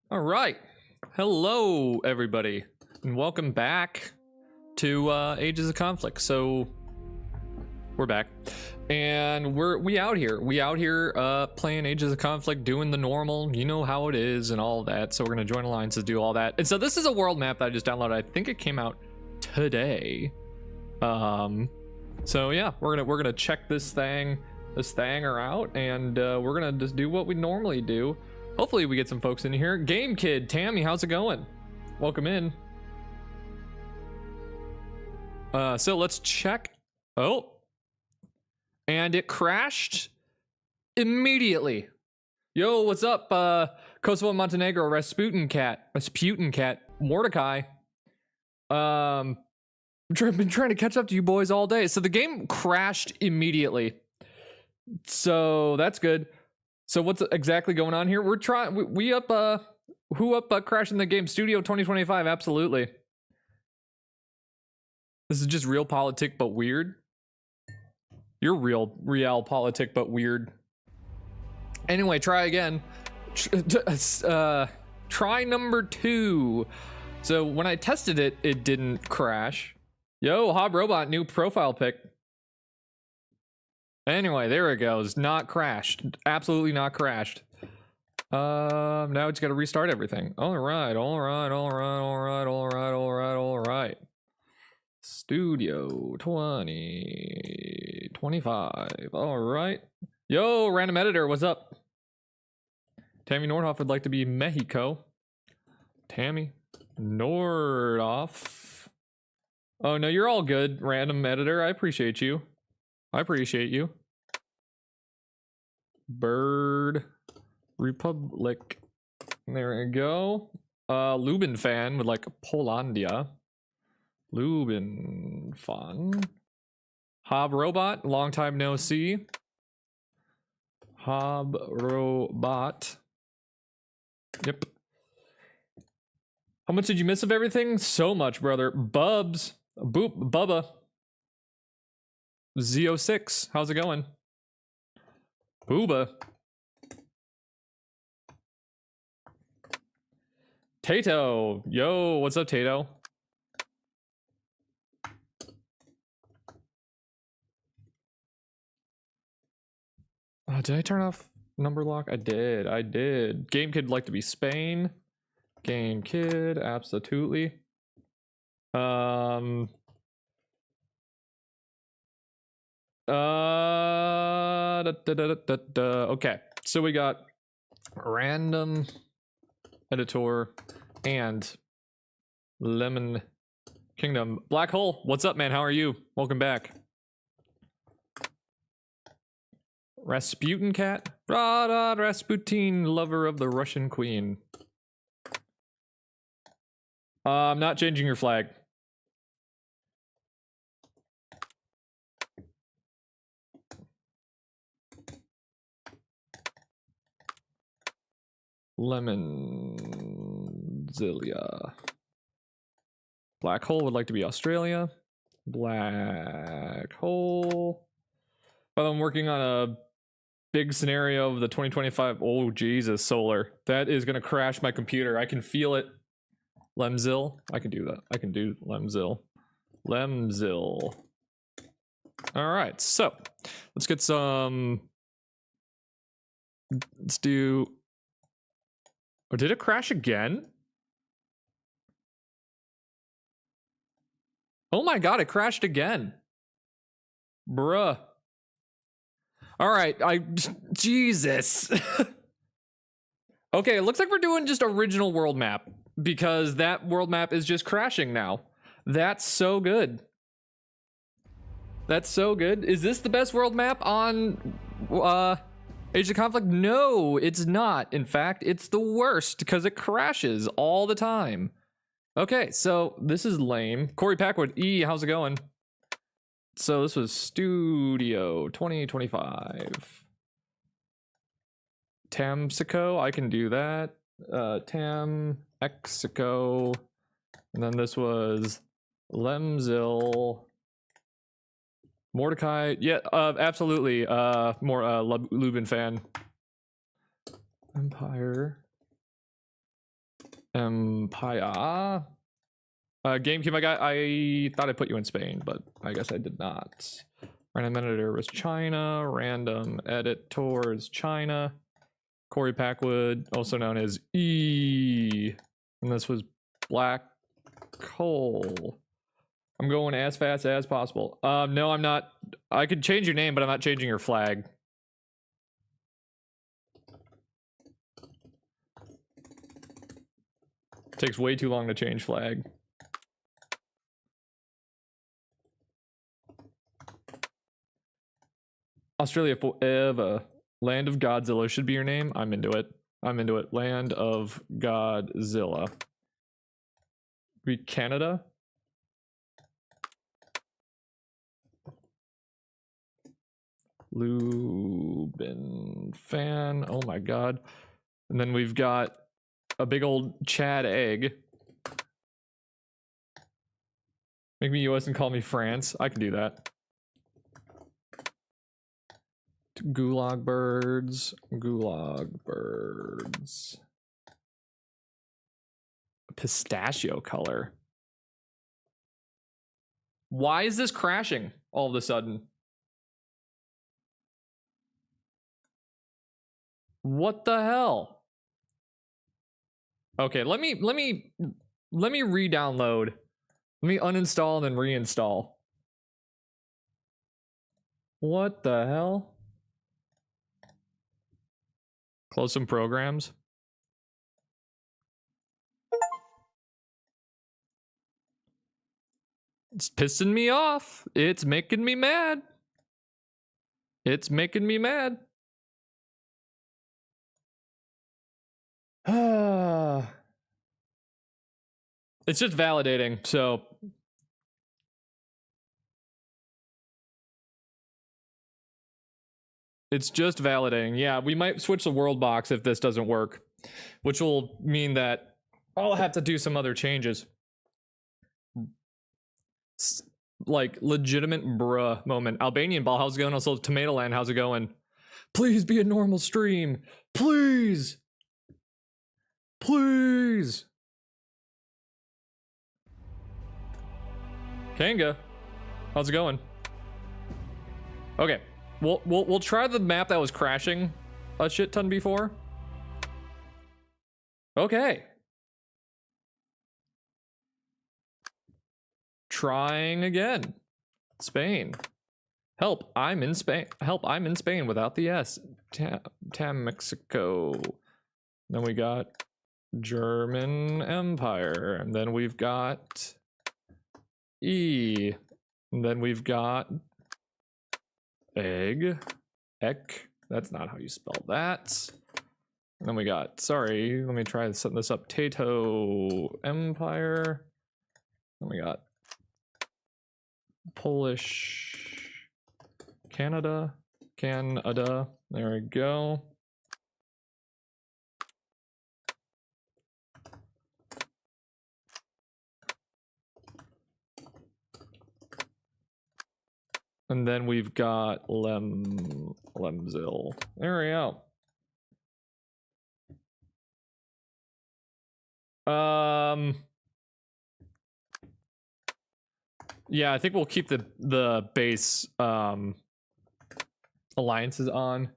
All right. Hello, everybody, and welcome back to Ages of Conflict. So we're back, and we out here. We out here playing Ages of Conflict, doing the normal. You know how it is, and all that. So we're gonna join alliances, do all that. And so this is a world map that I just downloaded. I think it came out today. So yeah, we're gonna check this thing out, and we're gonna just do what we normally do. Hopefully we get some folks in here. Game Kid, Tammy, how's it going? Welcome in. So let's check. Oh, and it crashed immediately. Yo, what's up, Kosovo, Montenegro, Rasputin Cat, Mordecai. I've been trying to catch up to you boys all day. So the game crashed immediately. So that's good. So what's exactly going on here? We're trying, who up crashing the game? Studio 2025, absolutely. This is just realpolitik, but weird. You're realpolitik, but weird. Anyway, try again. Try number 2. So when I tested it, it didn't crash. Yo, Hob Robot, new profile pic. Anyway, there it goes. Not crashed. Absolutely not crashed. Now it's got to restart everything. All right. Studio 2025. All right. Yo, random editor, what's up? Tammy Nordhoff would like to be Mexico. Tammy Nordhoff. Oh no, you're all good, random editor. I appreciate you. Bird Republic. There we go. Lubin fan would like Polandia. Lubin fan. Hob Robot, long time no see. Hob Robot. Yep. How much did you miss of everything? So much, brother. Bubs. Bubba. Z06. How's it going? Booba. Tato. Yo, what's up, Tato? Did I turn off number lock? I did. Game Kid would like to be Spain. Game Kid, absolutely. Okay, so we got random editor and Lemon Kingdom. Black Hole, what's up, man? How are you? Welcome back. Rasputin Cat? Rasputin, lover of the Russian queen. I'm not changing your flag. Lemon Zilia. Black Hole would like to be Australia. Black Hole. But I'm working on a big scenario of the 2025. Oh, Jesus, solar. That is going to crash my computer. I can feel it. Lemzil. I can do that. I can do Lemzil. Lemzil. All right, so let's get some. Let's do. Oh, did it crash again? Oh my God, it crashed again. Bruh. All right, Jesus. Okay, it looks like we're doing just original world map because that world map is just crashing now. That's so good. That's so good. Is this the best world map on Age of Conflict? No, it's not. In fact, it's the worst because it crashes all the time. Okay, so this is lame. Corey Packwood, how's it going? So this was Studio 2025. Tamsico, I can do that. Tamxico. And then this was Lemzil. Mordecai, yeah, absolutely. More Lubin fan. Empire. Empire. GameCube, I thought I put you in Spain, but I guess I did not. Random editor was China. Random editor is China. Corey Packwood, also known as E. And this was Black Coal. I'm going as fast as possible. No, I'm not. I could change your name, but I'm not changing your flag. Takes way too long to change flag. Australia forever. Land of Godzilla should be your name. I'm into it. I'm into it. Land of Godzilla. Be Canada. Lubin fan. Oh my god. And then we've got a big old Chad egg. Make me US and call me France. I can do that. Gulag birds. Gulag birds. Pistachio color. Why is this crashing all of a sudden? What the hell? Okay, let me re-download. Let me uninstall and then reinstall. What the hell? Close some programs. It's pissing me off. It's making me mad. It's making me mad. It's just validating, so it's just validating. Yeah, we might switch the world box if this doesn't work, which will mean that I'll have to do some other changes. Like legitimate bruh moment. Albanian Ball, how's it going? Also Tomatoland, how's it going? Please be a normal stream. Please. Please. Kanga, how's it going? Okay, we'll try the map that was crashing a shit ton before. Okay. Trying again. Spain. Help, I'm in Spain. Help, I'm in Spain without the S. Tam Mexico. Then we got German Empire. And then we've got E. And then we've got egg. Ek. That's not how you spell that. And then we got, sorry, let me try setting this up. Tato Empire. Then we got Polish Canada. Canada. There we go. And then we've got Lemzil. There we go. Yeah, I think we'll keep the base alliances on.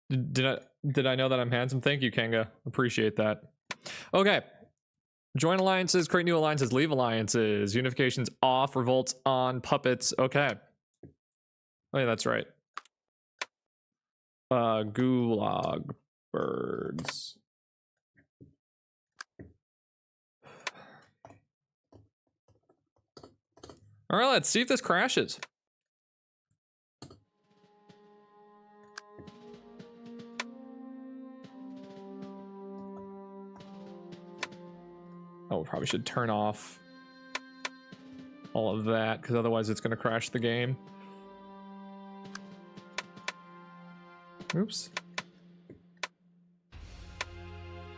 Did I know that I'm handsome? Thank you, Kanga. Appreciate that. Okay. Join alliances, create new alliances, leave alliances, unifications off, revolts on, puppets. Okay. Oh yeah, that's right. Gulag birds. All right, let's see if this crashes. Oh, probably should turn off all of that because otherwise it's going to crash the game. Oops.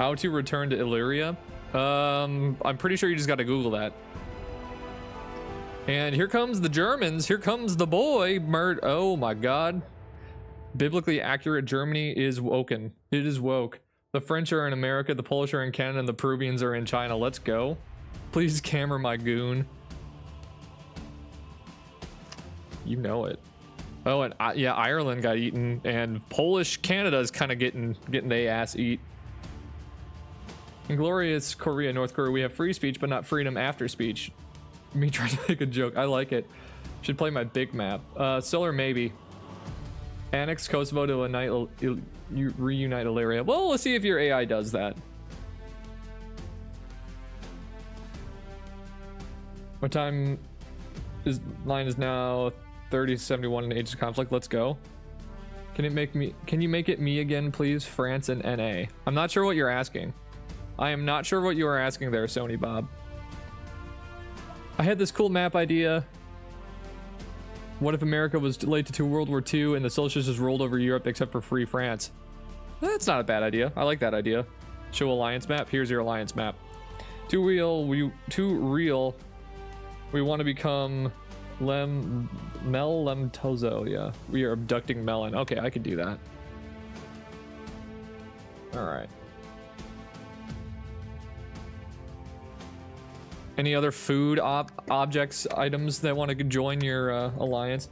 How to return to Illyria? I'm pretty sure you just got to Google that. And here comes the Germans. Here comes the boy. Oh my God. Biblically accurate Germany is woken. It is woke. The French are in America, the Polish are in Canada, and the Peruvians are in China. Let's go. Please camera my goon. You know it. Oh, and yeah, Ireland got eaten, and Polish Canada is kind of getting their ass eat. In glorious Korea, North Korea, we have free speech, but not freedom after speech. Me trying to make a joke. I like it. Should play my big map. Solar maybe. Annex Kosovo to reunite Illyria. Well, let's see if your AI does that. What time is line is now 3071 in Age of Conflict. Let's go. Can you make it me again, please? France and NA. I'm not sure what you're asking. I am not sure what you are asking there, Sony Bob. I had this cool map idea. What if America was delayed to World War II and the socialists just rolled over Europe except for free France? That's not a bad idea. I like that idea. Show alliance map. Here's your alliance map. Too real. We want to become Lemtozo. Yeah, we are abducting Melon. Okay, I could do that. All right. Any other food objects, items that want to join your alliance?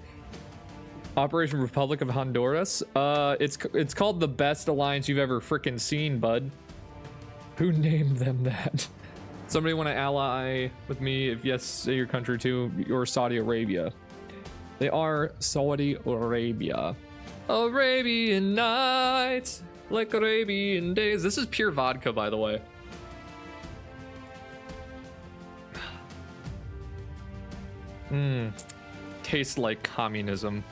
Operation Republic of Honduras. It's called the best alliance you've ever freaking seen, bud. Who named them that? Somebody want to ally with me? If yes, say your country too. Or Saudi Arabia. They are Saudi Arabia. Arabian nights, like Arabian days. This is pure vodka, by the way. Tastes like communism.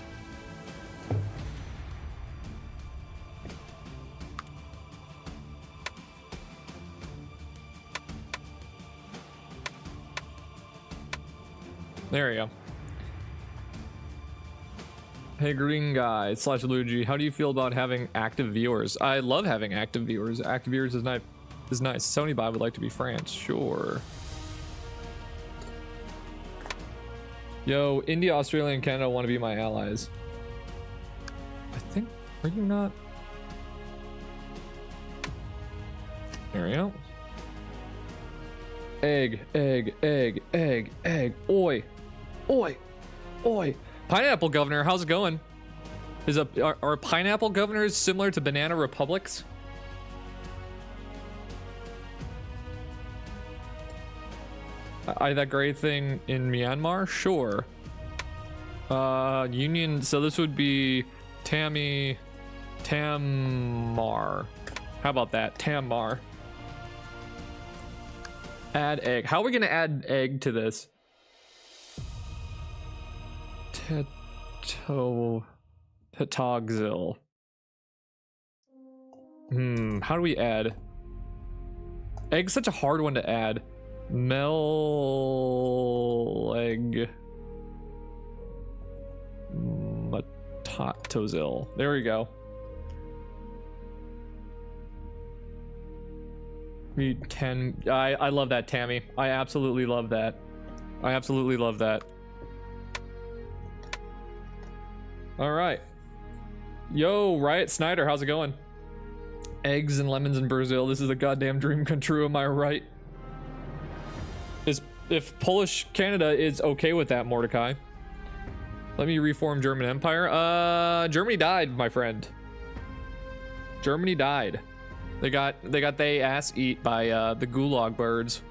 There you go. Hey, green guy / Luigi, how do you feel about having active viewers? I love having active viewers. Active viewers is nice. Sony Bob would like to be France. Sure. Yo, India, Australia, and Canada want to be my allies. I think, are you not? There we go. Egg. Oi. Pineapple governor, how's it going? Are pineapple governors similar to banana republics? That great thing in Myanmar? Sure. Union, so this would be Tammar. How about that? Tammar. Add egg. How are we gonna add egg to this? Tetogzil. How do we add? Egg's such a hard one to add. Egg. Matatozil. There we go. I love that, Tammy. I absolutely love that. All right. Yo, Riot Snyder, how's it going? Eggs and lemons in Brazil. This is a goddamn dream come true. Am I right? If Polish Canada is okay with that, Mordecai. Let me reform German Empire. Germany died, my friend. Germany died. They got they ass eat by the Gulag birds.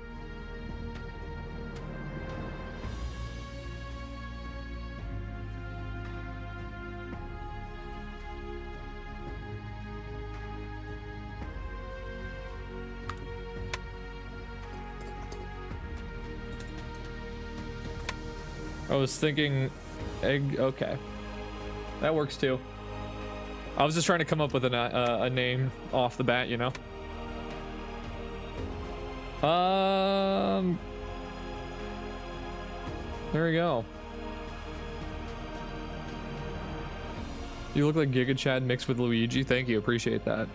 I was thinking egg. Okay, that works too. I was just trying to come up with a name off the bat, you know. There we go. You look like Giga Chad mixed with Luigi. Thank you, appreciate that.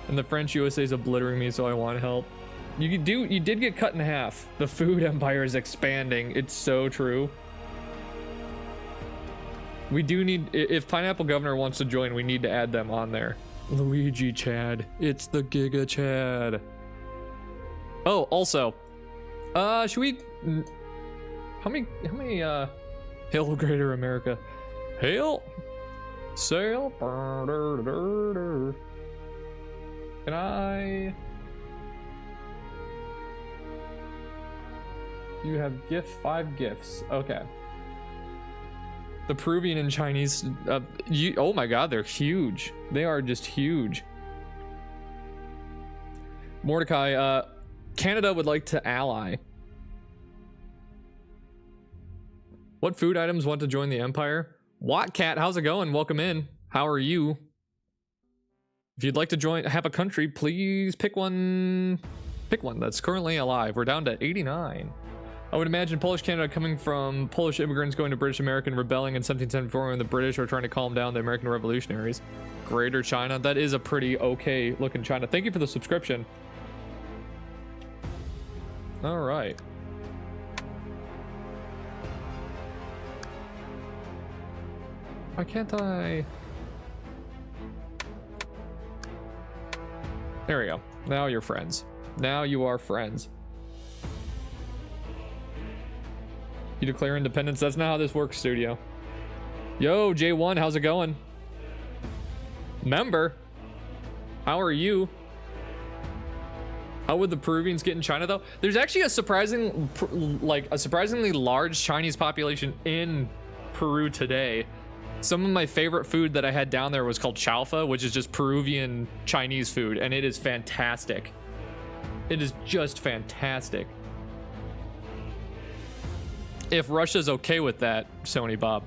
And the French USA is obliterating me, so I want help. You did get cut in half. The food empire is expanding. It's so true. We do need, if Pineapple Governor wants to join, we need to add them on there. Luigi Chad. It's the Giga Chad. Oh, also, should we, how many, Hail Greater America. Hail. Sail. Can I? You have 5 gifts. Okay. The Peruvian and Chinese, oh my god, they're huge. They are just huge. Mordecai, Canada would like to ally. What food items want to join the empire? Wattcat, how's it going? Welcome in. How are you? If you'd like to join, have a country, please pick one. Pick one that's currently alive. We're down to 89. I would imagine Polish Canada coming from Polish immigrants going to British America and rebelling in 1774 when the British are trying to calm down the American revolutionaries. Greater China, that is a pretty okay looking China. Thank you for the subscription. All right. Why can't I? There we go. Now you're friends. Now you are friends. You declare independence. That's not how this works, studio. Yo, J1, how's it going? Member, how are you? How would the Peruvians get in China though? There's actually a surprisingly large Chinese population in Peru today. Some of my favorite food that I had down there was called chaufa, which is just Peruvian Chinese food, and it is fantastic. It is just fantastic. If Russia's okay with that, Sony Bob.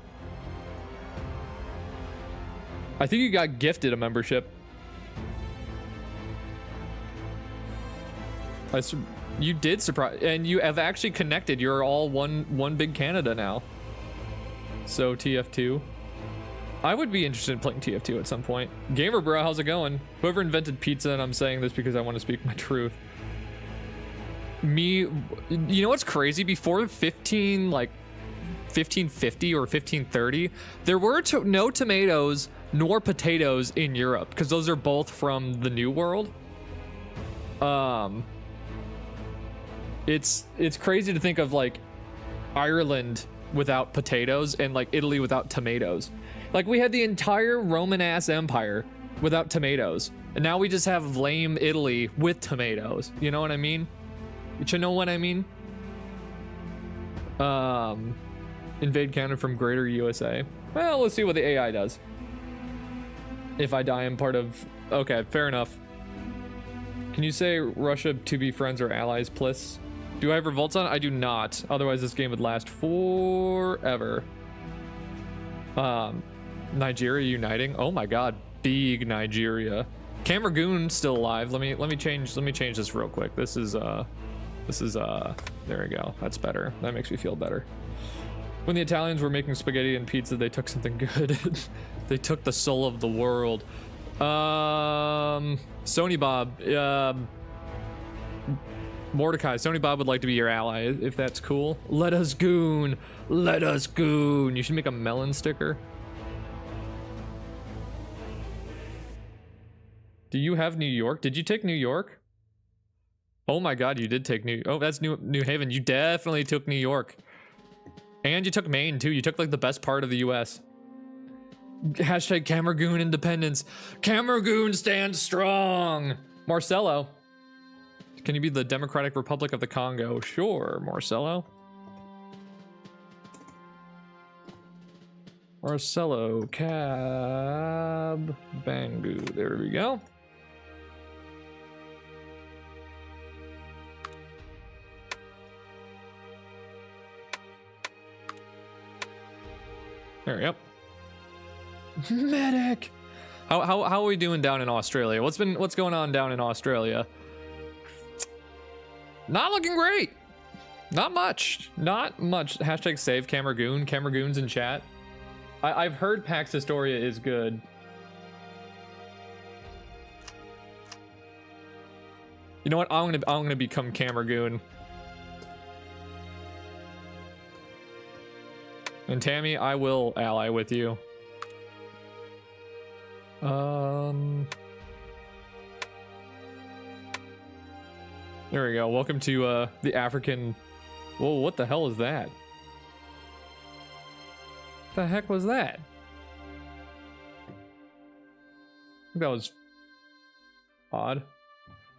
I think you got gifted a membership. You did surprise, and you have actually connected. You're all one big Canada now. So TF2. I would be interested in playing TF2 at some point. Gamer bro, how's it going? Whoever invented pizza, and I'm saying this because I want to speak my truth. You know what's crazy? Before 1550 or 1530, there were no tomatoes nor potatoes in Europe because those are both from the New World. It's crazy to think of like Ireland without potatoes and like Italy without tomatoes. Like we had the entire Roman ass empire without tomatoes, and now we just have lame Italy with tomatoes. You know what I mean? You know what I mean? Invade Canada from Greater USA. Well, let's see what the AI does. If I die, I'm part of... Okay, fair enough. Can you say Russia to be friends or allies, please? Do I have revolts on? I do not. Otherwise, this game would last forever. Nigeria uniting. Oh my god, big Nigeria. Cameroon still alive. Let me change this real quick. This is there we go. That's better. That makes me feel better. When the Italians were making spaghetti and pizza, they took something good. They took the soul of the world. Sony Bob, Mordecai, Sony Bob would like to be your ally, if that's cool. Let us goon. Let us goon. You should make a melon sticker. Do you have New York? Did you take New York? Oh my god, you did take oh, that's New Haven. You definitely took New York. And you took Maine too. You took like the best part of the US. Hashtag Cameroon independence. Cameroon stands strong. Marcelo. Can you be the Democratic Republic of the Congo? Sure, Marcelo. Marcelo Cab Bangu. There we go. There we go. Medic. How are we doing down in Australia? What's going on down in Australia? Not looking great. Not much. Not much. Hashtag save Cameroon. Cameroon's in chat. I've heard Pax Historia is good. You know what? I'm gonna become Camergoon. And Tammy, I will ally with you. There we go. Welcome to the African. Whoa, what the hell is that? The heck was that? I think that was odd.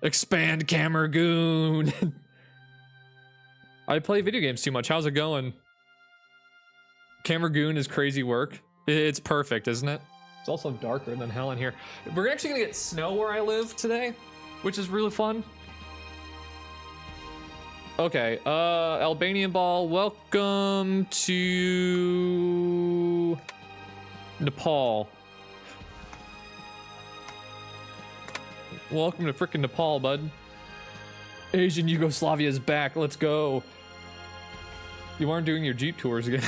Expand Camergoon. I play video games too much. How's it going? Camergoon is crazy work. It's perfect, isn't it? It's also darker than hell in here. We're actually gonna get snow where I live today, which is really fun. Okay, Albanian ball, welcome to Nepal. Welcome to frickin' Nepal, bud. Asian Yugoslavia is back, let's go. You aren't doing your Jeep tours again.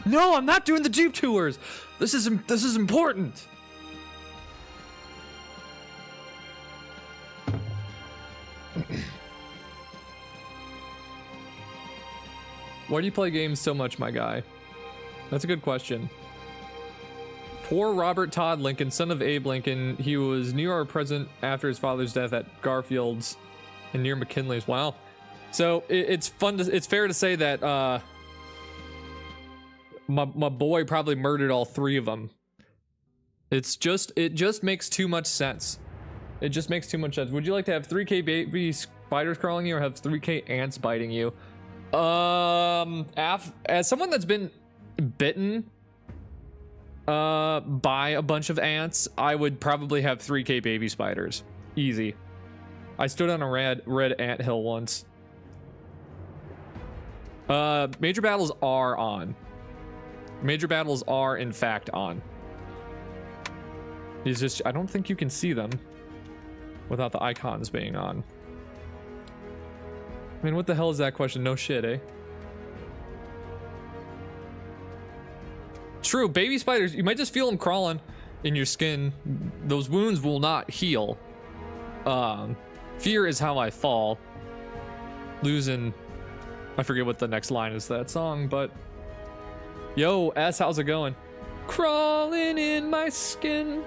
No, I'm not doing the Jeep tours. This is important. Why do you play games so much, my guy? That's a good question. Poor Robert Todd Lincoln, son of Abe Lincoln. He was New York president after his father's death at Garfield's and near McKinley's. Wow. So it's fair to say that my boy probably murdered all three of them. It just makes too much sense. It just makes too much sense. Would you like to have 3K baby spiders crawling you or have 3K ants biting you? As someone that's been bitten by a bunch of ants, I would probably have 3K baby spiders. Easy. I stood on a red ant hill once. Major battles are on. Major battles are in fact on. It's just, I don't think you can see them without the icons being on. I mean, what the hell is that question? No shit, eh? True, baby spiders, you might just feel them crawling in your skin. Those wounds will not heal. Fear is how I fall. Losing, I forget what the next line is to that song, but yo, S, how's it going? Crawling in my skin.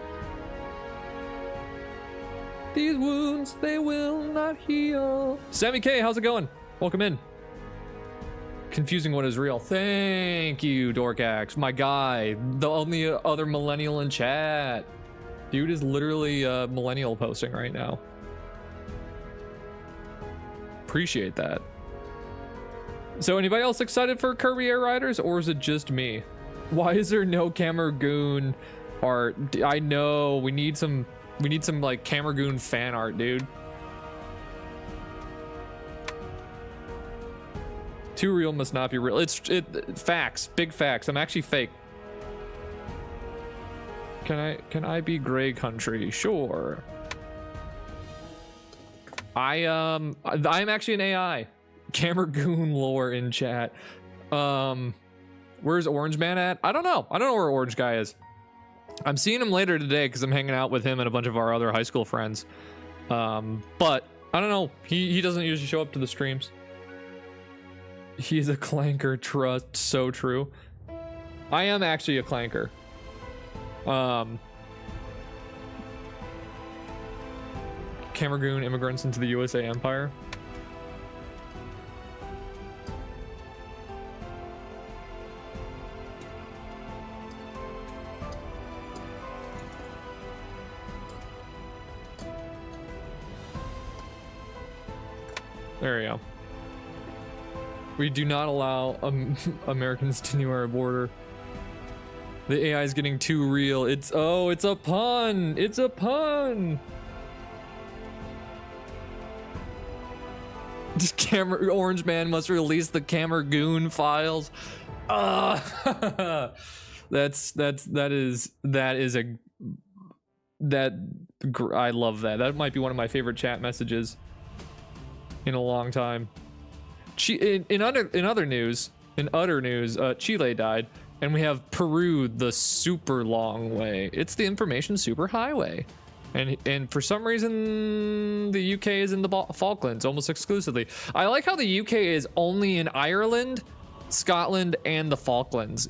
These wounds, they will not heal. Sammy K, how's it going? Welcome in. Confusing what is real. Thank you, Dorkax, my guy. The only other millennial in chat. Dude is literally millennial posting right now. Appreciate that. So anybody else excited for Kirby Air Riders, or is it just me? Why is there no Camergoon art? I know, we need some like Camergoon fan art, dude. Too real must not be real. It's facts, big facts. I'm actually fake. Can I be Gray Country? Sure. I'm actually an AI. Camergoon lore in chat. Where's Orange Man at? I don't know. I don't know where Orange Guy is. I'm seeing him later today because I'm hanging out with him and a bunch of our other high school friends. But I don't know. He doesn't usually show up to the streams. He's a clanker, trust. So true. I am actually a clanker. Camergoon immigrants into the USA Empire. There we go. We do not allow Americans to near our border. The AI is getting too real. It's a pun. It's a pun. Orange Man must release the Camergoon files. That I love that. That might be one of my favorite chat messages in a long time. In utter news, Chile died, and we have Peru the super long way. It's the information super highway. And for some reason the UK is in the Falklands almost exclusively. I like how the UK is only in Ireland, Scotland, and the Falklands.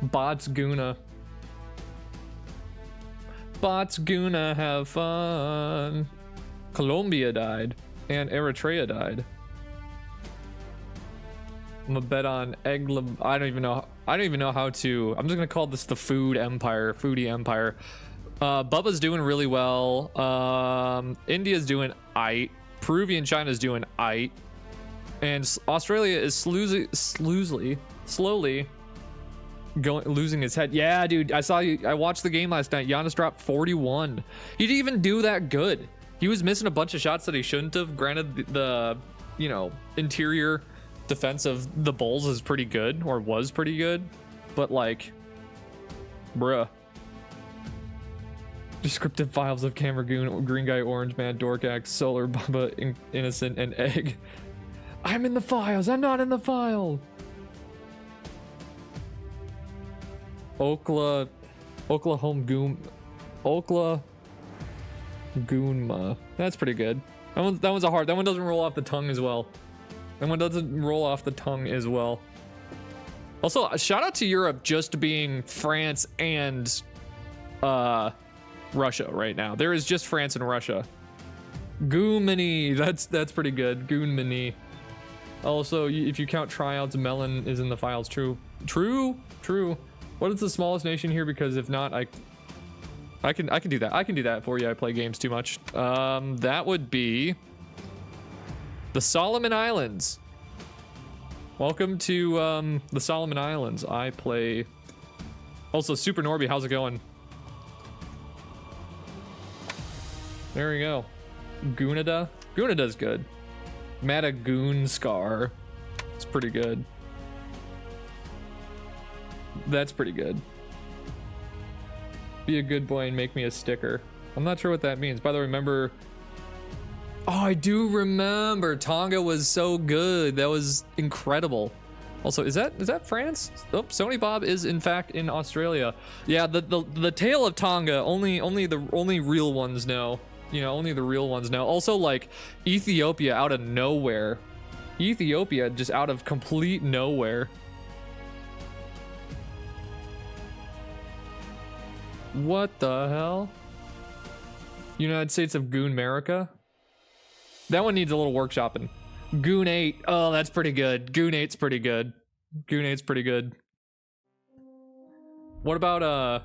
Botsguna. Botsguna, have fun. Colombia died, and Eritrea died. I'm gonna bet on I don't even know how to. I'm just gonna call this the foodie empire. Bubba's doing really well. India's doing aight. Peruvian China's doing aight. And Australia is slowly losing his head. Yeah, dude, I watched the game last night. Giannis dropped 41. He didn't even do that good. He was missing a bunch of shots that he shouldn't have. Granted, the interior defense of the Bulls is pretty good, or was pretty good, but like, bruh. Descriptive files of Cameroon, Green Guy, Orange Man, Dorkax, Solar, Bubba, Innocent, and Egg. I'm in the files. I'm not in the file. Oklahoma Goonma. That's pretty good. That one's a hard. That one doesn't roll off the tongue as well. Also, shout out to Europe just being France and Russia right now. There is just France and Russia. Goomini. That's pretty good. Goonmini. Also, if you count tryouts, Melon is in the files. True. What is the smallest nation here? Because if not, I can do that. I can do that for you. I play games too much. That would be the Solomon Islands. Welcome to the Solomon Islands. I play. Also, Super Norby, how's it going? There we go. Gunada. Gunada's good. Madagoonskar. It's pretty good. That's pretty good. Be a good boy and make me a sticker. I'm not sure what that means. By the way, remember... Oh, I do remember. Tonga was so good. That was incredible. Also, is that France? Oh, Sony Bob is in fact in Australia. Yeah, the tale of Tonga, only real ones know. You know, only the real ones know. Also, like, Ethiopia out of nowhere. Ethiopia just out of complete nowhere. What the hell? United States of Goon-America? That one needs a little workshopping. Goon 8. Oh, that's pretty good. Goon 8's pretty good. Goon 8's pretty good. What about,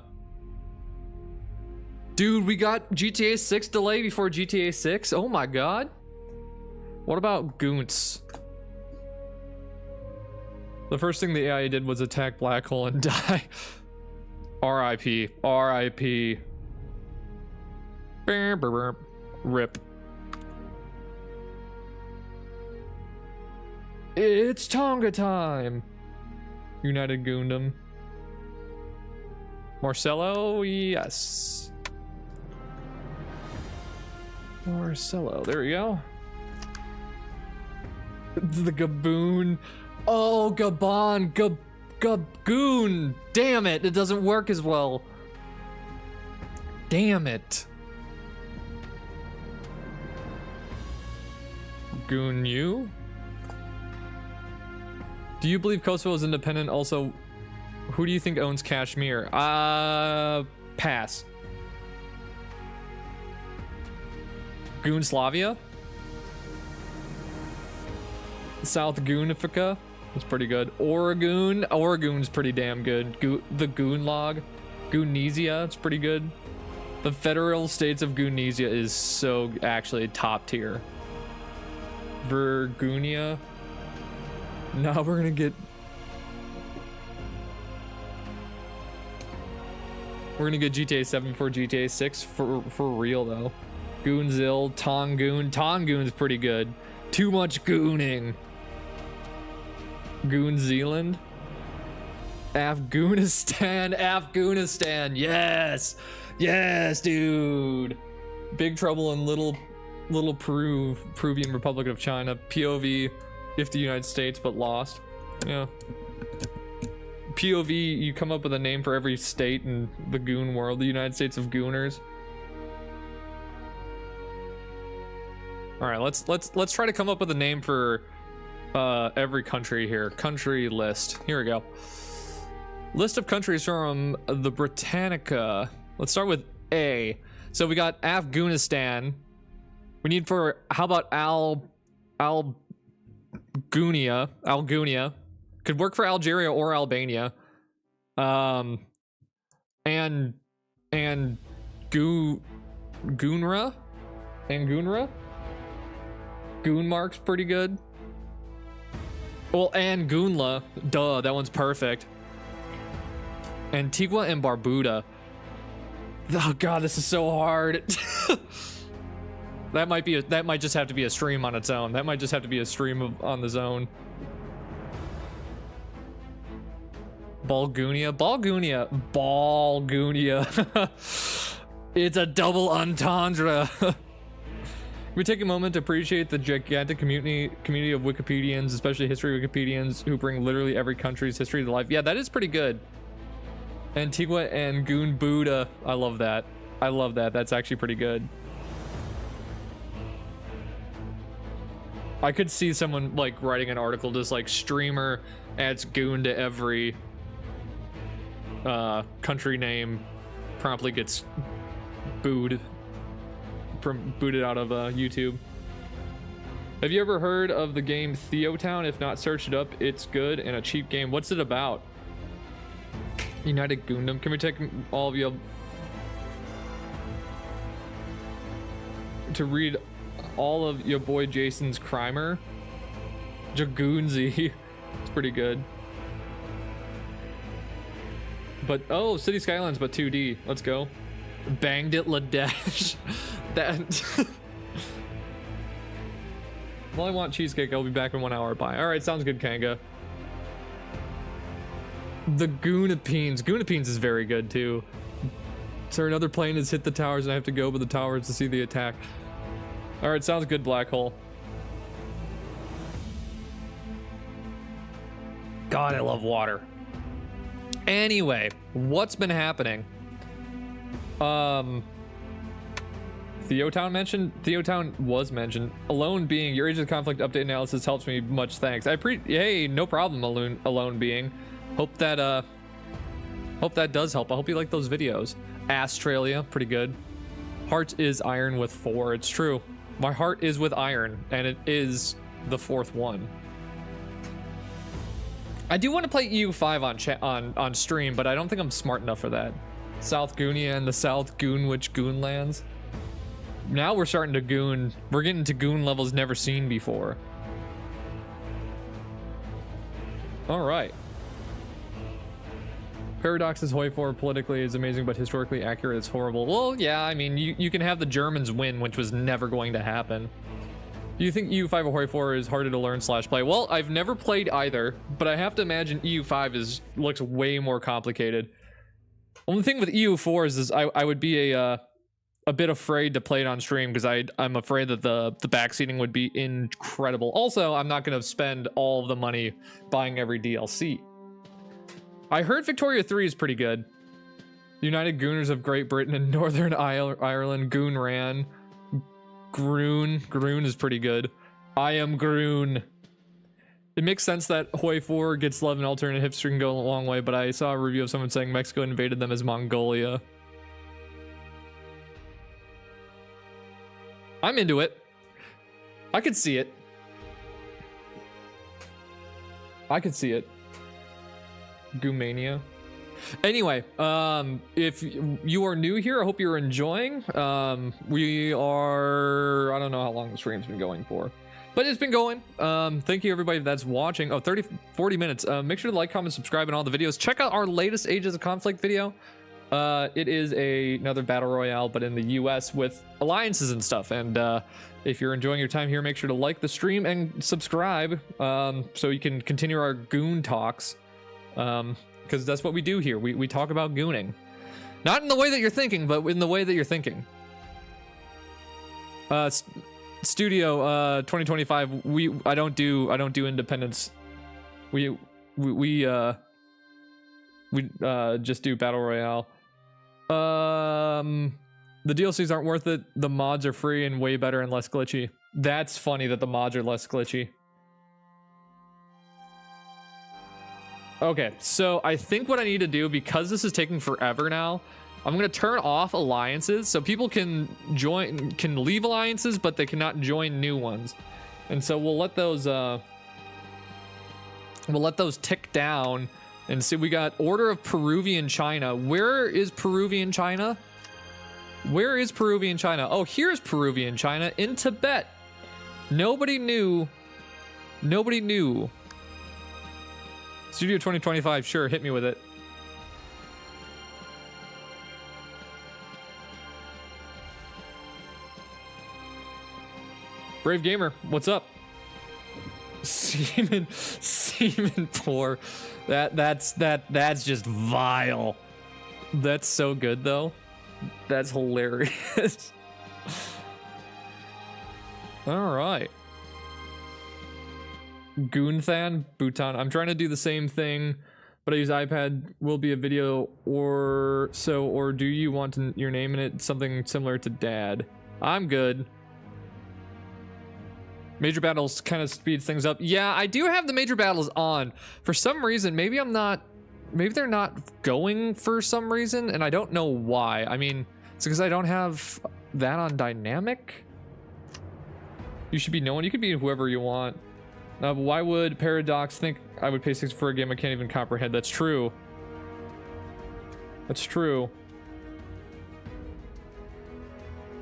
Dude, we got GTA 6 delay before GTA 6? Oh my god. What about Goonts? The first thing the AI did was attack Black Hole and die. R.I.P. R.I.P. Rip. It's Tonga time. United Goondom. Marcelo, yes. Marcelo, there we go. The Gaboon. Oh, Gabon. Gaboon. Damn it, it doesn't work as well. Damn it. Goon you? Do you believe Kosovo is independent? Also, who do you think owns Kashmir? Pass. Goonslavia? South Goonifica? That's pretty good. Oregon? Oregon's pretty damn good. The Goon Log? Goonesia? It's pretty good. The Federal States of Goonesia is so actually top tier. Virgunia? No, we're gonna get... We're gonna get GTA 7 before GTA 6 for real though. Goonzil, Tongoon. Tongoon's pretty good. Too much gooning. Goon Zealand. Afghanistan. Afghanistan. Yes. Yes, dude. Big Trouble in Little Peruvian Republic of China. POV if the United States, but lost. Yeah. POV, you come up with a name for every state in the Goon world, the United States of Gooners. All right, let's try to come up with a name for every country here. Country list. Here we go. List of countries from the Britannica. Let's start with A. So we got Afghanistan. We need for, how about Algunia. Could work for Algeria or Albania. And Goonra? Goonmark's pretty good. Well, and Goonla. Duh, that one's perfect. Antigua and Barbuda. Oh god, this is so hard. That might just have to be a stream on its own. That might just have to be a stream on the zone. Bulgunia. It's a double entendre. We take a moment to appreciate the gigantic community of Wikipedians, especially history Wikipedians, who bring literally every country's history to life. Yeah, that is pretty good. Antigua and Goon Buddha. I love that. That's actually pretty good. I could see someone like writing an article just like streamer adds Goon to every country name, promptly gets booted out of YouTube. Have you ever heard of the game Theotown? If not, search it up. It's good and a cheap game. What's it about? United Goondom. Can we take all of you to read all of your boy Jason's Crimer? Jagoonzy. It's pretty good. But oh, City Skylines, but 2D. Let's go. Banged it, Ladesh. That. Well, I want cheesecake. I'll be back in 1 hour. Bye. All right, sounds good, Kanga. The Goonapines. Goonapines is very good too. Sir, another plane has hit the towers and I have to go over the towers to see the attack. All right, sounds good, Black Hole. God, I love water. Anyway, what's been happening? Theotown mentioned? Theotown was mentioned. Alone Being, your Age of Conflict update analysis helps me much, thanks. Hey, no problem, Alone Being. Hope that does help. I hope you like those videos. Australia, pretty good. Heart is iron with 4. It's true. My heart is with iron, and it is the 4th one. I do want to play EU5 on stream, but I don't think I'm smart enough for that. South Goonia and the South Goonwich Goonlands. Now we're starting to goon. We're getting to goon levels never seen before. All right. Paradox's Hoi 4 politically is amazing, but historically accurate is horrible. Well, yeah, I mean, you can have the Germans win, which was never going to happen. Do you think EU5 or Hoi 4 is harder to learn / play? Well, I've never played either, but I have to imagine EU5 looks way more complicated. Only thing with EU4 is I would be a bit afraid to play it on stream because I'm afraid that the backseating would be incredible. Also, I'm not going to spend all of the money buying every DLC. I heard Victoria 3 is pretty good. United Gooners of Great Britain and Northern Ireland, Goonran. Groon is pretty good. I am Groon. It makes sense that Hoi 4 gets love and alternate hipster can go a long way, but I saw a review of someone saying Mexico invaded them as Mongolia. I'm into it. I could see it. Goomania. Anyway, if you are new here, I hope you're enjoying. We are, I don't know how long the stream's been going for, but it's been going. Thank you everybody that's watching. Oh, 40 minutes. Make sure to like, comment, subscribe on all the videos. Check out our latest Ages of Conflict video. It is another battle royale, but in the US with alliances and stuff. And if you're enjoying your time here, make sure to like the stream and subscribe, so you can continue our goon talks. Because that's what we do here. We talk about gooning. Not in the way that you're thinking, but in the way that you're thinking. Studio 2025, I don't do independence. We we just do battle royale. The DLCs aren't worth it. The mods are free and way better and less glitchy. That's funny that the mods are less glitchy. Okay, so I think what I need to do, because this is taking forever now, I'm gonna turn off alliances so people can leave alliances, but they cannot join new ones. And so we'll let those tick down and see. We got Order of Peruvian China. Where is Peruvian China? Where is Peruvian China? Oh, here's Peruvian China in Tibet. Nobody knew. Nobody knew. Studio 2025, sure, hit me with it. Brave Gamer, what's up? Semen poor. That's just vile. That's so good though. That's hilarious. All right. Goonthan, Bhutan. I'm trying to do the same thing, but I use iPad. Will be a video or so, or do you want your name in it? Something similar to Dad. I'm good. Major battles kind of speeds things up. Yeah, I do have the major battles on. For some reason, maybe they're not going for some reason, and I don't know why. I mean, it's because I don't have that on dynamic. You should be no one. You could be whoever you want. But why would Paradox think I would pay $6 for a game I can't even comprehend? That's true. That's true.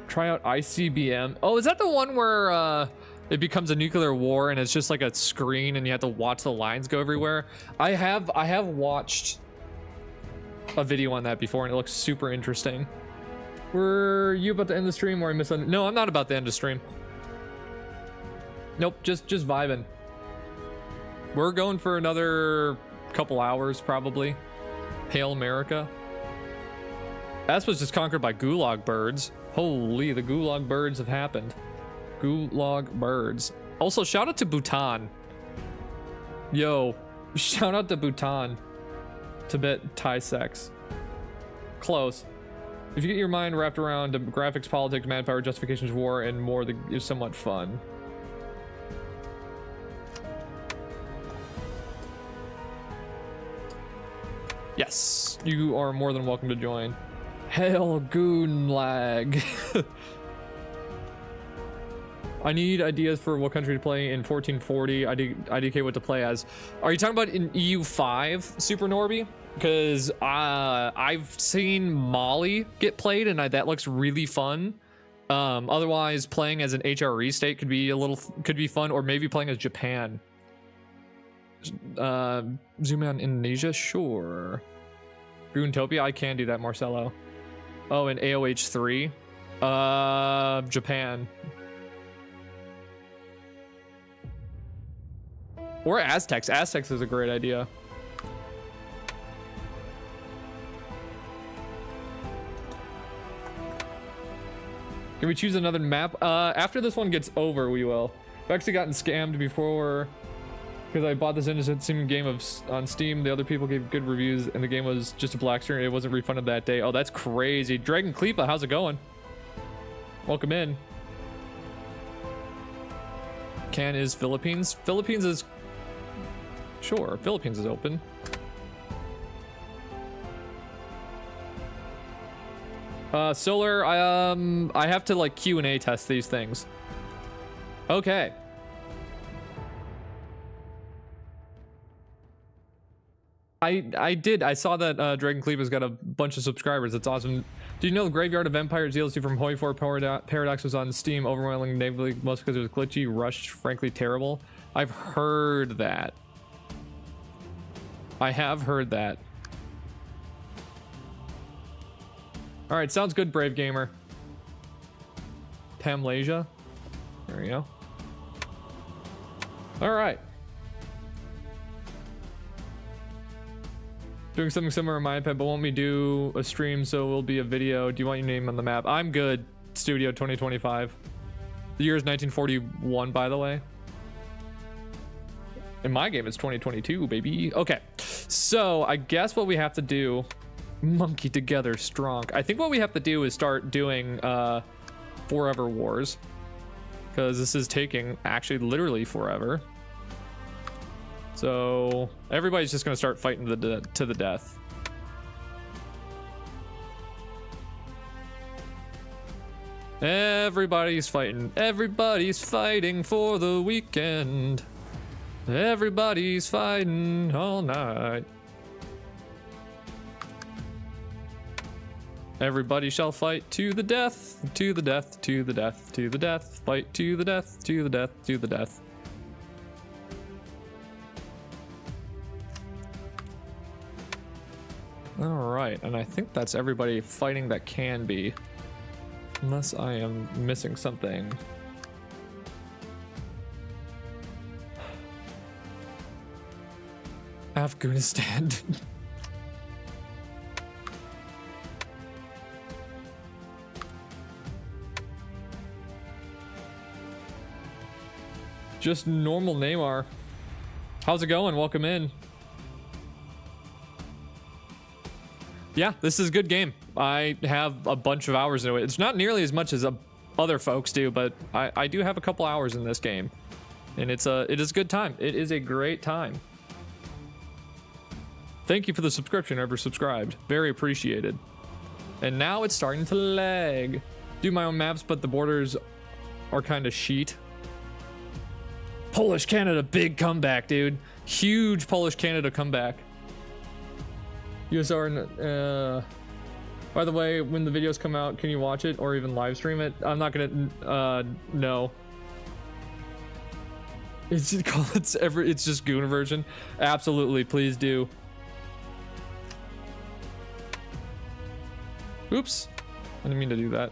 Try out ICBM. Oh, is that the one where it becomes a nuclear war and it's just like a screen and you have to watch the lines go everywhere? I have watched a video on that before and it looks super interesting. Were you about to end the stream or I misunderstood? No, I'm not about to end the stream. Nope, just vibing. We're going for another couple hours probably. Hail America. That was just conquered by Gulag birds. Holy, the Gulag birds have happened. Gulag birds. Also, shout out to Bhutan. Yo, shout out to Bhutan. Tibet Thai sex. Close. If you get your mind wrapped around graphics, politics, manpower, justifications, war, and more, it's somewhat fun. Yes, you are more than welcome to join. Hail Goonlag. I need ideas for what country to play in 1440. IDK what to play as. Are you talking about in EU5, Super Norby? Because I've seen Mali get played and that looks really fun. Otherwise, playing as an HRE state could be fun, or maybe playing as Japan. Zoom in on Indonesia, sure. Goontopia, I can do that, Marcelo. Oh, and AOH 3. Japan. Or Aztecs. Aztecs is a great idea. Can we choose another map? After this one gets over, we will. I've actually gotten scammed before because I bought this innocent sim game on Steam. The other people gave good reviews and the game was just a black screen. It wasn't refunded that day. Oh, that's crazy. Dragon Kleepa, how's it going? Welcome in. Can is Philippines? Philippines is... Sure, Philippines is open. Solar, I have to like Q&A test these things. Okay. I saw that Dragon Kleepa's got a bunch of subscribers. That's awesome. Do you know the Graveyard of Empires DLC from Hoi 4 Paradox was on Steam overwhelmingly negatively, most because it was glitchy, rushed, frankly terrible? I've heard that. I have heard that. All right, sounds good, Brave Gamer. Tamlasia. There we go. All right. Doing something similar on my iPad, but won't me do a stream, so it will be a video. Do you want your name on the map? I'm good. Studio 2025. The year is 1941, by the way. In my game, it's 2022, baby. Okay, So I guess what we have to do, monkey together strong. I think what we have to do is start doing Forever Wars, because this is taking actually literally forever. So everybody's just gonna start fighting to the death. Everybody's fighting. Everybody's fighting for the weekend. Everybody's fighting all night. Everybody shall fight to the death, to the death, to the death, to the death, fight to the death, to the death, to the death. All right, and I think that's everybody fighting that can be. Unless I am missing something. Afghanistan. Just normal Neymar. How's it going? Welcome in. Yeah, this is a good game. I have a bunch of hours into it. It's not nearly as much as other folks do, but I do have a couple hours in this game. And it is a good time. It is a great time. Thank you for the subscription, whoever subscribed. Very appreciated. And now it's starting to lag. Do my own maps, but the borders are kind of sheet. Polish Canada, big comeback, dude. Huge Polish Canada comeback. USR, by the way, when the videos come out, can you watch it or even live stream it? I'm not gonna, no. It's just Goon version. Absolutely, please do. Oops, I didn't mean to do that.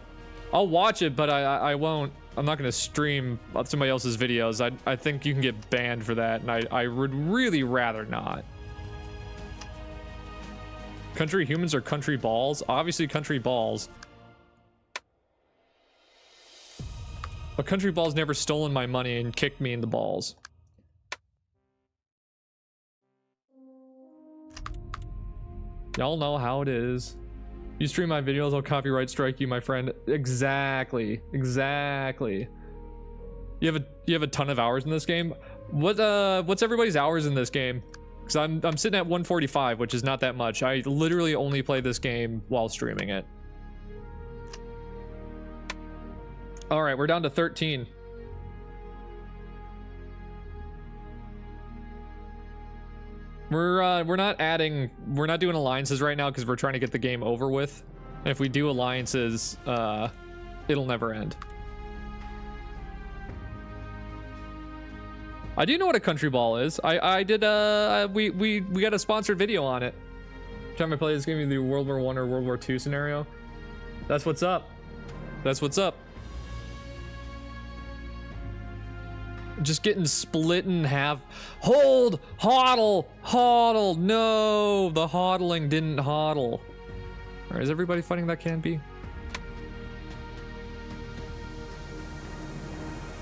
I'll watch it, but I won't. I'm not gonna stream somebody else's videos. I think you can get banned for that, and I would really rather not. Country humans or country balls? Obviously country balls. But country balls never stolen my money and kicked me in the balls. Y'all know how it is. You stream my videos, I'll copyright strike you, my friend. Exactly. Exactly. You have a ton of hours in this game. What's everybody's hours in this game? Because I'm sitting at 145, which is not that much. I literally only play this game while streaming it. All right, we're down to 13. We're not doing alliances right now because we're trying to get the game over with. And if we do alliances, it'll never end. I do know what a country ball is. I did we got a sponsored video on it. Time I play this game in the World War I or World War II scenario. That's what's up. That's what's up. Just getting split in half. Hold! Hodl! Hodl! No! The hodling didn't hodl. Alright, is everybody fighting that can be?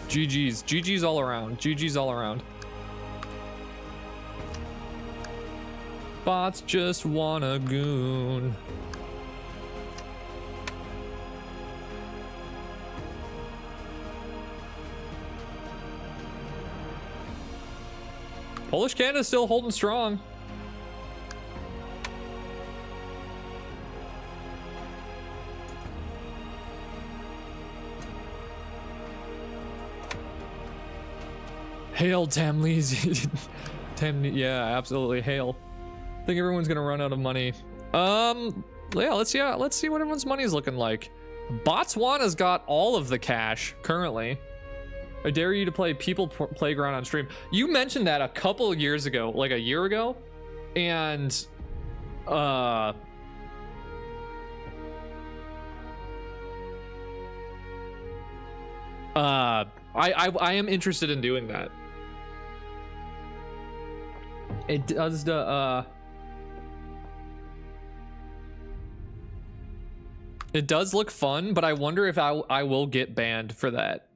GG's. GG's all around. GG's all around. Bots just wanna goon. Polish Canada's still holding strong. Hail Tamlese. Yeah, absolutely hail. I think everyone's gonna run out of money. Yeah, let's see what everyone's money is looking like. Botswana's got all of the cash currently. I dare you to play People Playground on stream. You mentioned that a couple of years ago, like a year ago, and I am interested in doing that. It does it does look fun, but I wonder if I will get banned for that.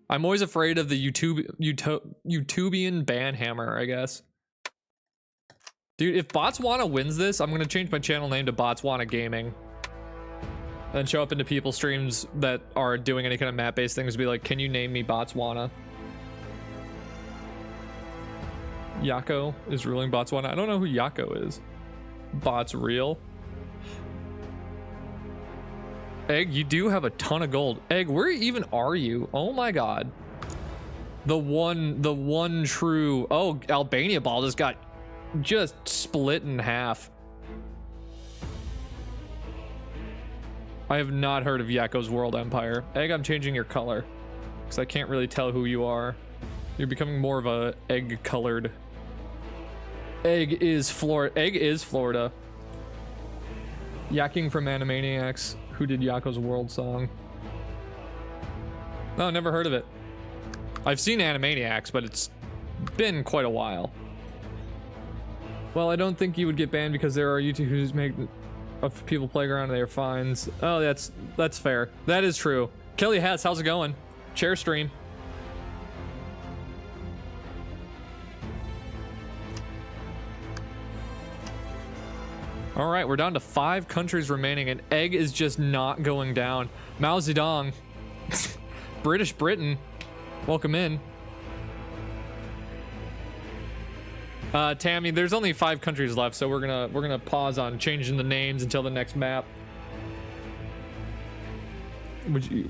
I'm always afraid of the YouTubian ban hammer, I guess. Dude, if Botswana wins this, I'm gonna change my channel name to Botswana Gaming. And show up into people's streams that are doing any kind of map-based things, be like, can you name me Botswana? Yako is ruling Botswana. I don't know who Yako is. Bot's real. Egg, you do have a ton of gold. Egg, where even are you? Oh my god. The one true... Oh, Albania ball just split in half. I have not heard of Yako's World Empire. Egg, I'm changing your color. Because I can't really tell who you are. You're becoming more of a egg-colored. Egg is Florida. Yakking from Animaniacs. Who did Yako's World song? No, never heard of it. I've seen Animaniacs, but it's been quite a while. Well, I don't think you would get banned because there are YouTubers who make a people playground and they are fines. Oh, that's fair. That is true. Kelly Hess, how's it going? Share stream. All right, we're down to 5 countries remaining, and Egg is just not going down. Mao Zedong, British Britain, welcome in. Tammy, there's only 5 countries left, so we're gonna pause on changing the names until the next map. Would you?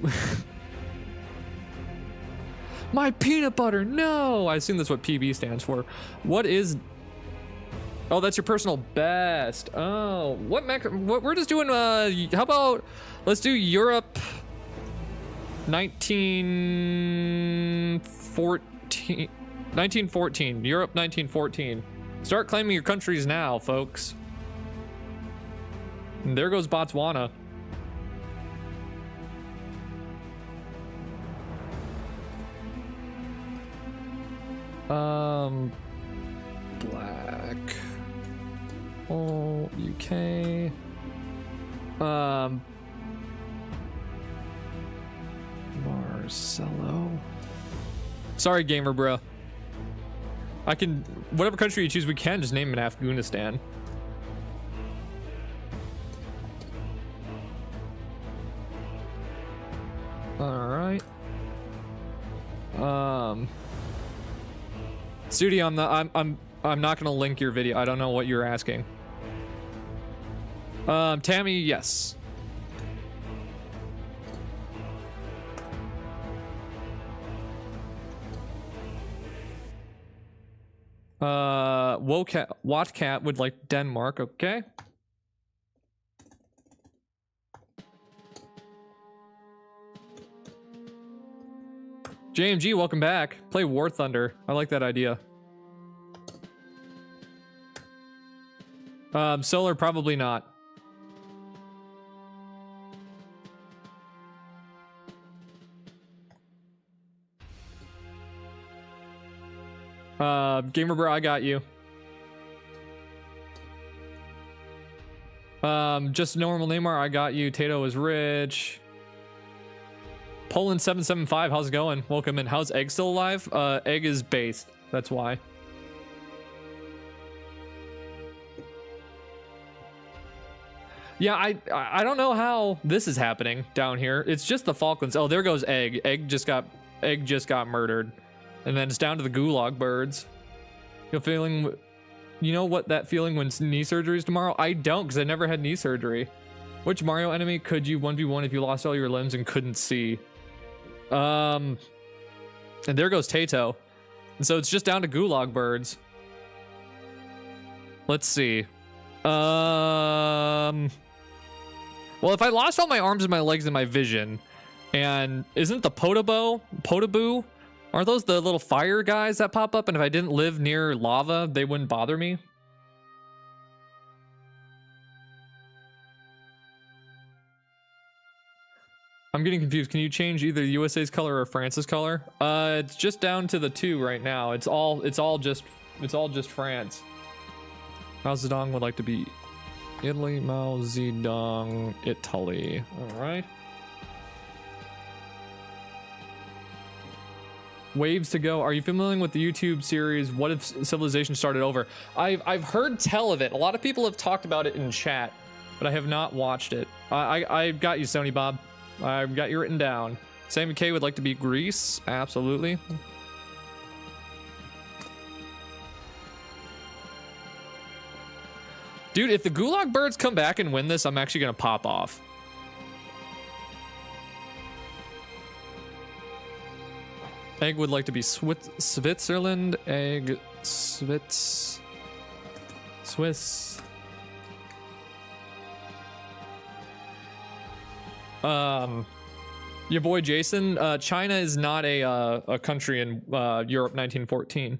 My peanut butter, no! I assume that's what PB stands for. What is? Oh, that's your personal best. Oh, what we're just doing, how about, let's do Europe 1914, Europe 1914. Start claiming your countries now, folks. And there goes Botswana. Black. Oh, UK. Marcelo. Sorry, gamer bro. I can, whatever country you choose, we can just name it Afghanistan. All right. Studio, I'm not gonna link your video. I don't know what you're asking. Tammy, yes. Watcat would like Denmark, okay. JMG, welcome back. Play War Thunder. I like that idea. Solar, probably not. Gamer bro, I got you. Just normal Neymar, I got you. Tato is rich. Poland 775, how's it going? Welcome in. How's Egg still alive? Egg is based. That's why. Yeah, I don't know how this is happening down here. It's just the Falklands. Oh, there goes Egg. Egg just got murdered. And then it's down to the Gulag birds. You know what that feeling when knee surgery is tomorrow? I don't, because I never had knee surgery. Which Mario enemy could you 1v1 if you lost all your limbs and couldn't see? And there goes Tato. And so it's just down to Gulag birds. Let's see. Well, if I lost all my arms and my legs and my vision, and isn't the Potaboo? Aren't those the little fire guys that pop up? And if I didn't live near lava, they wouldn't bother me? I'm getting confused. Can you change either USA's color or France's color? It's just down to the 2 right now. It's all just France. Mao Zedong would like to be Italy. Mao Zedong, Italy. All right. Waves to go. Are you familiar with the YouTube series What If Civilization Started Over? I've heard tell of it. A lot of people have talked about it in chat, but I have not watched it. I got you, Sony Bob. I've got you written down. Sammy K would like to be Greece. Absolutely. Dude, if the Gulag Birds come back and win this, I'm actually gonna pop off. Egg would like to be Switzerland. Egg, Swiss. Your boy Jason. China is not a country in Europe 1914.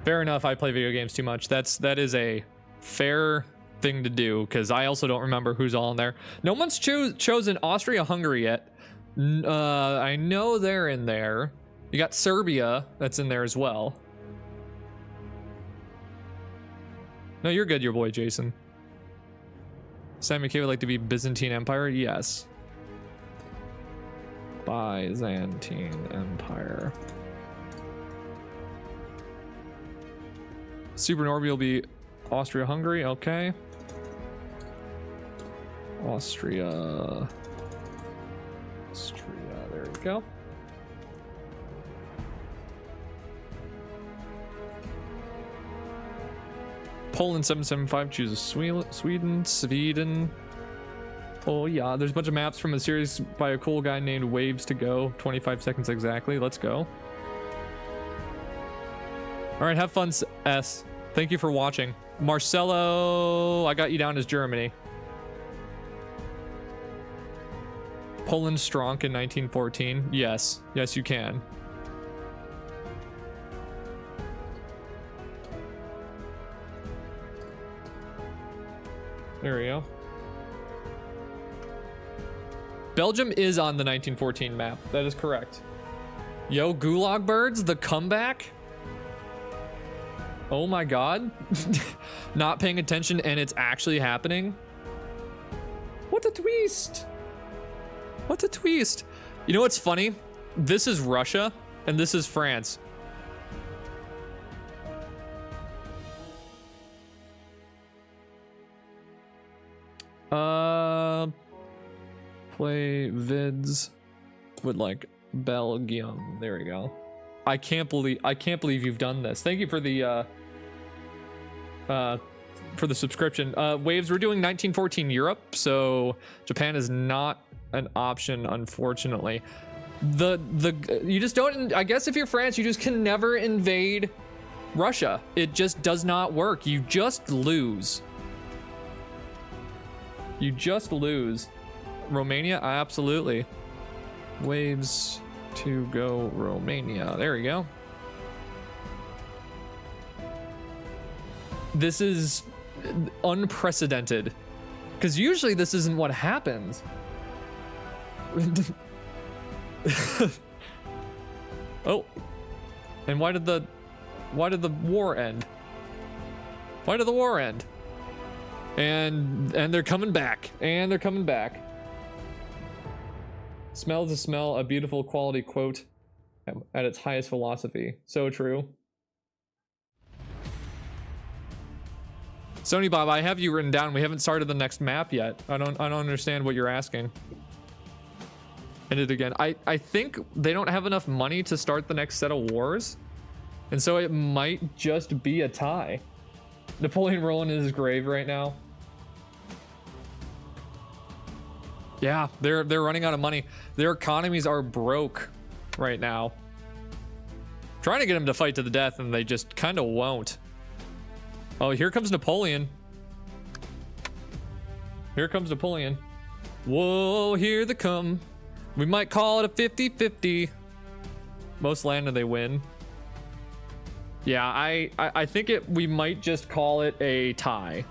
Fair enough. I play video games too much. That is a fair thing to do because I also don't remember who's all in there. No one's chosen Austria-Hungary yet. I know they're in there. You got Serbia that's in there as well. No, you're good, your boy Jason. Sammy K would like to be Byzantine Empire? Yes. Byzantine Empire. Super Norby will be Austria-Hungary, okay. Austria, there we go. Poland 775 chooses Sweden. Oh yeah, there's a bunch of maps from a series by a cool guy named Waves to Go. 25 seconds exactly. Let's go. All right, have fun, S. Thank you for watching. Marcelo, I got you down as Germany. Poland Stronk in 1914. Yes, yes you can. There we go. Belgium is on the 1914 map. That is correct. Yo, Gulag Birds, the comeback? Oh my god. Not paying attention and it's actually happening? What a twist! What a twist! You know what's funny? This is Russia and this is France. Play vids with like Belgium. There we go. I can't believe you've done this. Thank you for the subscription. Waves, we're doing 1914 Europe, so Japan is not an option, unfortunately. You just don't, I guess if you're France, you just can never invade Russia. It just does not work. You just lose. You just lose. Romania, absolutely. Waves to go Romania. There we go. This is unprecedented because usually this isn't what happens. Oh, and why did the war end? Why did the war end? And they're coming back, and they're coming back. Smell to smell, a beautiful quality quote at its highest philosophy. So true. Sony Bob, I have you written down. We haven't started the next map yet. I don't understand what you're asking. End it again. I think they don't have enough money to start the next set of wars, and so it might just be a tie. Napoleon rolling in his grave right now. Yeah, they're running out of money. Their economies are broke right now. Trying to get them to fight to the death, and they just kind of won't. Oh, here comes Napoleon. Here comes Napoleon. Whoa, here they come. We might call it a 50-50. Most land and they win. Yeah, I think we might just call it a tie.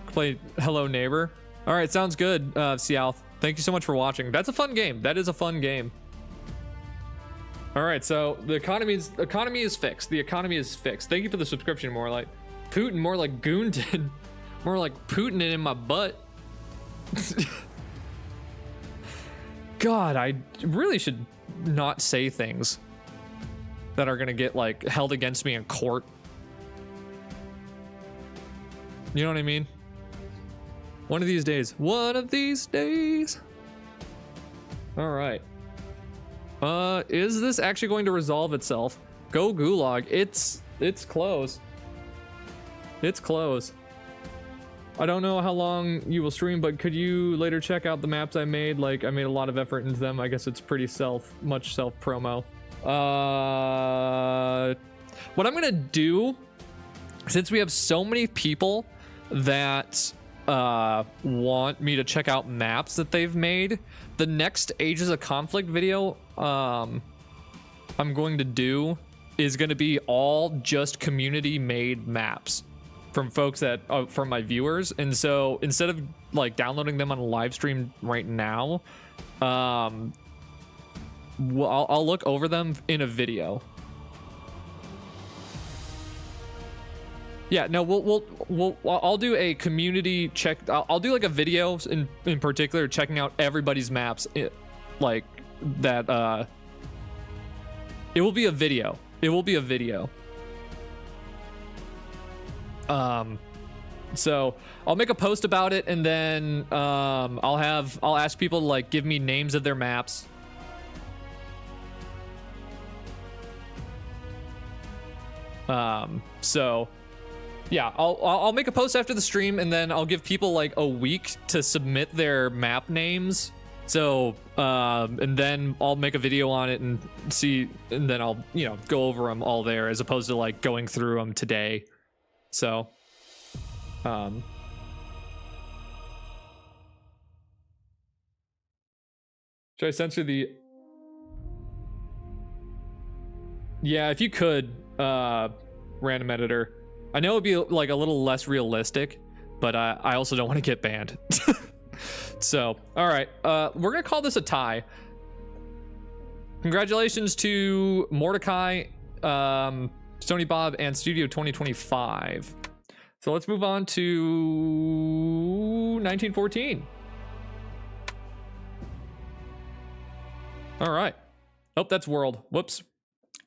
Play Hello Neighbor. All right, sounds good, Sealth. Thank you so much for watching. That's a fun game. That is a fun game. All right, so the economy is fixed. The economy is fixed. Thank you for the subscription, more like Putin, more like Goonton, more like Putin in my butt. God, I really should not say things that are gonna get like held against me in court. You know what I mean? One of these days. One of these days. All right. Is this actually going to resolve itself? Go Gulag. It's close. It's close. I don't know how long you will stream, but could you later check out the maps I made? Like, I made a lot of effort into them. I guess it's pretty much self promo. What I'm gonna do, since we have so many people that want me to check out maps that they've made, the next Ages of Conflict video I'm going to do is going to be all just community made maps from folks that from my viewers. And so instead of like downloading them on a live stream right now, I'll look over them in a video. Yeah, no, I'll do a community check. I'll do like a video in particular checking out everybody's maps. Like that. It will be a video. It will be a video. So I'll make a post about it, and then I'll ask people to like give me names of their maps. So yeah, I'll make a post after the stream, and then I'll give people like a week to submit their map names. So and then I'll make a video on it and see, and then I'll, you know, go over them all there as opposed to like going through them today. So should I censor the? Yeah, if you could, random editor. I know it'd be like a little less realistic, but I also don't want to get banned. So, all right, we're gonna call this a tie. Congratulations to Mordecai, Stony Bob, and Studio 2025. So let's move on to 1914. All right. Oh, that's world. Whoops.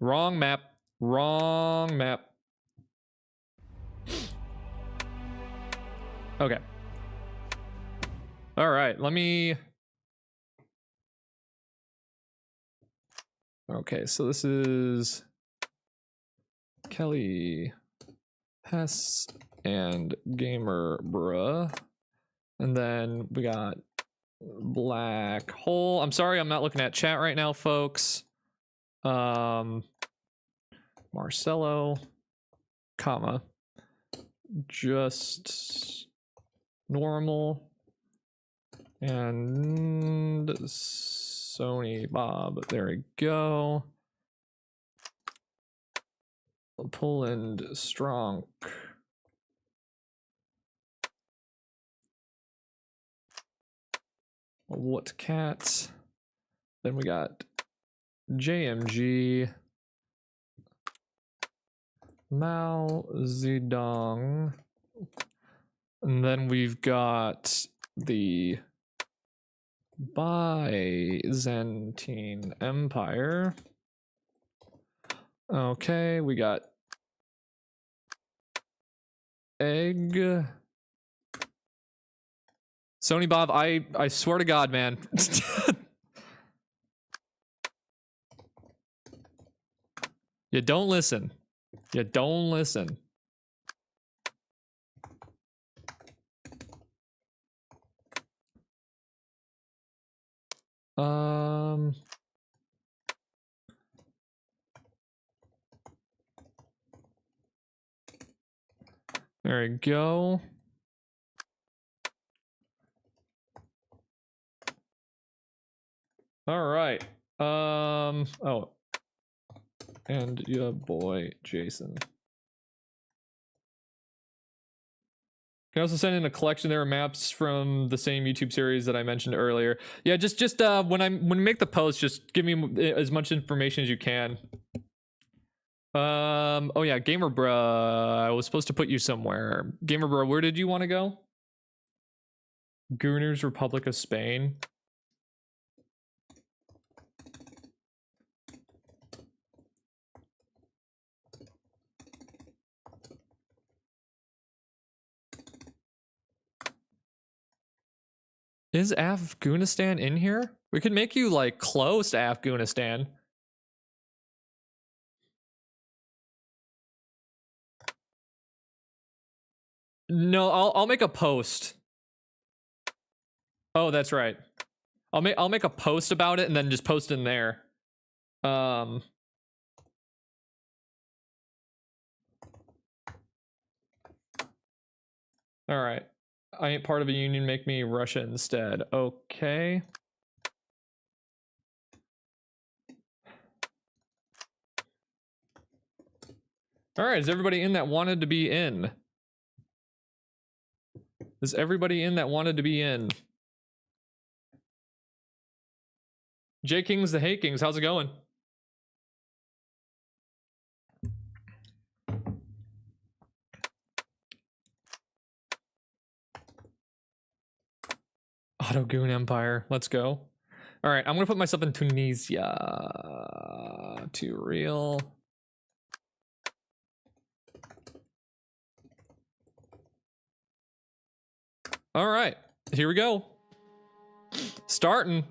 Wrong map. Wrong map. Okay. All right, let me... Okay, so this is Kelly, Hess, and Gamer Bruh. And then we got Black Hole. I'm sorry, I'm not looking at chat right now, folks. Marcelo, comma, just normal. And Sony Bob, there we go. Poland Strong. What cats? Then we got JMG, Mao Zedong, and then we've got the Byzantine Empire. Okay, we got Egg. Sony Bob, I swear to God, man. You don't listen. You don't listen. There we go. All right. Oh, and your boy Jason. You can also send in a collection. There are maps from the same YouTube series that I mentioned earlier. Yeah, just when we make the post, just give me as much information as you can. Oh yeah, Gamer Bruh, I was supposed to put you somewhere. Gamer Bruh, where did you want to go? Gooners Republic of Spain. Is Afghanistan in here? We could make you like close to Afghanistan. No, I'll make a post. Oh, that's right. I'll make a post about it and then just post in there. All right. I ain't part of a union, make me Russia instead. Okay. All right, is everybody in that wanted to be in? Is everybody in that wanted to be in? J Kings the Hey Kings, how's it going? Ottogoon Empire, let's go. All right, I'm gonna put myself in Tunisia. Too real. All right, here we go. Starting.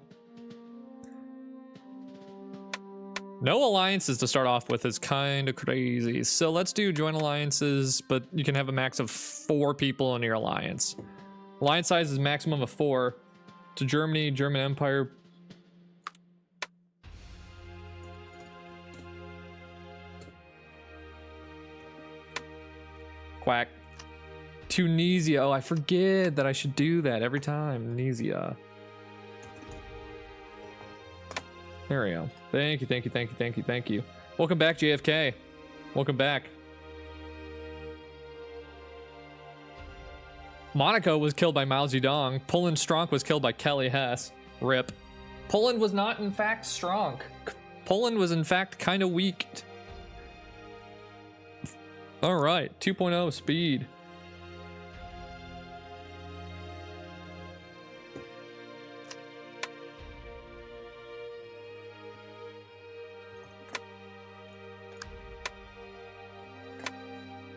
No alliances to start off with is kind of crazy. So let's do joint alliances, but you can have a max of 4 people in your alliance. Alliance size is maximum of 4. To Germany, German Empire. Quack. Tunisia. Oh, I forget that I should do that every time. Tunisia. There we go. Thank you, thank you, thank you, thank you, thank you. Welcome back, JFK. Welcome back. Monaco was killed by Mao Zedong. Poland Strong was killed by Kelly Hess. RIP. Poland was not, in fact, strong. Poland was, in fact, kind of weak. All right, 2.0 speed.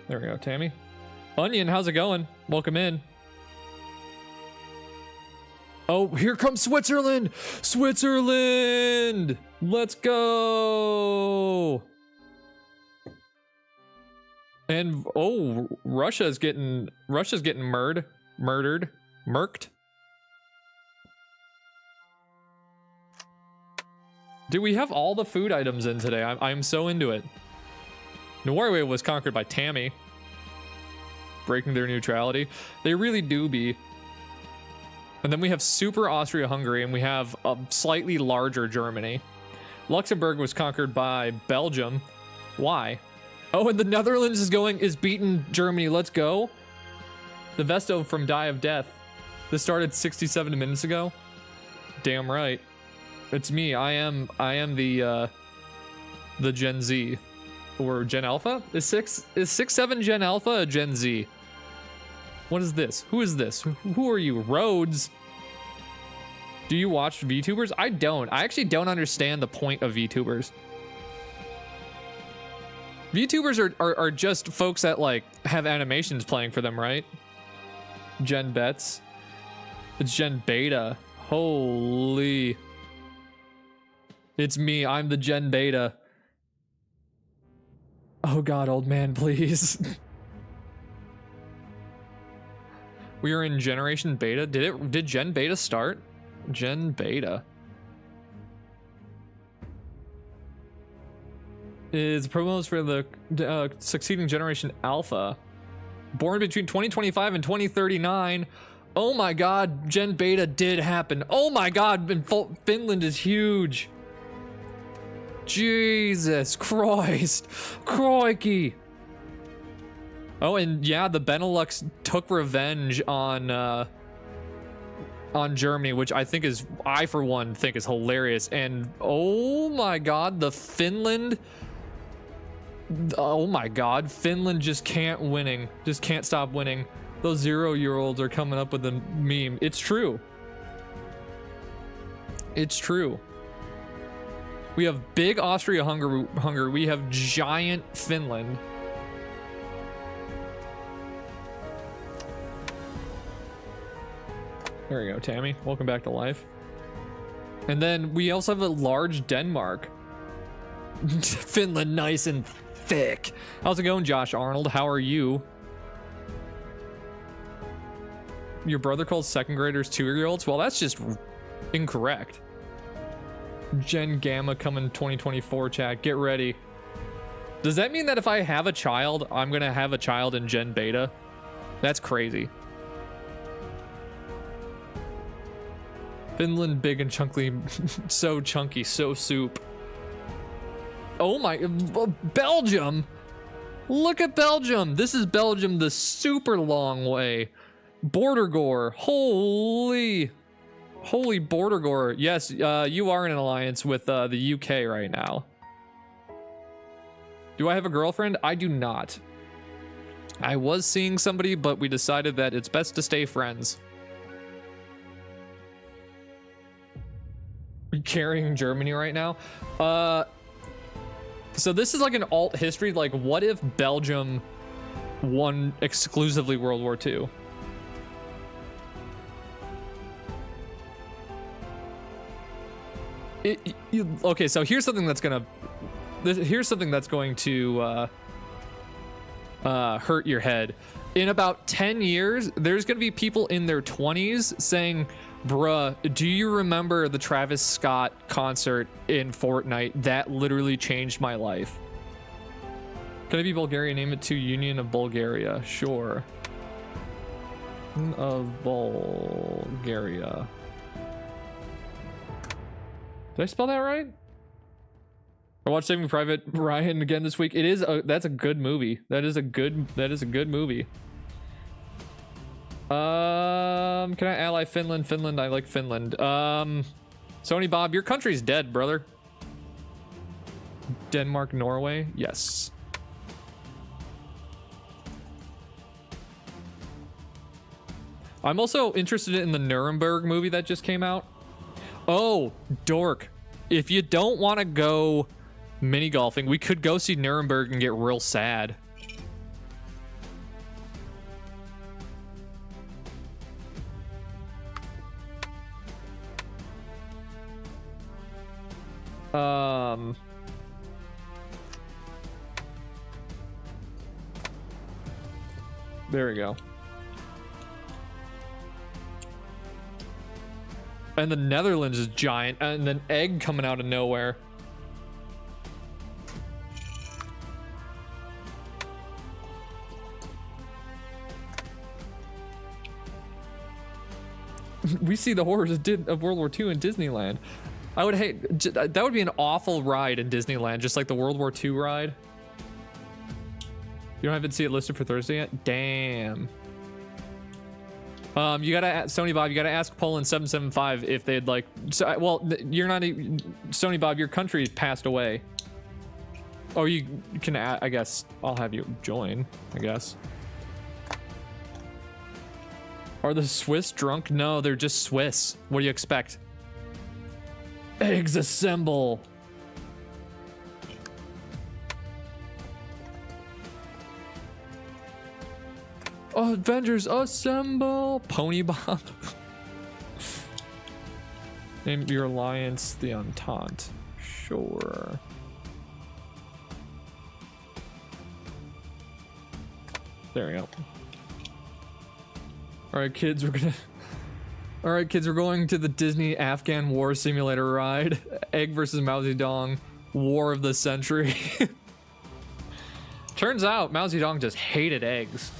There we go, Tammy. Onion, how's it going? Welcome in. Oh, here comes Switzerland! Switzerland! Let's go! And oh, Russia's getting murdered. Murked. Dude, we have all the food items in today. I'm so into it. Norway was conquered by Tammy, breaking their neutrality. They really do be. And then we have Super Austria-Hungary, and we have a slightly larger Germany. Luxembourg was conquered by Belgium. Why? Oh, and the Netherlands is beating Germany. Let's go. The Vesto from Die of Death. This started 67 minutes ago. Damn right. It's me. I am the Gen Z. Or Gen Alpha? Is 6-7 Gen Alpha a Gen Z? What is this? Who is this? Who are you? Rhodes? Do you watch VTubers? I don't. I actually don't understand the point of VTubers. VTubers are just folks that like have animations playing for them, right? Gen Bets. It's Gen Beta. Holy. It's me. I'm the Gen Beta. Oh god, old man, please. We are in Generation Beta. Did Gen Beta start? Gen Beta. Is promos for the succeeding Generation Alpha. Born between 2025 and 2039. Oh my god, Gen Beta did happen. Oh my god, Finland is huge. Jesus Christ. Crikey. Oh, and yeah, the Benelux took revenge on Germany, which I for one think is hilarious. And oh my god, the Finland. Oh my god, Finland just can't stop winning. Those 0-year-olds are coming up with a meme. It's true. It's true. We have big Austria-Hungary. We have giant Finland. There we go, Tammy. Welcome back to life. And then we also have a large Denmark. Finland, nice and thick. How's it going, Josh Arnold? How are you? Your brother calls second graders 2-year-olds? Well, that's just incorrect. Gen Gamma coming 2024 chat. Get ready. Does that mean that if I have a child, I'm gonna have a child in Gen Beta? That's crazy. Finland, big and chunky. So chunky, so soup. Oh my, Belgium. Look at Belgium. This is Belgium the super long way. Border Gore. Holy Border Gore. Yes, you are in an alliance with the UK right now. Do I have a girlfriend? I do not. I was seeing somebody, but we decided that it's best to stay friends. Carrying Germany right now. So this is like an alt history. Like, what if Belgium won exclusively World War II? Okay, so here's something that's going to hurt your head. In about 10 years, there's going to be people in their 20s saying, bruh, do you remember the Travis Scott concert in Fortnite? That literally changed my life. Can it be Bulgaria? Name it to Union of Bulgaria. Sure. Of Bulgaria. Did I spell that right? I watched Saving Private Ryan again this week. It is that's a good movie. That is a good movie. Can I ally Finland? Finland, I like Finland. Sony Bob, your country's dead, brother. Denmark, Norway, yes. I'm also interested in the Nuremberg movie that just came out. Oh, dork. If you don't want to go mini golfing, we could go see Nuremberg and get real sad. There we go. And the Netherlands is giant, and then egg coming out of nowhere. We see the horrors of World War II in Disneyland. I would hate that. Would be an awful ride in Disneyland, just like the World War II ride. You don't even see it listed for Thursday yet? Damn. You gotta, Sony Bob, you gotta ask Poland 775 if they'd like, so, well, you're not, Sony Bob, your country passed away. Oh, you can, I guess, I'll have you join, I guess. Are the Swiss drunk? No, they're just Swiss. What do you expect? Eggs assemble. Oh, Avengers assemble. Pony Bob. Name your alliance the Entente. Sure. There we go. All right, kids, we're going to the Disney Afghan War Simulator ride. Egg versus Mao Zedong. War of the century. Turns out Mao Zedong just hated eggs.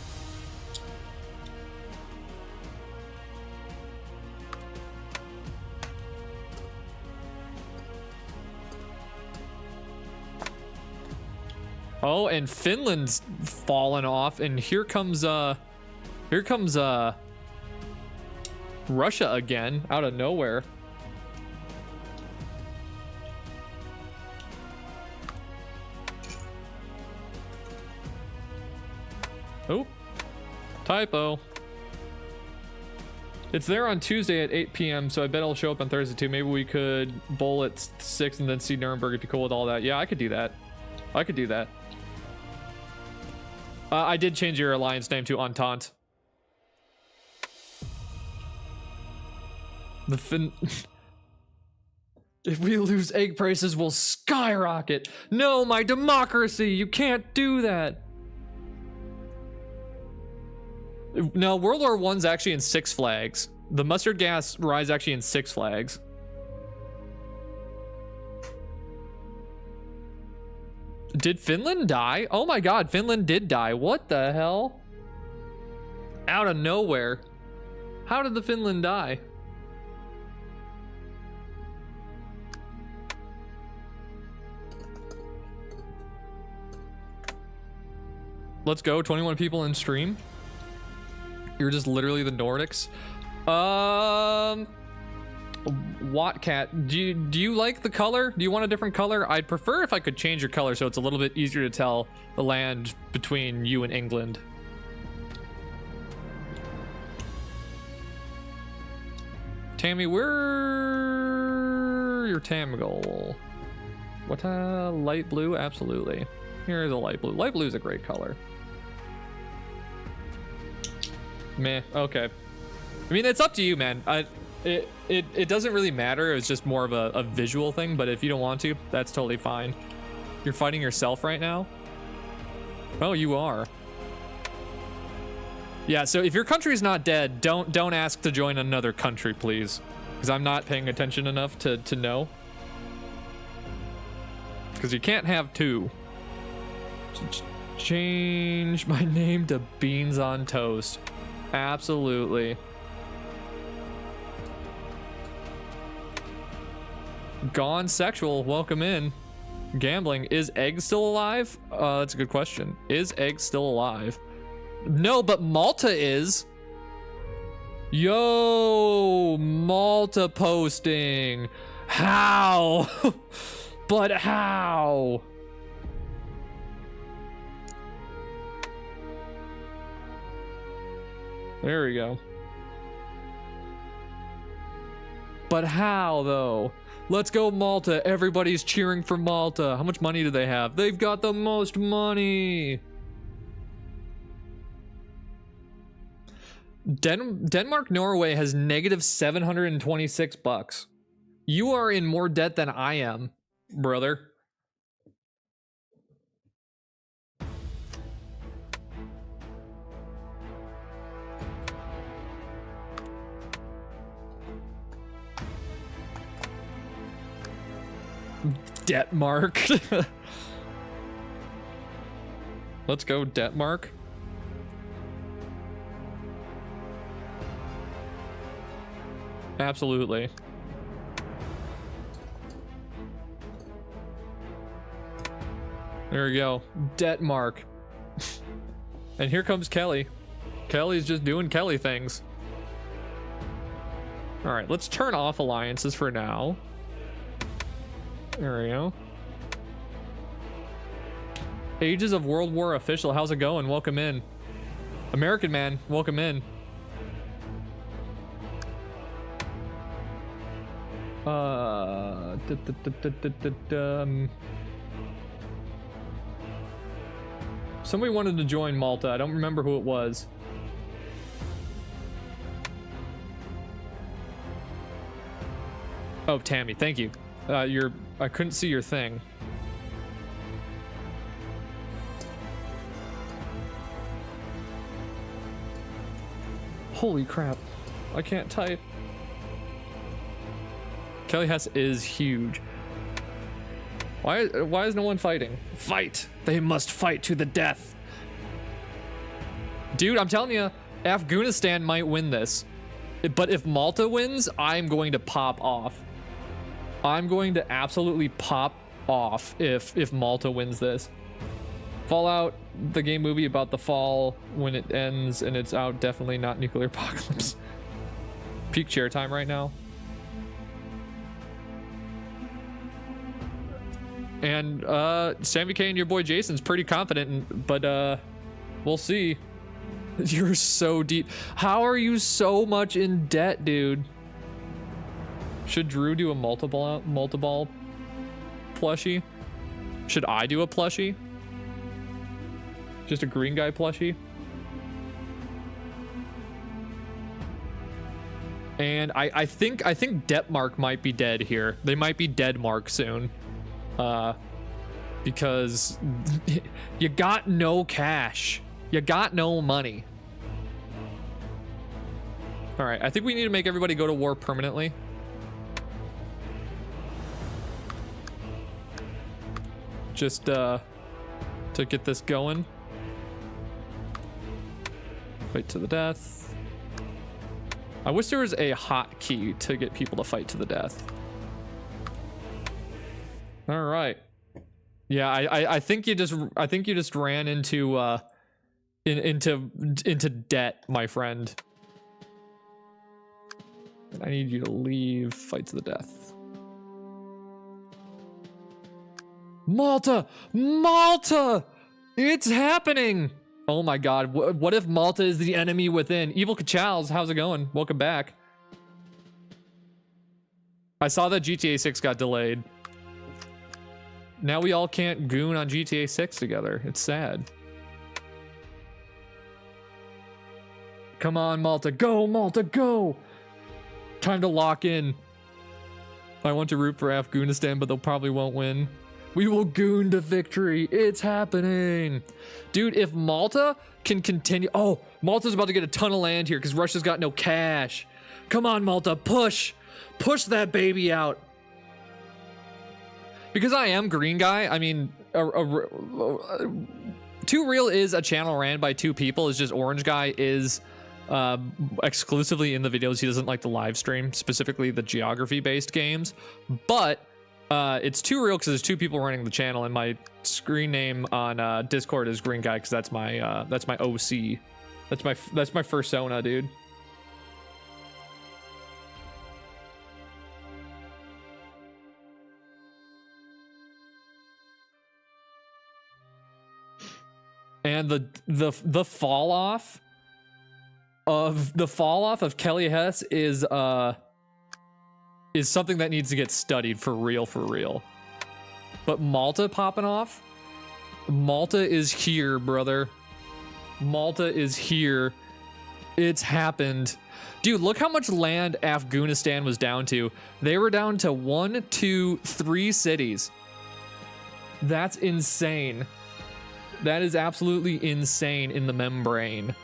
Oh, and Finland's fallen off, and here comes Russia again out of nowhere. Oh, typo. It's there on Tuesday at 8 p.m. so I bet it'll show up on Thursday too. Maybe we could bowl at 6 and then see Nuremberg if you're cool with all that. Yeah, I could do that. I could do that. I did change your alliance name to Entente. If we lose, egg prices will skyrocket. No, my democracy! You can't do that. No, World War I's actually in Six Flags. The mustard gas rise actually in Six Flags. Did Finland die? Oh my god, Finland did die. What the hell? Out of nowhere. How did the Finland die? Let's go, 21 people in stream. You're just literally the Nordics. Wattcat, do you like the color? Do you want a different color? I'd prefer if I could change your color so it's a little bit easier to tell the land between you and England. Tammy, where your Tamgol? What light blue? Absolutely. Here's a light blue. Light blue is a great color. Meh. Okay. I mean, it's up to you, man. It doesn't really matter. It's just more of a visual thing. But if you don't want to, that's totally fine. You're fighting yourself right now. Oh, you are. Yeah. So if your country is not dead, don't ask to join another country, please, because I'm not paying attention enough to know. Because you can't have two. Change my name to Beans on Toast. Absolutely. Gone Sexual, welcome in. Gambling, is Egg still alive? That's a good question. Is Egg still alive? No, but Malta is. Yo, Malta posting. How? But how? There we go. But how, though? Let's go, Malta. Everybody's cheering for Malta. How much money do they have? They've got the most money. Denmark, Norway has negative 726 bucks. You are in more debt than I am, brother. Detmark. Let's go, Detmark. Absolutely. There we go. Detmark. And here comes Kelly. Kelly's just doing Kelly things. All right, let's turn off alliances for now. There we go. Ages of World War official. How's it going? Welcome in. American man, welcome in. Somebody wanted to join Malta. I don't remember who it was. Oh, Tammy, thank you. I couldn't see your thing. Holy crap. I can't type. Kelly Hess is huge. Why is no one fighting? Fight! They must fight to the death. Dude, I'm telling you, Afghanistan might win this. But if Malta wins, I'm going to pop off. I'm going to absolutely pop off if Malta wins this. Fallout, the game movie about the fall when it ends and it's out, definitely not nuclear apocalypse. Peak chair time right now. And Sammy K and your boy Jason's pretty confident, but we'll see. You're so deep. How are you so much in debt, dude? Should Drew do a multi-ball plushie? Should I do a plushie? Just a green guy plushie? And I think Detmark might be dead here. They might be dead Mark soon. Because you got no cash. You got no money. All right, I think we need to make everybody go to war permanently. Just to get this going. Fight to the death. I wish there was a hotkey to get people to fight to the death. All right. Yeah, I think you just ran into into debt, my friend. I need you to leave. Fight to the death. Malta! Malta! It's happening! Oh my god, what if Malta is the enemy within? Evil Kachals, how's it going? Welcome back. I saw that GTA 6 got delayed. Now we all can't goon on GTA 6 together. It's sad. Come on, Malta. Go, Malta, go! Time to lock in. I want to root for Afghanistan, but they probably won't win. We will goon to victory. It's happening. Dude, if Malta can continue... Oh, Malta's about to get a ton of land here because Russia's got no cash. Come on, Malta, push. Push that baby out. Because I am green guy, I mean... Too Real is a channel ran by two people. It's just Orange Guy is... exclusively in the videos. He doesn't like the live stream, specifically the geography-based games. But... it's Too Real because there's two people running the channel, and my screen name on Discord is Green Guy because that's my OC. That's my persona, dude. And the fall off of Kelly Hess is something that needs to get studied for real. But Malta popping off? Malta is here, brother. Malta is here. It's happened. Dude, look how much land Afghanistan was down to. They were down to 1, 2, 3 cities. That's insane. That is absolutely insane in the membrane.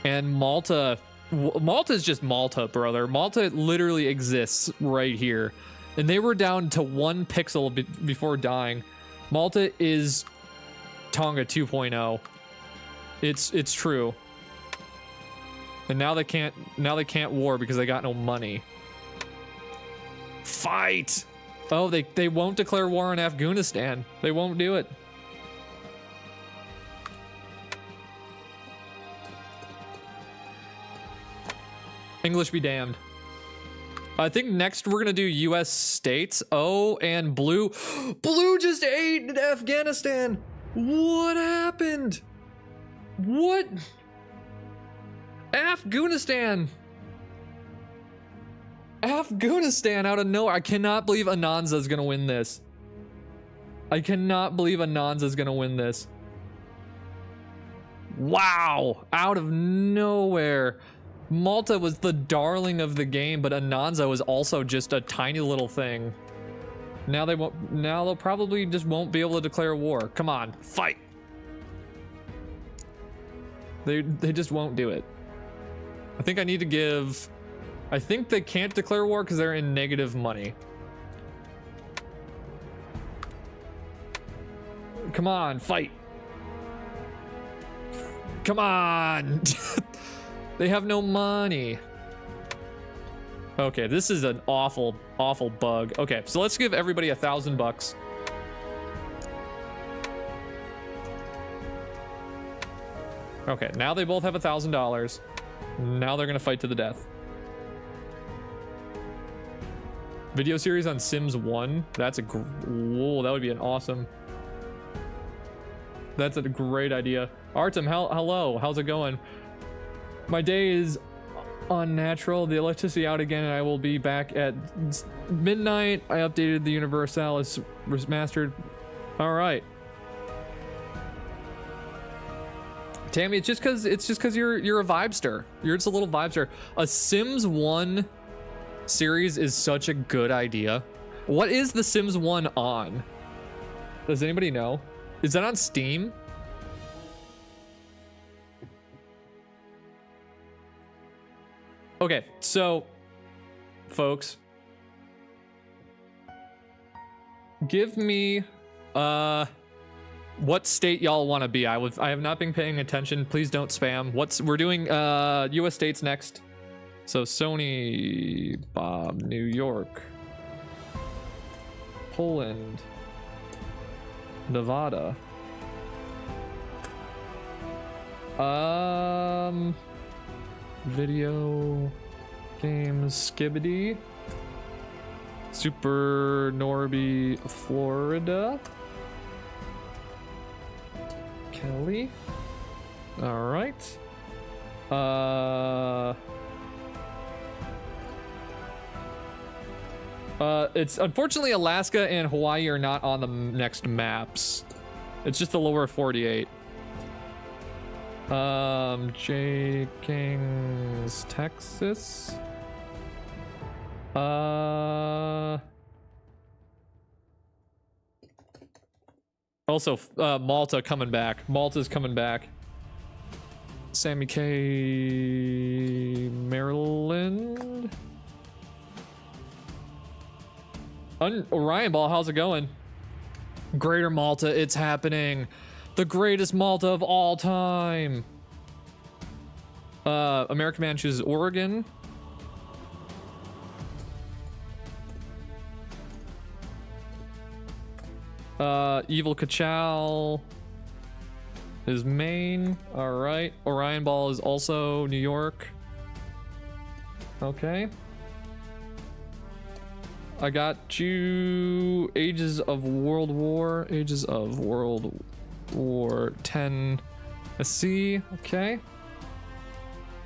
And Malta is just Malta, brother. Malta literally exists right here. And they were down to 1 pixel before dying. Malta is Tonga 2.0. It's true. And now they can't war because they got no money. Fight! Oh, they won't declare war on Afghanistan. They won't do it. English be damned. I think next we're gonna do US states. Oh, and blue. Blue just ate Afghanistan. What happened? What? Afghanistan out of nowhere. I cannot believe Ananza's gonna win this. I cannot believe Ananza's gonna win this. Wow, out of nowhere. Malta was the darling of the game, but Ananza was also just a tiny little thing. Now they'll probably just won't be able to declare war. Come on, fight. They just won't do it. I think they can't declare war because they're in negative money. Come on, fight. Come on. They have no money. Okay, this is an awful bug. Okay, so let's give everybody $1,000. Okay, now they both have $1,000. Now they're gonna fight to the death. Video series on Sims 1. That's whoa, that would be an awesome. That's a great idea. Artem, hello, how's it going? My day is unnatural. The electricity out again, and I will be back at midnight. I updated the Universalis Remastered. All right. Tammy, it's just because you're a vibester. You're just a little vibester. A Sims 1 series is such a good idea. What is The Sims 1 on? Does anybody know? Is that on Steam? Okay, so folks, give me what state y'all want to be. I have not been paying attention. Please don't spam. We're doing US states next. So Sony, Bob, New York, Poland, Nevada. Video games, Skibidi, Super Norby, Florida, Kelly. All right. It's unfortunately Alaska and Hawaii are not on the next maps. It's just the lower 48. J Kings, Texas. Also, Malta coming back. Malta's coming back. Sammy K, Maryland. Orion Ball, how's it going? Greater Malta, it's happening. The greatest Malta of all time. American Man chooses Oregon. Evil Cachal is Maine. All right. Orion Ball is also New York. Okay. I got you. Ages of World War. Ages of World War 10. A C. Okay.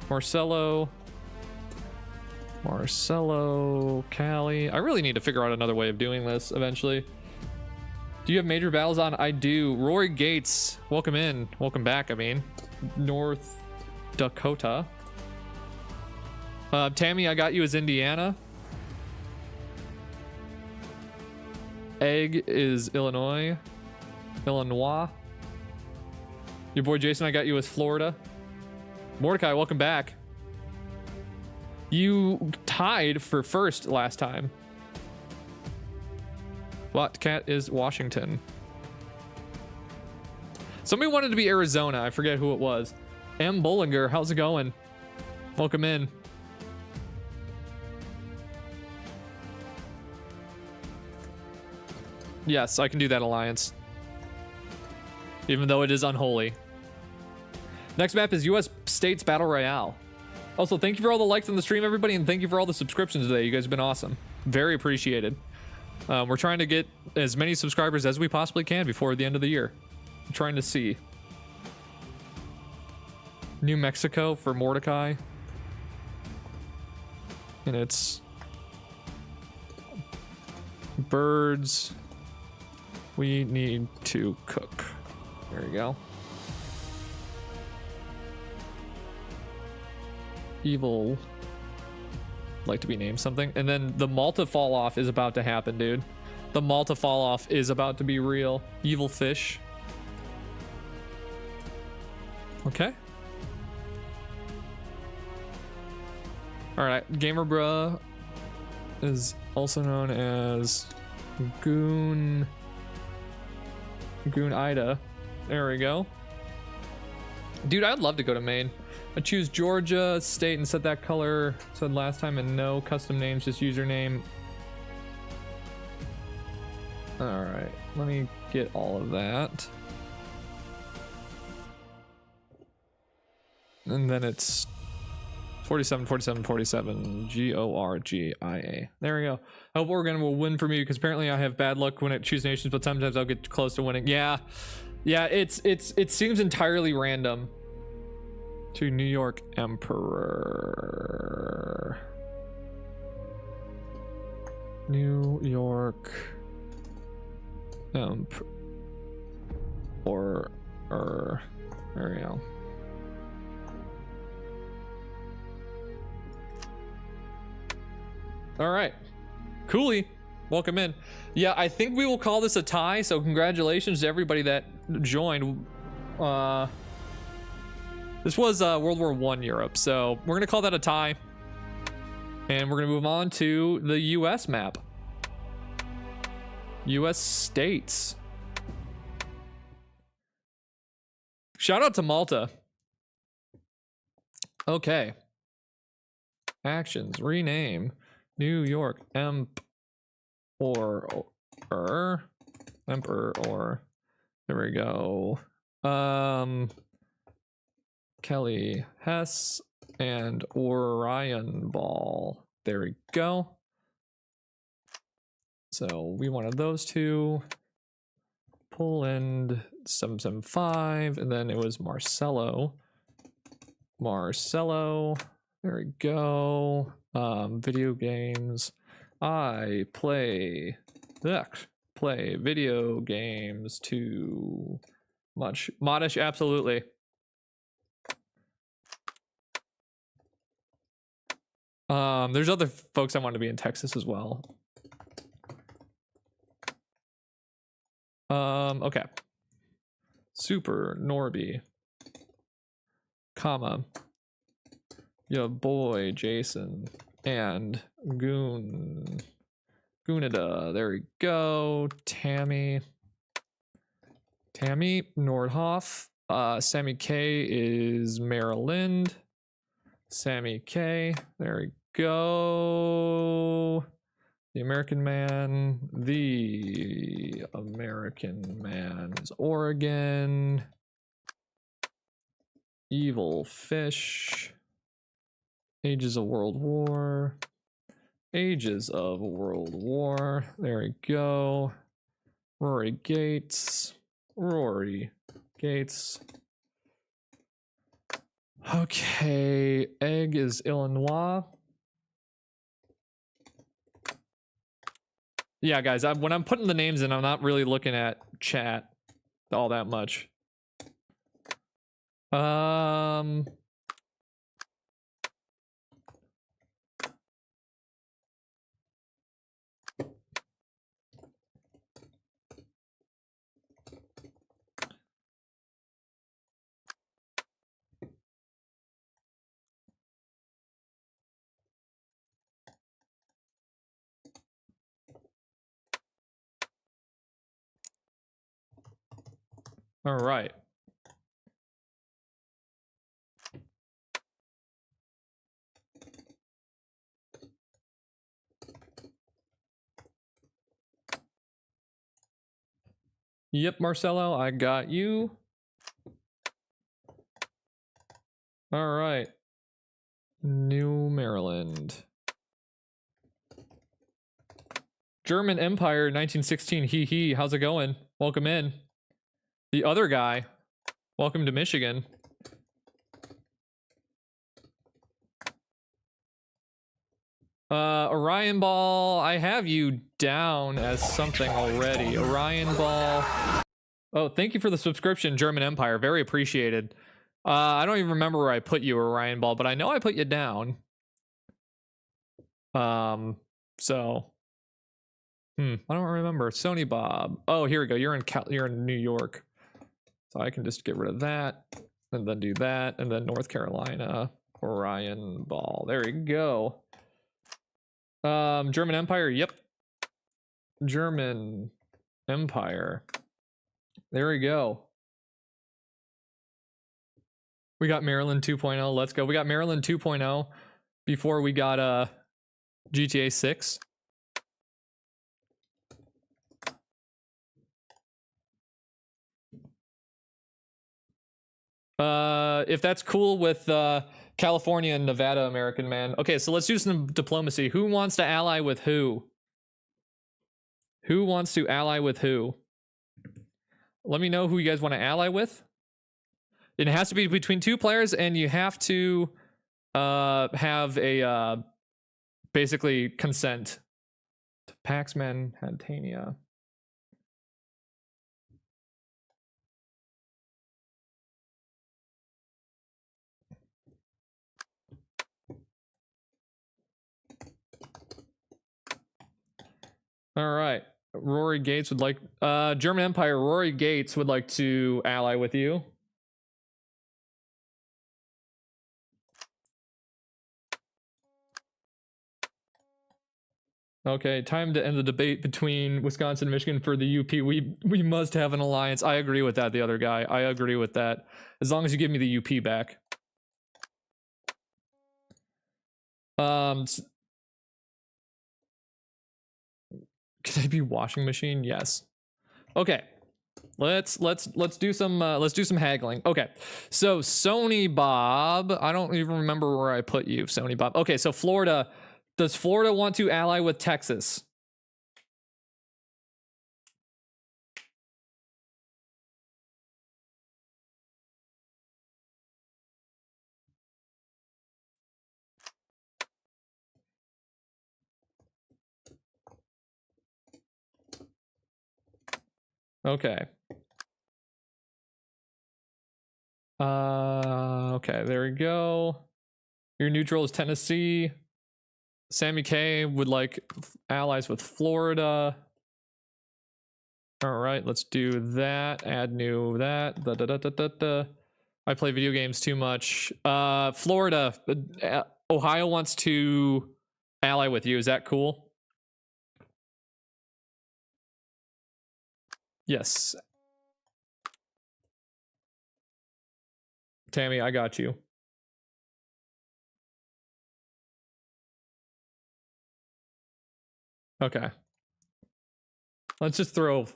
Marcelo, Cali. I really need to figure out another way of doing this eventually. Do you have major battles on? I do. Rory Gates, welcome in. Welcome back, I mean. North Dakota. Tammy, I got you as Indiana. Egg is Illinois. Your boy Jason, I got you as Florida. Mordecai, welcome back. You tied for first last time. Cat is Washington. Somebody wanted to be Arizona. I forget who it was. M. Bollinger, how's it going? Welcome in. Yes, I can do that alliance. Even though it is unholy. Next map is US States Battle Royale. Also, thank you for all the likes on the stream, everybody, and thank you for all the subscriptions today. You guys have been awesome. Very appreciated. We're trying to get as many subscribers as we possibly can before the end of the year. I'm trying to see. New Mexico for Mordecai. And it's birds. We need to cook. There you go. Evil. Like to be named something. And then the Malta fall off is about to happen, dude. The Malta fall off is about to be real. Evil fish. Okay. Alright, Gamer Bruh is also known as Goon Ida. There we go. Dude, I'd love to go to Maine. I choose Georgia state and set that color. Said last time, and no custom names, just username. All right, let me get all of that. And then it's 47, 47, 47, Georgia. There we go. I hope Oregon will win for me because apparently I have bad luck when I choose nations, but sometimes I'll get close to winning. Yeah, it seems entirely random. To New York Emperor. New York Emperor. There we go. All right. Cooley, welcome in. Yeah, I think we will call this a tie, so congratulations to everybody that joined. This was World War I Europe, so we're gonna call that a tie. And we're gonna move on to the US map. US states. Shout out to Malta. Okay. Actions, rename. New York, Emperor, there we go. Kelly Hess and Orion Ball. There we go. So we wanted those two. Poland 775, and then it was Marcelo. There we go. Video games. I play video games too much. Modish, absolutely. There's other folks I want to be in Texas as well. Okay. Super Norby, comma, your boy Jason and Goonida. There we go. Tammy Nordhoff. Sammy K is Maryland. Sammy K. There we go. The American Man is Oregon. Evil Fish. Ages of World War. There we go. Rory Gates. Okay, Egg is Illinois. Yeah, guys, when I'm putting the names in, I'm not really looking at chat all that much. All right. Yep, Marcelo, I got you. All right. New Maryland. German Empire, 1916. Hee hee. How's it going? Welcome in. The other guy. Welcome to Michigan. Orion Ball. I have you down as something already. Orion Ball. Oh, thank you for the subscription, German Empire. Very appreciated. I don't even remember where I put you, Orion Ball, but I know I put you down. So. I don't remember. Sony Bob. Oh, here we go. You're in New York. So I can just get rid of that and then do that and then North Carolina, Orion Ball. There you go. German Empire. Yep. German Empire. There we go. We got Maryland 2.0. Let's go. We got Maryland 2.0 before we got GTA 6. If that's cool with California and Nevada, American Man. Okay, so let's do some diplomacy. Who wants to ally with who? Who wants to ally with who? Let me know who you guys want to ally with. It has to be between two players, and you have to have a basically consent. Paxman, Hadtania. All right. Rory Gates would like German Empire. Rory Gates would like to ally with you. Okay, time to end the debate between Wisconsin and Michigan for the UP. We must have an alliance. I agree with that, the other guy. I agree with that. As long as you give me the UP back. Can I be washing machine? Yes. Okay. Let's do some haggling. Okay. So Sony Bob, I don't even remember where I put you, Sony Bob. Okay, so Florida. Does Florida want to ally with Texas? Okay. Okay, there we go. Your neutral is Tennessee. Sammy K would like allies with Florida. All right, let's do that. Add new that. Da, da, da, da, da, da. I play video games too much. Florida, Ohio wants to ally with you. Is that cool? Yes. Tammy, I got you. Okay. Let's just throw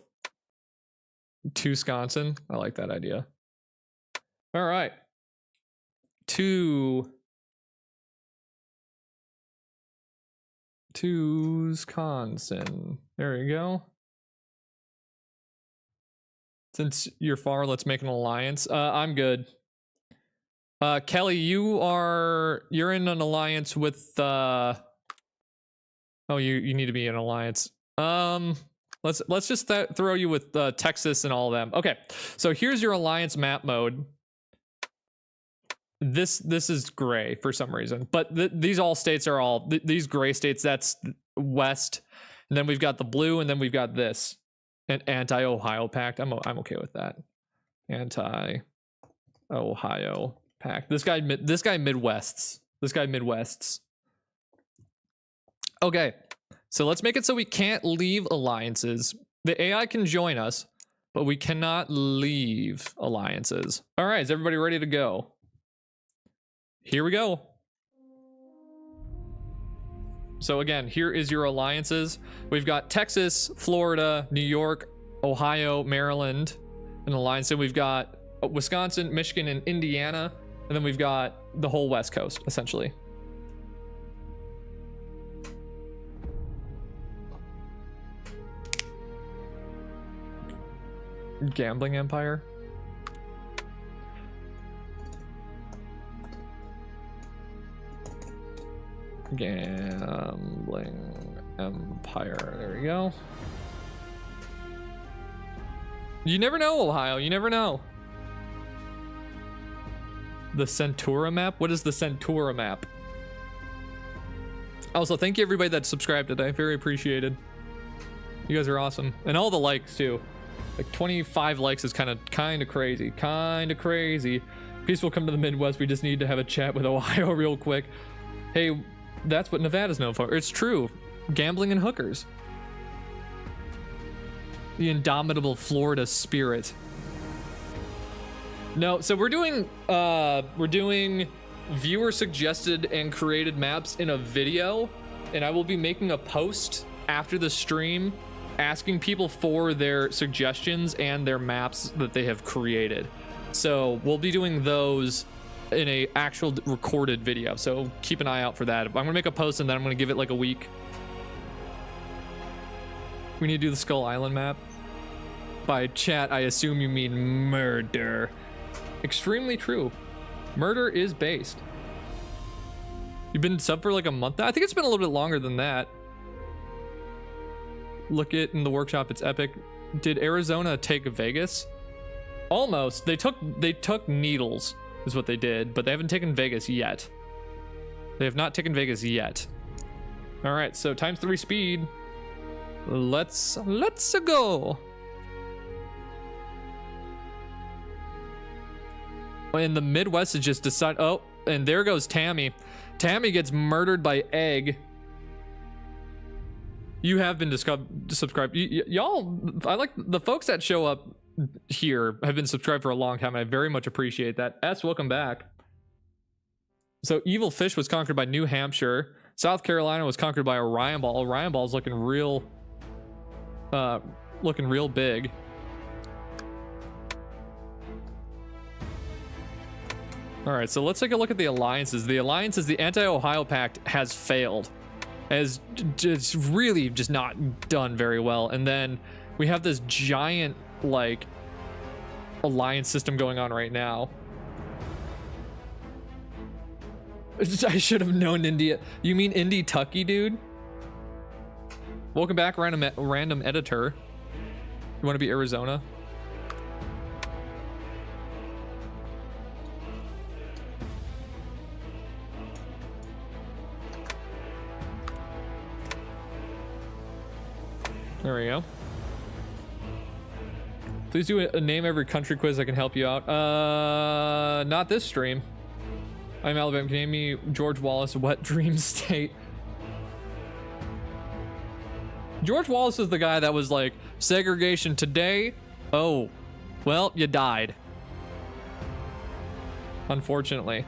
to Wisconsin. I like that idea. All right. To Wisconsin. There you go. Since you're far, let's make an alliance. I'm good. Kelly, you're in an alliance with oh, you need to be in an alliance. Let's just throw you with Texas and all of them. Okay, so here's your alliance map mode. This is gray for some reason, but these all states are all these gray states. That's west, and then we've got the blue, and then we've got this an anti-Ohio pact. I'm okay with that. Anti-Ohio pact. This guy Midwests. Okay, so let's make it so we can't leave alliances. The AI can join us, but we cannot leave alliances. All right, is everybody ready to go? Here we go. So again, here is your alliances. We've got Texas, Florida, New York, Ohio, Maryland, an alliance. And we've got Wisconsin, Michigan, and Indiana. And then we've got the whole West Coast, essentially. Gambling empire. Gambling empire. There we go. You never know, Ohio. You never know. The Centura map? What is the Centura map? Also, thank you everybody that subscribed today. Very appreciated. You guys are awesome. And all the likes too. Like 25 likes is kind of crazy. Peace will come to the Midwest. We just need to have a chat with Ohio real quick. Hey, that's what Nevada's known for. It's true. Gambling and hookers. The indomitable Florida spirit. No, so we're doing viewer suggested and created maps in a video, and I will be making a post after the stream asking people for their suggestions and their maps that they have created. So we'll be doing those in a actual recorded video, so keep an eye out for that. I'm gonna make a post and then I'm gonna give it like a week. We need to do the Skull Island map. By chat, I assume you mean murder. Extremely true. Murder is based. You've been sub for like a month now? I think it's been a little bit longer than that. Look it in the workshop, it's epic. Did Arizona take Vegas? Almost. They took Needles is what they did, but they haven't taken Vegas yet. They have not taken Vegas yet. All right, so ×3 speed. Let's go. In the Midwest, it just decided. Oh, and there goes Tammy. Tammy gets murdered by Egg. You have been subscribed. Y'all, I like the folks that show up here have been subscribed for a long time. I very much appreciate that. S, welcome back. So Evil Fish was conquered by New Hampshire. South Carolina was conquered by Orion Ball. Orion Ball's looking real big. All right, so let's take a look at the alliances. The alliances, the Anti-Ohio Pact has failed. Has just really just not done very well. And then we have this giant, like, alliance system going on right now. I should have known India. You mean Indy Tucky, dude? Welcome back, random editor. You want to be Arizona? There we go. Please do a name every country quiz that can help you out. Not this stream. I'm Alabama. Can you name me George Wallace, Wet Dream State? George Wallace is the guy that was like, segregation today. Oh, well, you died. Unfortunately.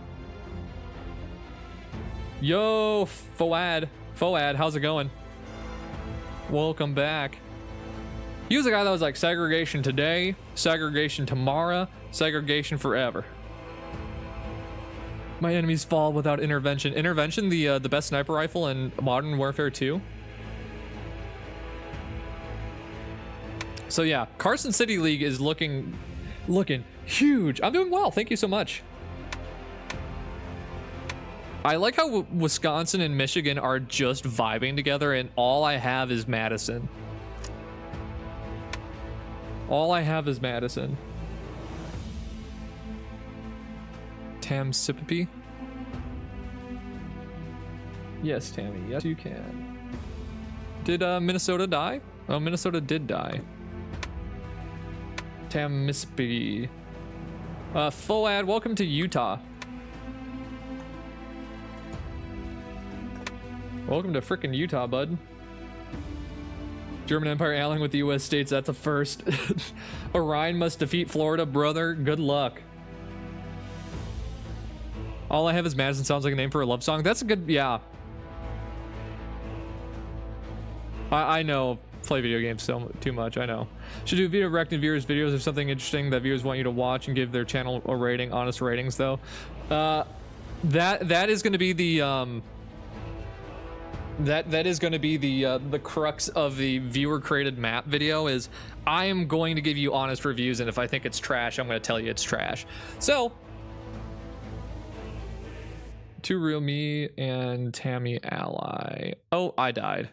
Yo, Foad, how's it going? Welcome back. He was the guy that was like, segregation today, segregation tomorrow, segregation forever. My enemies fall without intervention. Intervention, the best sniper rifle in Modern Warfare 2. So yeah, Carson City League is looking huge. I'm doing well. Thank you so much. I like how Wisconsin and Michigan are just vibing together, and all I have is Madison. All I have is Madison. Tamsippy? Yes, Tammy. Yes, you can. Did Minnesota die? Oh, Minnesota did die. Tamsippy. Foad, welcome to Utah. Welcome to frickin' Utah, bud. German Empire allying with the US states, that's a first. Orion must defeat Florida, brother. Good luck. All I have is Madison sounds like a name for a love song. That's a good, yeah. I know, play video games so too much, I know. Should do video directing viewers videos of something interesting that viewers want you to watch and give their channel a rating, honest ratings though. That is gonna be the, that is going to be the crux of the viewer created map video. Is I am going to give you honest reviews, and if I think it's trash, I'm going to tell you it's trash. So, Two Real Me and Tammy ally. Oh, I died.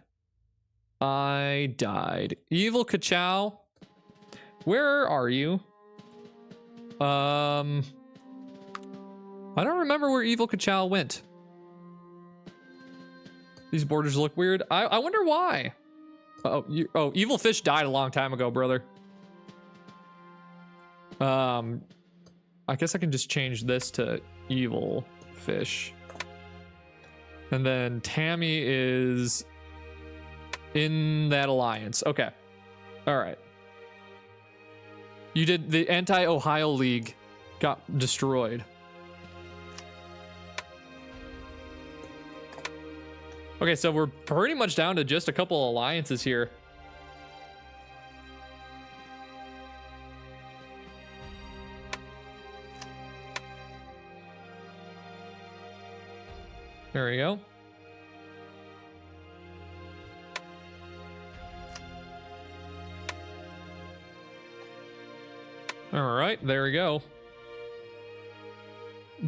Evil Kachow, where are you? I don't remember where Evil Kachow went. These borders look weird. I wonder why. Oh, Evil Fish died a long time ago, brother. I guess I can just change this to Evil Fish. And then Tammy is in that alliance. Okay. All right. You did, the Anti-Ohio League got destroyed. Okay, so we're pretty much down to just a couple alliances here. There we go. All right, there we go.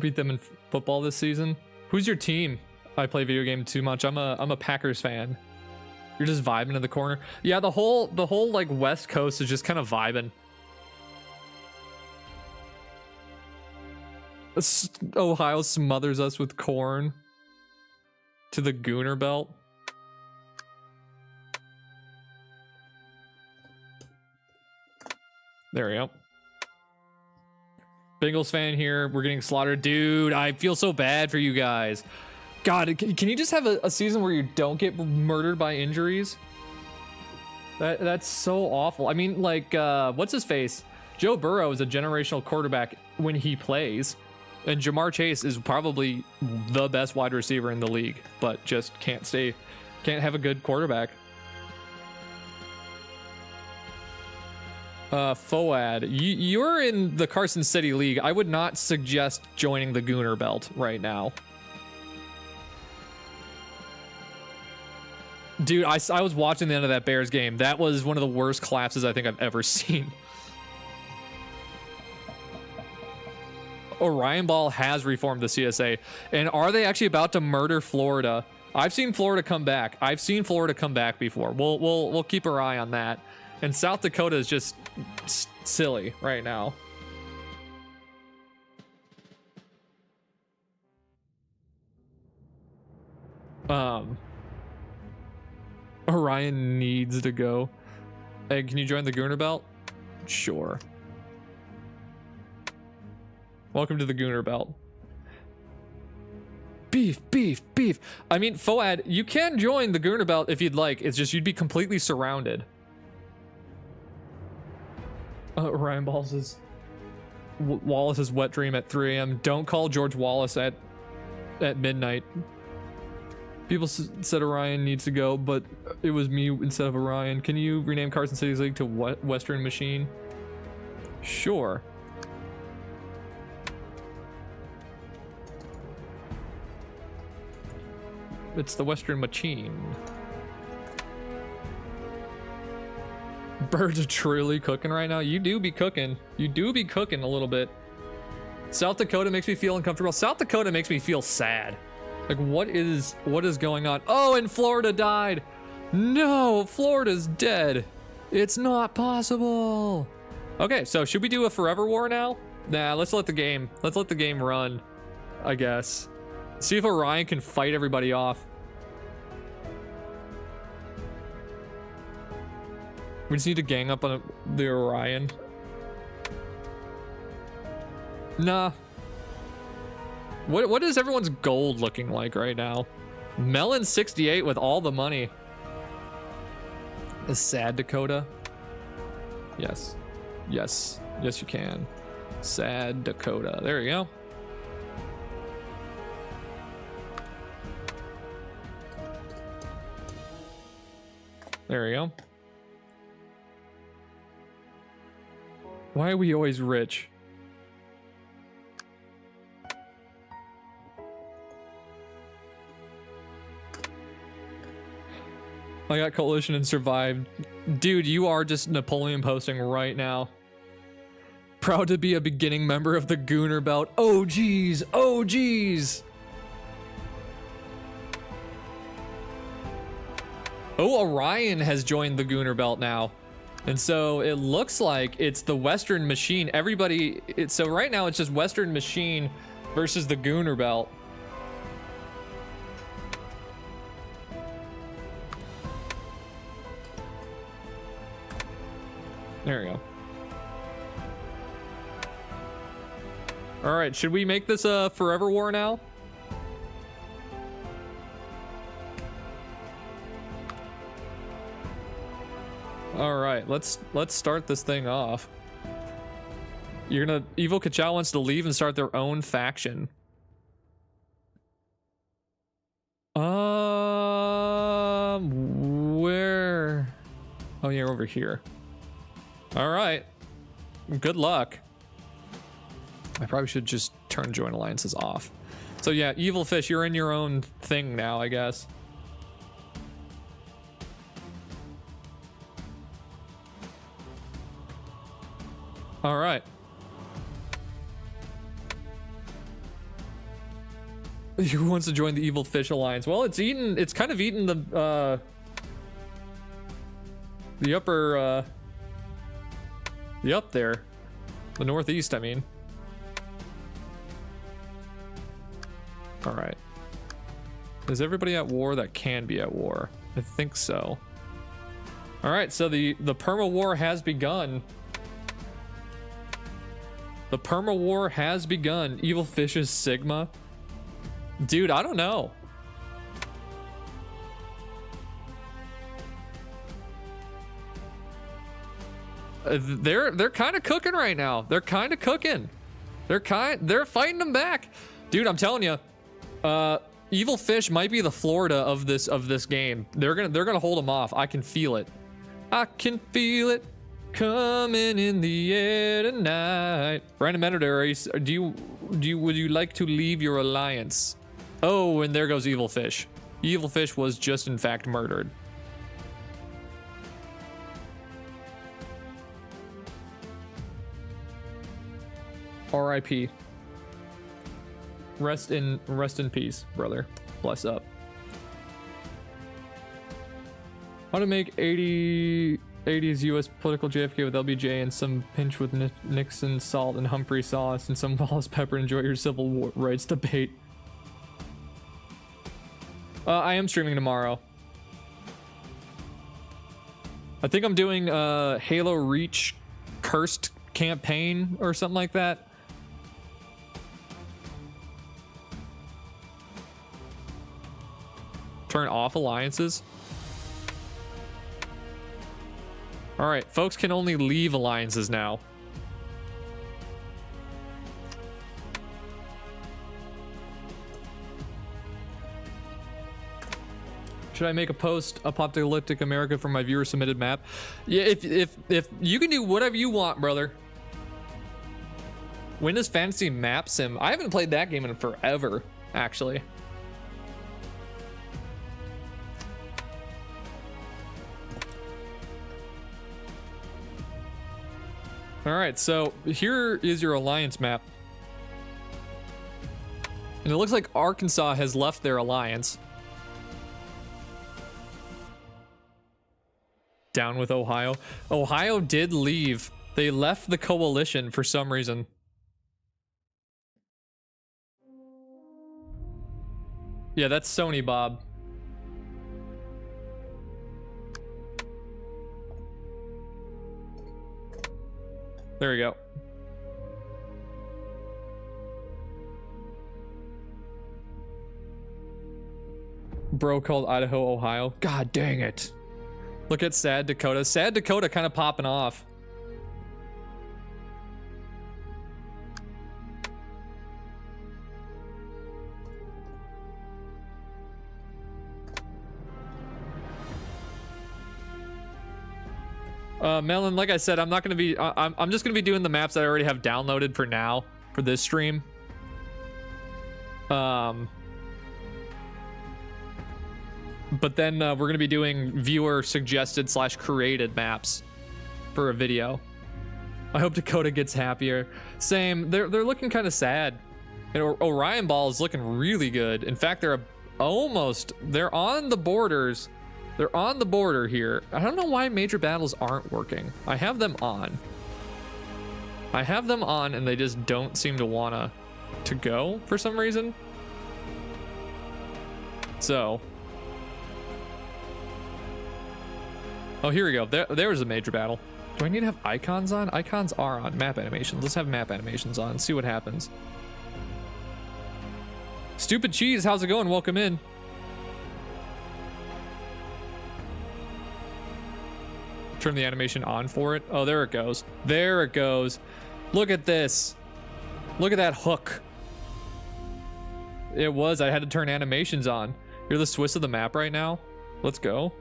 Beat them in football this season. Who's your team? I play video game too much. I'm a Packers fan. You're just vibing in the corner. Yeah, the whole like West Coast is just kind of vibing. Ohio smothers us with corn to the Gooner Belt. There we go. Bengals fan here. We're getting slaughtered. Dude, I feel so bad for you guys. God, can you just have a season where you don't get murdered by injuries? That's so awful. I mean, like, what's his face? Joe Burrow is a generational quarterback when he plays. And Jamar Chase is probably the best wide receiver in the league, but just can't have a good quarterback. Foad, you're in the Carson City League. I would not suggest joining the Gooner Belt right now. Dude, I was watching the end of that Bears game. That was one of the worst collapses I think I've ever seen. Orion Ball has reformed the CSA. And are they actually about to murder Florida? I've seen Florida come back. I've seen Florida come back before. We'll keep our eye on that. And South Dakota is just silly right now. Orion needs to go. Hey, can you join the Gooner Belt? Sure. Welcome to the Gooner Belt. Beef, beef, beef. I mean, Foad, you can join the Gooner Belt if you'd like. It's just you'd be completely surrounded. Ryan Balls' Wallace's wet dream at 3 a.m. Don't call George Wallace at midnight. People said Orion needs to go, but it was me instead of Orion. Can you rename Carson City's League to Western Machine? Sure. It's the Western Machine. Birds are truly cooking right now. You do be cooking. You do be cooking a little bit. South Dakota makes me feel uncomfortable. South Dakota makes me feel sad. Like, what is going on? Oh, and Florida died. No, Florida's dead. It's not possible. Okay, so should we do a forever war now? Nah, let's let the game run, I guess. See if Orion can fight everybody off. We just need to gang up on the Orion. Nah. What is everyone's gold looking like right now? Melon 68 with all the money. Is sad Dakota? Yes. Yes. Yes, you can. Sad Dakota. There you go. There we go. Why are we always rich? I got coalition and survived. Dude, you are just Napoleon posting right now. Proud to be a beginning member of the Gooner Belt. Oh geez, oh geez. Oh, Orion has joined the Gooner Belt now. And so it looks like it's the Western Machine. So right now it's just Western Machine versus the Gooner Belt. There we go. All right, should we make this a forever war now? All right, let's start this thing off. Evil Kachow wants to leave and start their own faction. Where? Oh yeah, over here. All right. Good luck. I probably should just turn join alliances off. So yeah, Evil Fish, you're in your own thing now, I guess. All right. Who wants to join the Evil Fish Alliance? Well, it's kind of eaten the upper, the up there. The northeast, I mean. All right. Is everybody at war that can be at war? I think so. All right, so the perma war has begun. The perma war has begun. Evil Fish's Sigma. Dude, I don't know. They're kind of cooking right now. They're kind of cooking. They're fighting them back. Dude, I'm telling you. Evil Fish might be the Florida of this game. They're gonna hold them off. I can feel it. I can feel it coming in the air tonight. Random editor, would you like to leave your alliance? Oh, and there goes Evil Fish. Evil Fish was just in fact murdered. R.I.P. Rest in peace, brother. Bless up. How to make 80s U.S. political JFK with LBJ and some pinch with Nixon salt and Humphrey sauce and some Wallace pepper. Enjoy your civil rights debate. I am streaming tomorrow. I think I'm doing Halo Reach Cursed campaign or something like that. Turn off alliances. All right, folks can only leave alliances now. Should I make a post-apocalyptic America for my viewer submitted map? Yeah, if you can do whatever you want, brother. Windows Fantasy Map Sim. I haven't played that game in forever, actually. All right, so here is your alliance map. And it looks like Arkansas has left their alliance. Down with Ohio. Ohio did leave. They left the coalition for some reason. Yeah, that's Sony, Bob. There we go. Bro called Idaho, Ohio. God dang it. Look at Sad Dakota. Sad Dakota kind of popping off. Melon, like I said, I'm not gonna be. I'm just gonna be doing the maps that I already have downloaded for now for this stream. But then we're gonna be doing viewer suggested / created maps for a video. I hope Dakota gets happier. Same. They're looking kind of sad. And Orion Ball is looking really good. In fact, they're on the borders. They're on the border here. I don't know why major battles aren't working. I have them on. And they just don't seem to wanna to go for some reason. So. Oh, here we go. There's a major battle. Do I need to have icons on? Icons are on. Map animations. Let's have map animations on. See what happens. Stupid Cheese, how's it going? Welcome in. Turn the animation on for it. Oh, there it goes. There it goes. Look at this. Look at that hook. It was. I had to turn animations on. You're the Swiss of the map right now. Let's go.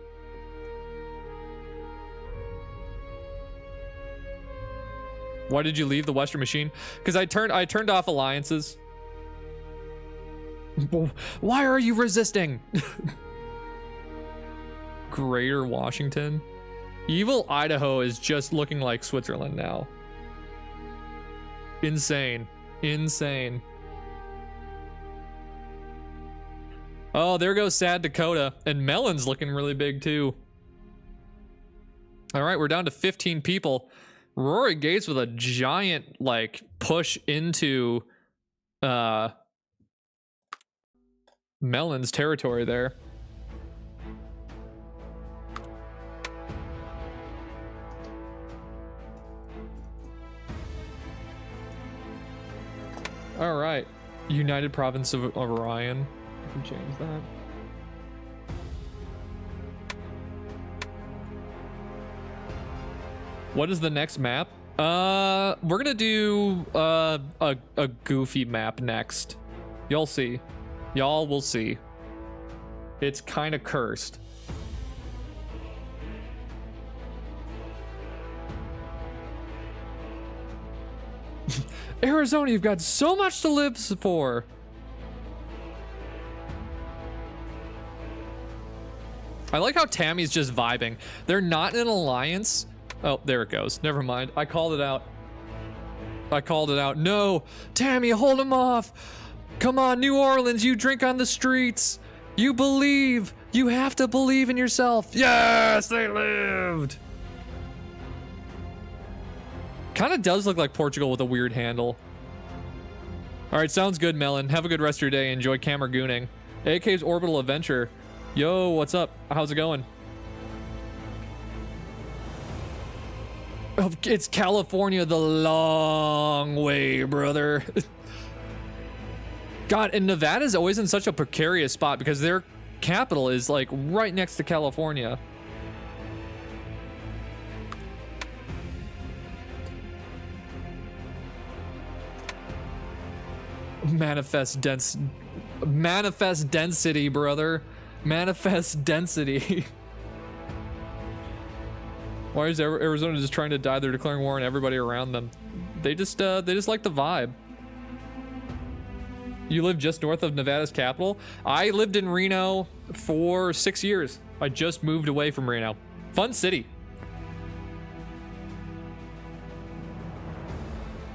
Why did you leave the Western Machine? Because I turned off alliances. Why are you resisting? Greater Washington. Evil Idaho is just looking like Switzerland now. Insane. Insane. Oh, there goes Sad Dakota. And Melon's looking really big too. All right, we're down to 15 people. Rory Gates with a giant like push into Melon's territory there. All right. United Province of Orion. I can change that. What is the next map? We're gonna do a goofy map next. You'll see. Y'all will see. It's kind of cursed. Arizona, you've got so much to live for. I like how Tammy's just vibing. They're not in an alliance. Oh, there it goes. Never mind. I called it out. I called it out. No, Tammy, hold him off. Come on, New Orleans, you drink on the streets. You believe. You have to believe in yourself. Yes, they lived. Kind of does look like Portugal with a weird handle. All right, sounds good, Melon. Have a good rest of your day. Enjoy Camergooning. AK's Orbital Adventure. Yo, what's up? How's it going? Oh, it's California the long way, brother. God, and Nevada's always in such a precarious spot because their capital is like right next to California. Manifest density, brother. Manifest density. Why is Arizona just trying to die? They're declaring war on everybody around them. They just like the vibe. You live just north of Nevada's capital? I lived in Reno for 6 years. I just moved away from Reno. Fun city.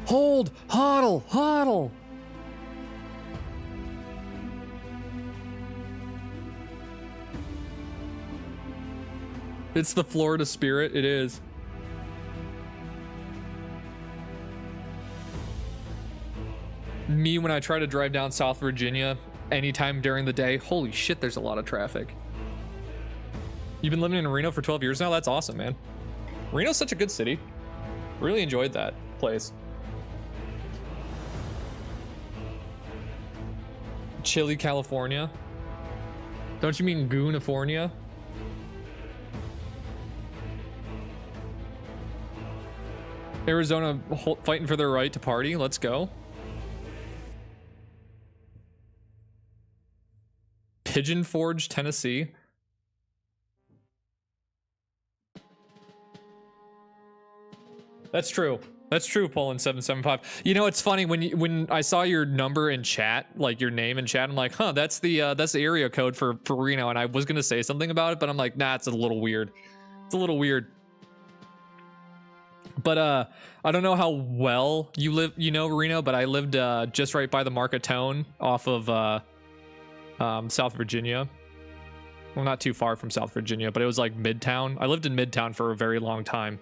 Hold, hodl, hodl. It's the Florida spirit. It is. Me when I try to drive down South Virginia anytime during the day. Holy shit, there's a lot of traffic. You've been living in Reno for 12 years now? That's awesome, man. Reno's such a good city. Really enjoyed that place. Chile, California. Don't you mean Goonifornia? Arizona fighting for their right to party. Let's go. Pigeon Forge, Tennessee. That's true. That's true, Poland775. You know, it's funny when I saw your number in chat, like your name in chat, I'm like, huh, that's the area code for Reno, and I was gonna say something about it, but I'm like, nah, it's a little weird. It's a little weird. But I don't know how well you know Reno, but I lived just right by the Marcatone off of South Virginia. Well, not too far from South Virginia, but it was like Midtown. I lived in Midtown for a very long time.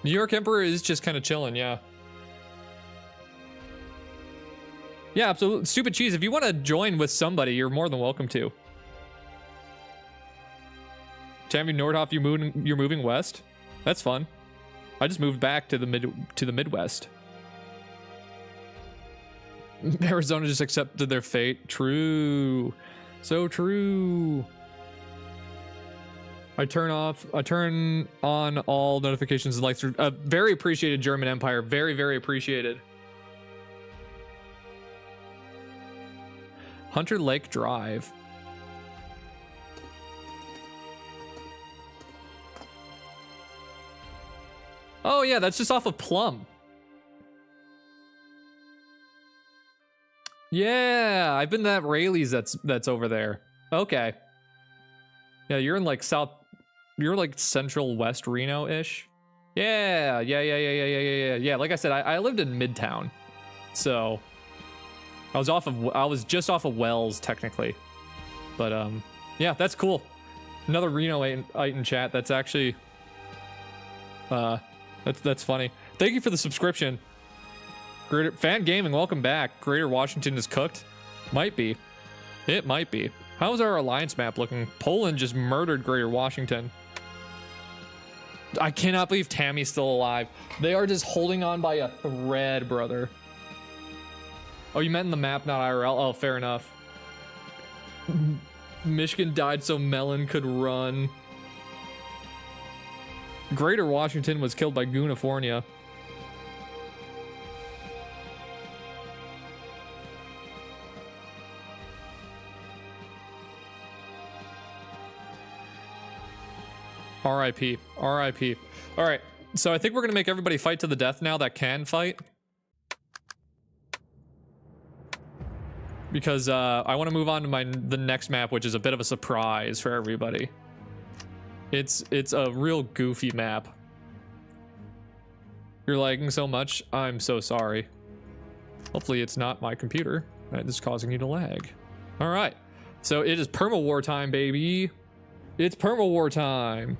New York Emperor is just kind of chilling, yeah. Yeah, absolutely. Stupid Cheese, if you want to join with somebody, you're more than welcome to. Tammy Nordhoff, you're moving west? That's fun. I just moved back to the Midwest. Arizona just accepted their fate. True. So true. I turn on all notifications and likes. Very appreciated, German Empire. Very, very appreciated. Hunter Lake Drive. Oh yeah, that's just off of Plum. Yeah, I've been to that Rayleigh's that's over there. Okay. Yeah, you're in like you're like central west Reno-ish. Yeah. Yeah, like I said, I lived in Midtown. So I was just off of Wells technically. But yeah, that's cool. Another Reno-ite in chat. That's actually that's funny. Thank you for the subscription. Greater Fan Gaming, welcome back. Greater Washington is cooked. Might be. It might be. How's our alliance map looking? Poland just murdered Greater Washington. I cannot believe Tammy's still alive. They are just holding on by a thread, brother. Oh, you meant in the map, not IRL? Oh, fair enough. Michigan died so Mellon could run. Greater Washington was killed by Goonifornia. RIP. RIP. All right. So I think we're going to make everybody fight to the death now that can fight. Because I want to move on to the next map, which is a bit of a surprise for everybody. It's a real goofy map. You're lagging so much. I'm so sorry. Hopefully it's not my computer that is causing you to lag. All right. So it is perma-war time, baby. It's perma-war time.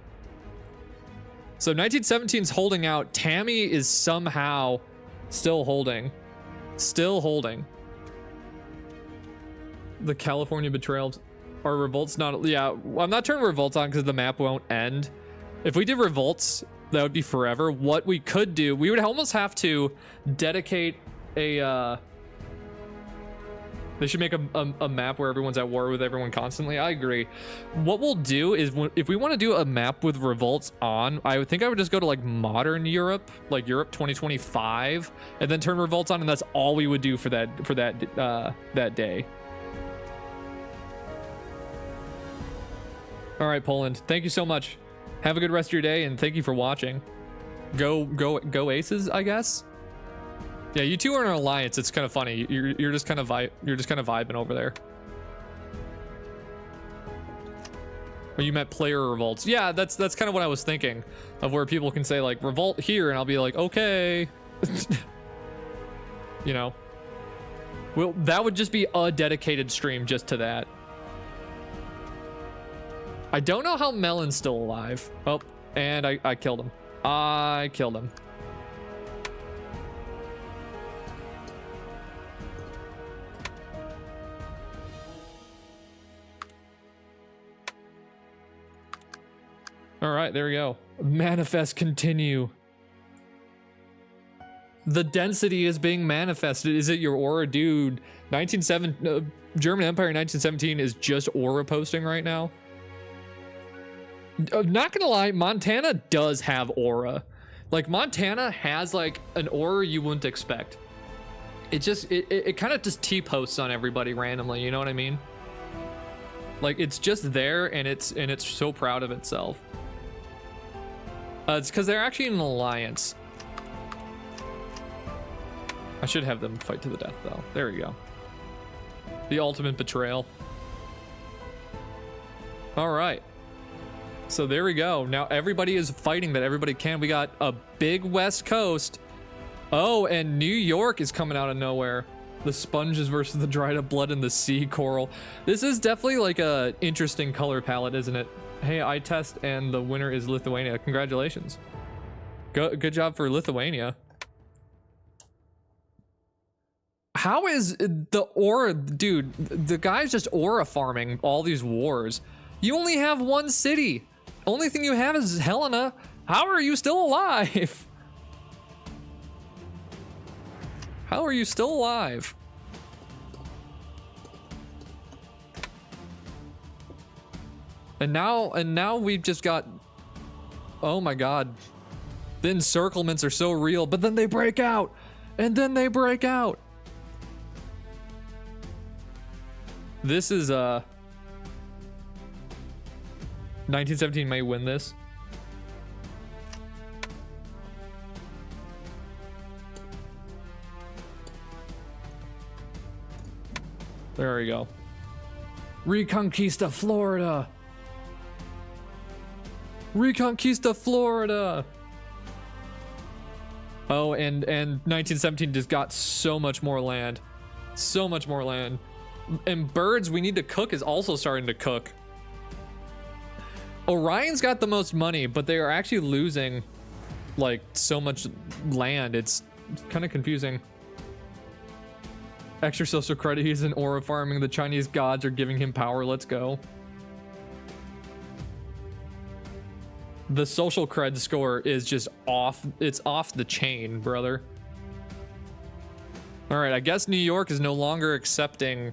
So 1917's holding out. Tammy is somehow still holding. Still holding. The California betrayals. Are revolts not... Yeah, I'm not turning revolts on because the map won't end. If we did revolts, that would be forever. What we could do, we would almost have to dedicate a... They should make a map where everyone's at war with everyone constantly. I agree. What we'll do is, if we want to do a map with revolts on, I think I would just go to like modern Europe, like Europe 2025, and then turn revolts on, and that's all we would do for that day. All right, Poland. Thank you so much. Have a good rest of your day, and thank you for watching. Go Aces, I guess. Yeah, you two are in an alliance. It's kind of funny. You're just kind of vibing over there. Oh, you meant player revolts. Yeah, that's kind of what I was thinking of, where people can say like revolt here, and I'll be like, okay. You know. Well, that would just be a dedicated stream just to that. I don't know how Mellon's still alive. Oh, and I killed him. I killed him. All right, there we go. Manifest continue. The density is being manifested. Is it your aura? Dude, German Empire 1917 is just aura posting right now. Not gonna lie, Montana does have aura. Like, Montana has like an aura you wouldn't expect. It kind of just T-posts on everybody randomly, you know what I mean? Like, it's just there, and it's so proud of itself. It's because they're actually in an alliance. I should have them fight to the death, though. There we go. The ultimate betrayal. All right. So there we go. Now everybody is fighting that everybody can. We got a big West Coast. Oh, and New York is coming out of nowhere. The sponges versus the dried up blood in the sea coral. This is definitely like a interesting color palette, isn't it? Hey, I test, and the winner is Lithuania. Congratulations. Good job for Lithuania. How is the aura, dude? The guy's just aura farming all these wars. You only have one city. Only thing you have is Helena. How are you still alive? How are you still alive? And now we've just got, oh my god. The encirclements are so real, but then they break out. And then they break out. This is 1917 may win this. There we go. Reconquista Florida. Reconquista Florida. Oh, and 1917 just got so much more land. So much more land. And Birds We Need to Cook is also starting to cook. Orion's got the most money, but they are actually losing like so much land. It's kind of confusing. Extra social credit, he's in aura farming. The Chinese gods are giving him power. Let's go. the social cred score is just off. It's off the chain, brother. All right, I guess New York is no longer accepting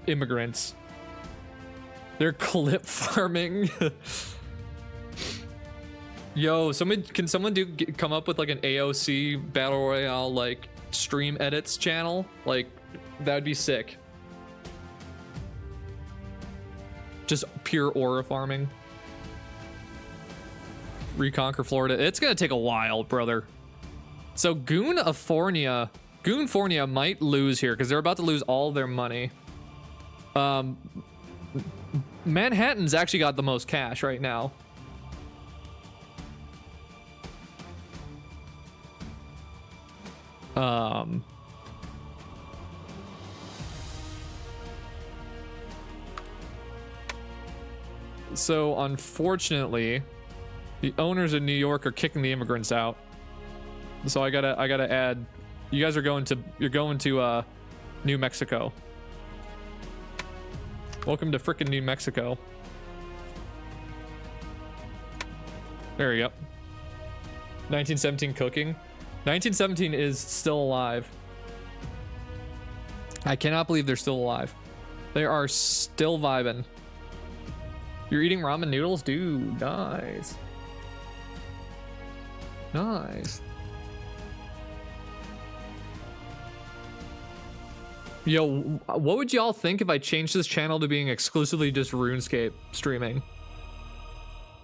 immigrants. They're clip farming. Yo, can someone come up with like an AOC battle royale like stream edits channel? Like that'd be sick. Just pure aura farming. Reconquer Florida. It's gonna take a while, brother. So Goonfornia might lose here because they're about to lose all their money. Manhattan's actually got the most cash right now. So unfortunately, the owners in New York are kicking the immigrants out. So I gotta add. You guys are going to New Mexico. Welcome to frickin' New Mexico. There you go. 1917 cooking. 1917 is still alive. I cannot believe they're still alive. They are still vibing. You're eating ramen noodles? Dude, nice. Nice. Yo, what would y'all think if I changed this channel to being exclusively just RuneScape streaming?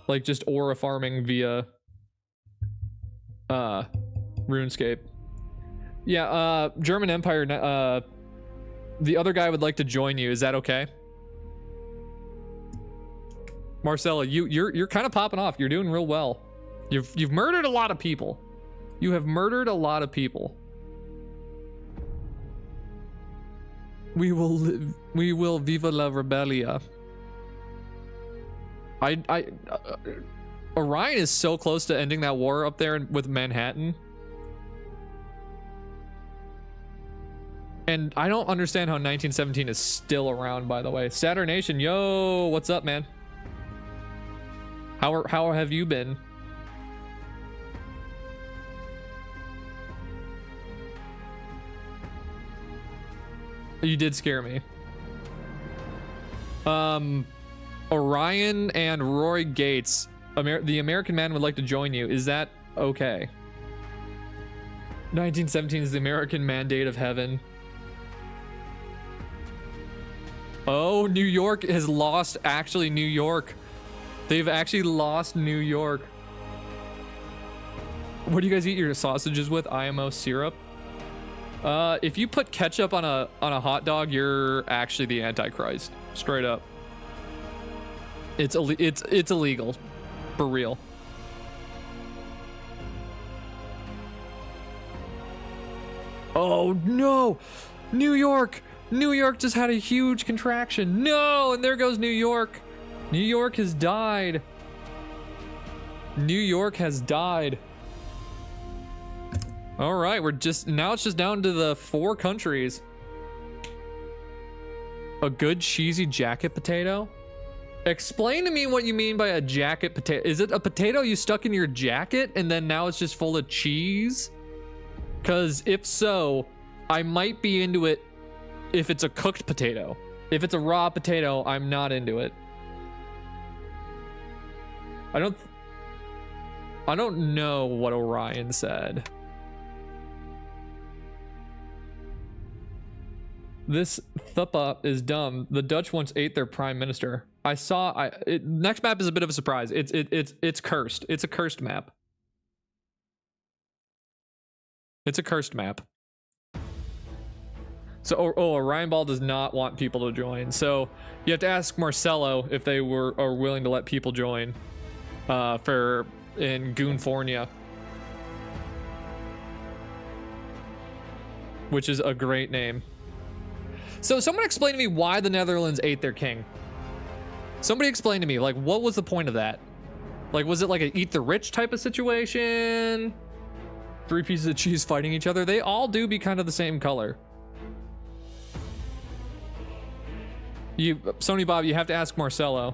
Like just aura farming via RuneScape. Yeah, German Empire, the other guy would like to join you. Is that okay? Marcella, you're kind of popping off. You're doing real well. You've murdered a lot of people. You have murdered a lot of people. We will live. We will viva la rebellia. Orion is so close to ending that war up there with Manhattan. And I don't understand how 1917 is still around, by the way. Saturnation, yo, what's up, man? How have you been? You did scare me. Orion and Roy Gates, the American man would like to join you. Is that okay? 1917 is the American mandate of heaven. Oh, New York has lost, actually, New York. They've actually lost New York. What do you guys eat your sausages with? IMO syrup? If you put ketchup on a hot dog, you're actually the Antichrist. Straight up. It's illegal. For real. Oh no! New York! New York just had a huge contraction. No! And there goes New York. New York has died. New York has died. All right, now it's just down to the 4 countries. A good cheesy jacket potato? Explain to me what you mean by a jacket potato. Is it a potato you stuck in your jacket and then now it's just full of cheese? Because if so, I might be into it if it's a cooked potato. If it's a raw potato, I'm not into it. I don't know what Orion said. This Thuppa is dumb. The Dutch once ate their prime minister. Next map is a bit of a surprise. It's cursed. It's a cursed map. It's a cursed map. So, Orion Ball does not want people to join. So you have to ask Marcelo if they are willing to let people join in Goonfornia, which is a great name. So someone explain to me why the Netherlands ate their king. Somebody explain to me, like, what was the point of that? Like, was it like an eat the rich type of situation? 3 pieces of cheese fighting each other? They all do be kind of the same color. Sony Bob, you have to ask Marcelo.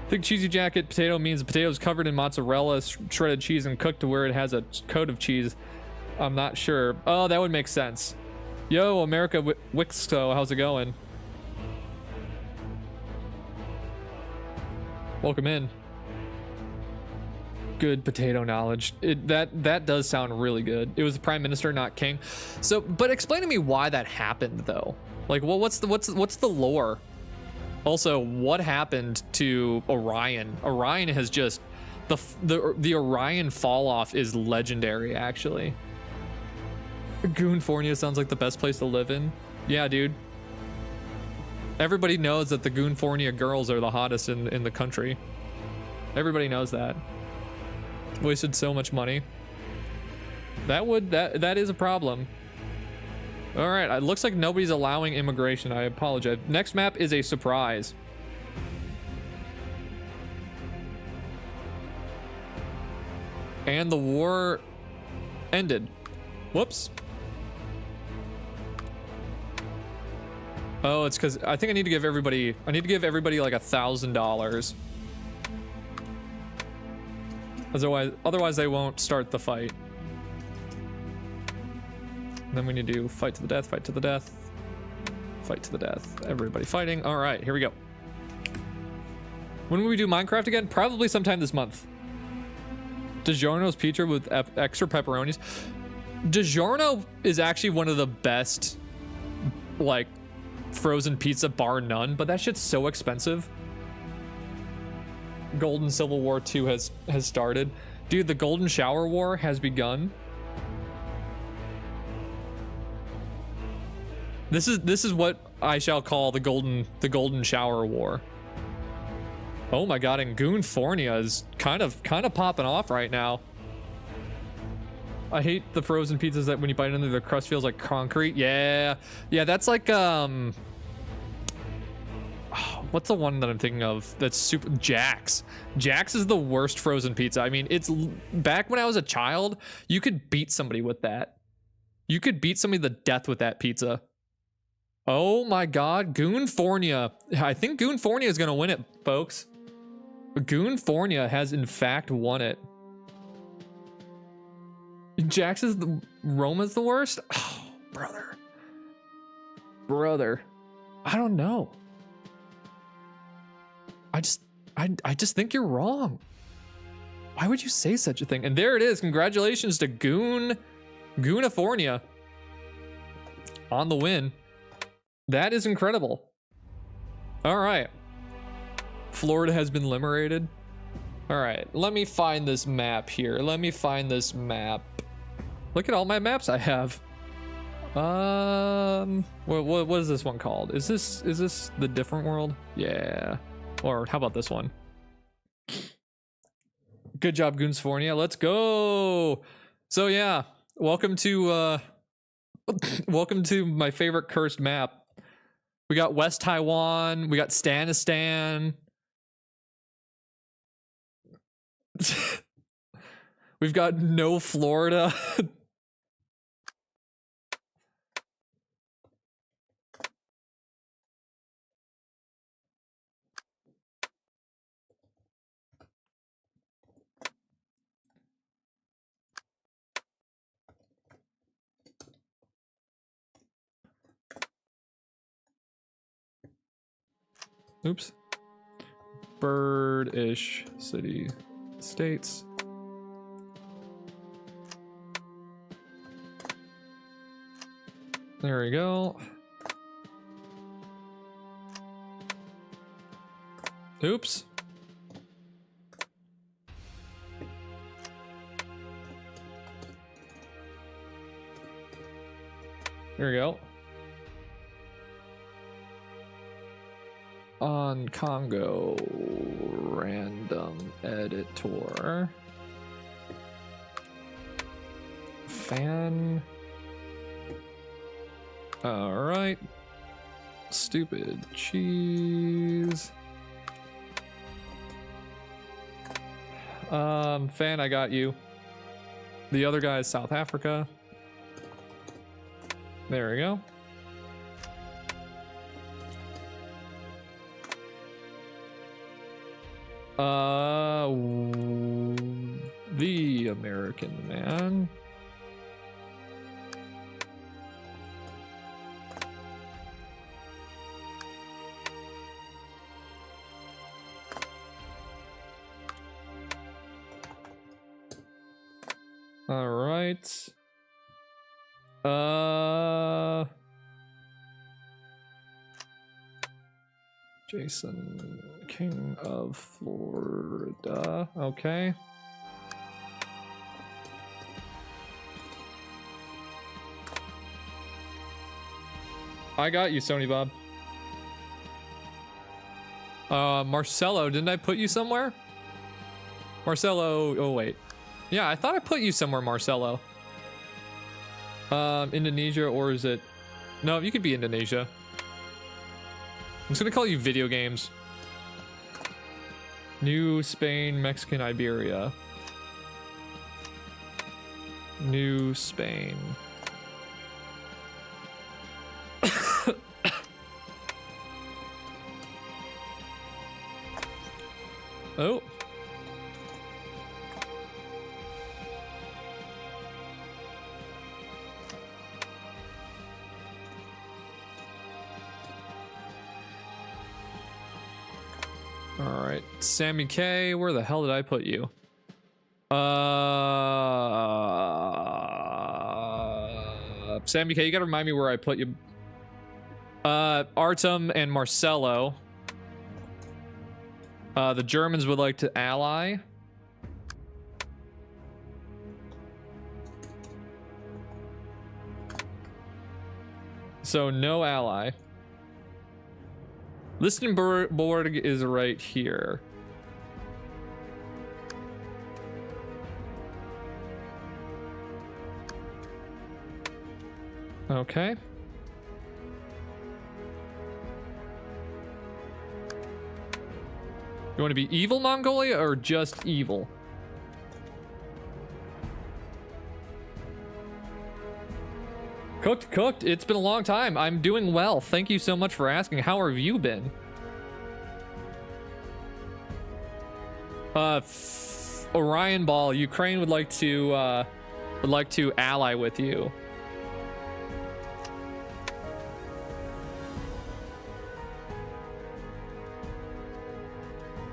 Thick cheesy jacket potato means potatoes covered in mozzarella, shredded cheese, and cooked to where it has a coat of cheese. I'm not sure. Oh, that would make sense. Yo, America Wixco, how's it going? Welcome in. Good potato knowledge. That does sound really good. It was the prime minister, not king. So, but explain to me why that happened though. Like, well, what's the lore? Also, what happened to Orion? Orion has just the Orion fall off is legendary actually. Goonfornia sounds like the best place to live in. Yeah, dude. Everybody knows that the Goonfornia girls are the hottest in the country. Everybody knows that. Wasted so much money. That is a problem. All right, it looks like nobody's allowing immigration. I apologize. Next map is a surprise. And the war ended. Whoops. Oh, it's because I think I need to give everybody like $1,000. Otherwise they won't start the fight. And then we need to fight to the death, fight to the death, fight to the death. Everybody fighting. All right, here we go. When will we do Minecraft again? Probably sometime this month. DiGiorno's pizza with extra pepperonis. DiGiorno is actually one of the best, like, frozen pizza bar none, but that shit's so expensive. Golden Civil War 2 has started. Dude, the Golden Shower War has begun. This is what I shall call the Golden Shower War. Oh my god, and Goonfornia is kind of popping off right now. I hate the frozen pizzas that when you bite into the crust feels like concrete. Yeah, that's like what's the one that I'm thinking of that's super Jack's. Jack's is the worst frozen pizza. I mean, it's back when I was a child, you could beat somebody with that. You could beat somebody to death with that pizza. Oh my god, Goonfornia. I think Goonfornia is gonna win it, folks. Goonfornia has in fact won it. Jax is Roma's the worst? Oh, brother. I don't know. I just think you're wrong. Why would you say such a thing? And there it is. Congratulations to Goonifornia on the win. That is incredible. All right. Florida has been liberated. All right, let me find this map here. Look at all my maps I have. What is this one called? Is this the different world? Yeah. Or how about this one? Good job, Goonsfornia. Let's go. So yeah, welcome to my favorite cursed map. We got West Taiwan. We got Stanistan. We've got no Florida. Oops. Birdish city states. There we go. Oops. There we go. On Congo, random editor. Fan. All right. Stupid cheese. Fan, I got you. The other guy is South Africa. There we go. The American man. All right. Jason, King of Florida. Okay. I got you, Sony Bob. Marcelo, didn't I put you somewhere? Marcelo, oh wait. Yeah, I thought I put you somewhere, Marcelo. Indonesia, or is it? No, you could be Indonesia. I'm just gonna call you video games. New Spain, Mexican, Iberia. New Spain. Oh. All right, Sammy K, where the hell did I put you? Sammy K, you gotta remind me where I put you. Artem and Marcelo. The Germans would like to ally. So no ally. Listenborg is right here. Okay. You want to be evil Mongolia or just evil? Cooked. It's been a long time. I'm doing well. Thank you so much for asking. How have you been? Orion Ball, Ukraine would like to ally with you.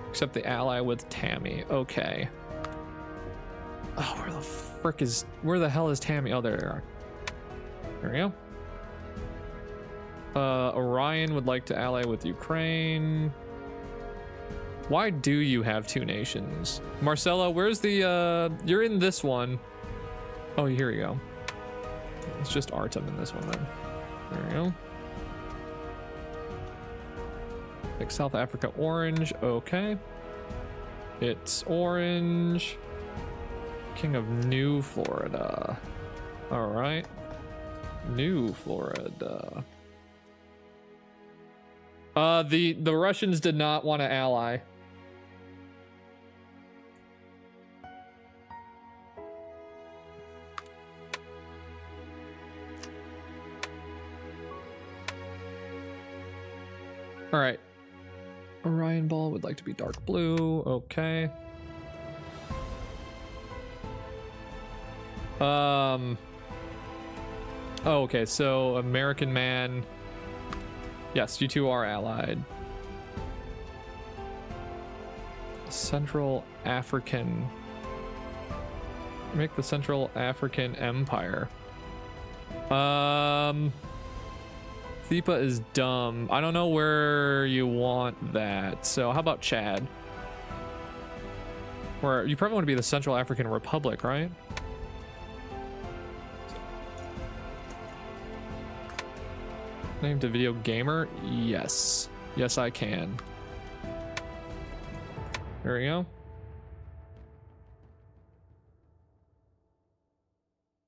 Except the ally with Tammy. Okay. Oh, where the hell is Tammy? Oh, there they are. There we go. Orion would like to ally with Ukraine. Why do you have two nations? Marcelo, where's the, you're in this one. Oh, here you go. It's just Artem in this one then. There we go. Like South Africa, orange. Okay. It's orange. King of New Florida. All right. New Florida. The Russians did not want to ally. All right. Orion Ball would like to be dark blue. Okay. Oh, okay, so American man. Yes, you two are allied. Central African. Make the Central African Empire. Thipa is dumb. I don't know where you want that. So how about Chad? Or you probably want to be the Central African Republic, right? Named a video gamer? Yes. Yes, I can. There we go.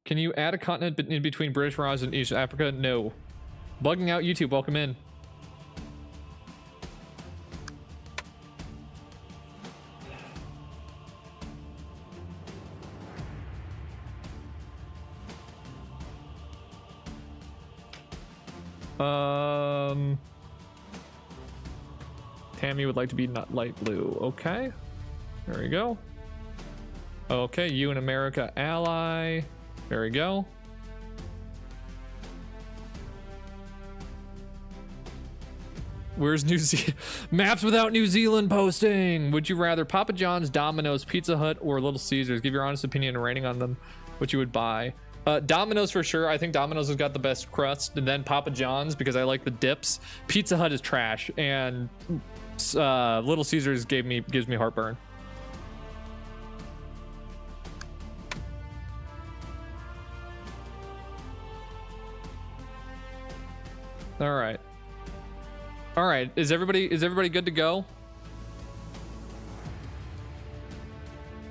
Can you add a continent in between British Raj and East Africa? No. Bugging out YouTube, welcome in. Tammy would like to be not light blue. Okay. There we go. Okay, you and America ally. There we go. Where's New Zealand? Maps without New Zealand posting. Would you rather Papa John's, Domino's, Pizza Hut, or Little Caesars? Give your honest opinion and rating on them. What you would buy. Domino's for sure. I think Domino's has got the best crust, and then Papa John's because I like the dips. Pizza Hut is trash, and Little Caesars gives me heartburn. All right. All right. Is everybody good to go?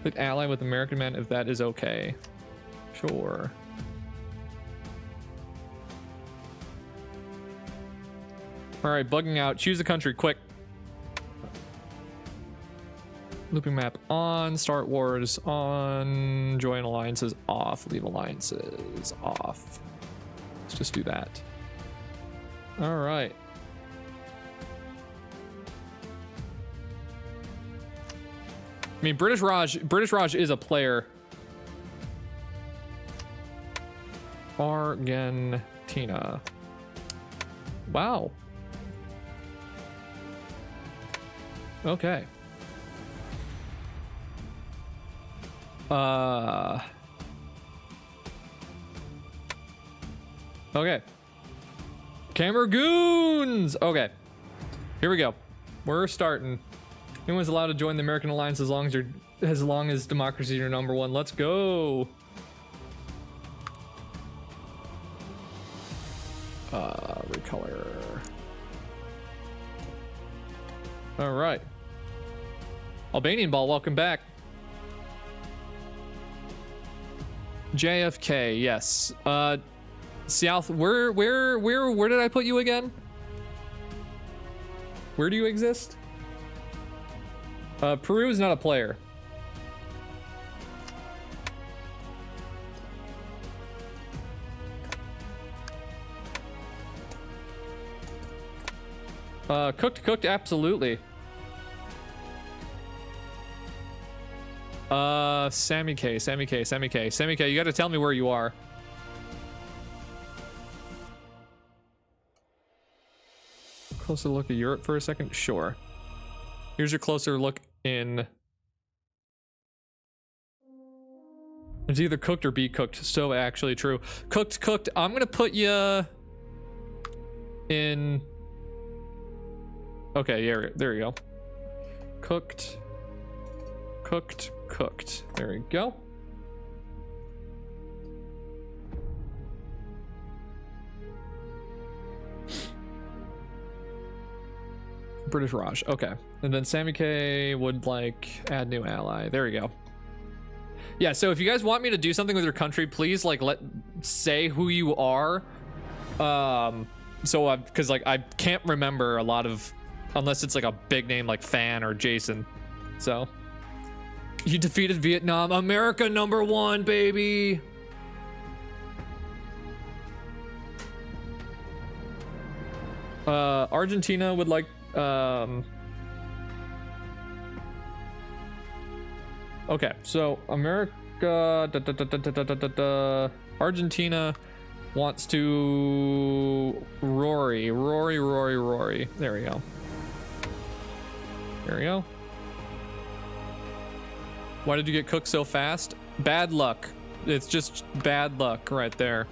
Click ally with American man if that is okay. Sure. All right, bugging out. Choose a country, quick. Looping map on. Start wars on. Join alliances off. Leave alliances off. Let's just do that. All right. I mean, British Raj is a player. Argentina. Wow. Okay. Okay. Cameroons. Okay. Here we go. We're starting. Anyone's allowed to join the American alliance as long as democracy is your number one. Let's go. Recolor. All right. Albanian ball, welcome back. JFK, yes. South, where did I put you again? Where do you exist? Peru is not a player. Cooked, absolutely. Sammy K, you gotta tell me where you are. Closer look at Europe for a second? Sure. Here's your closer look in. It's either cooked or be cooked. So actually true. Cooked. I'm gonna put you in. Okay, yeah, there you go. Cooked. There we go. British Raj. Okay. And then Sammy K would like add new ally. There we go. Yeah, so if you guys want me to do something with your country, please like say who you are. So because like I can't remember a lot of, unless it's like a big name like Fan or Jason. So you defeated Vietnam. America #1, baby. Argentina would like okay, so America Argentina wants to Rory. There we go. Why did you get cooked so fast? Bad luck. It's just bad luck right there.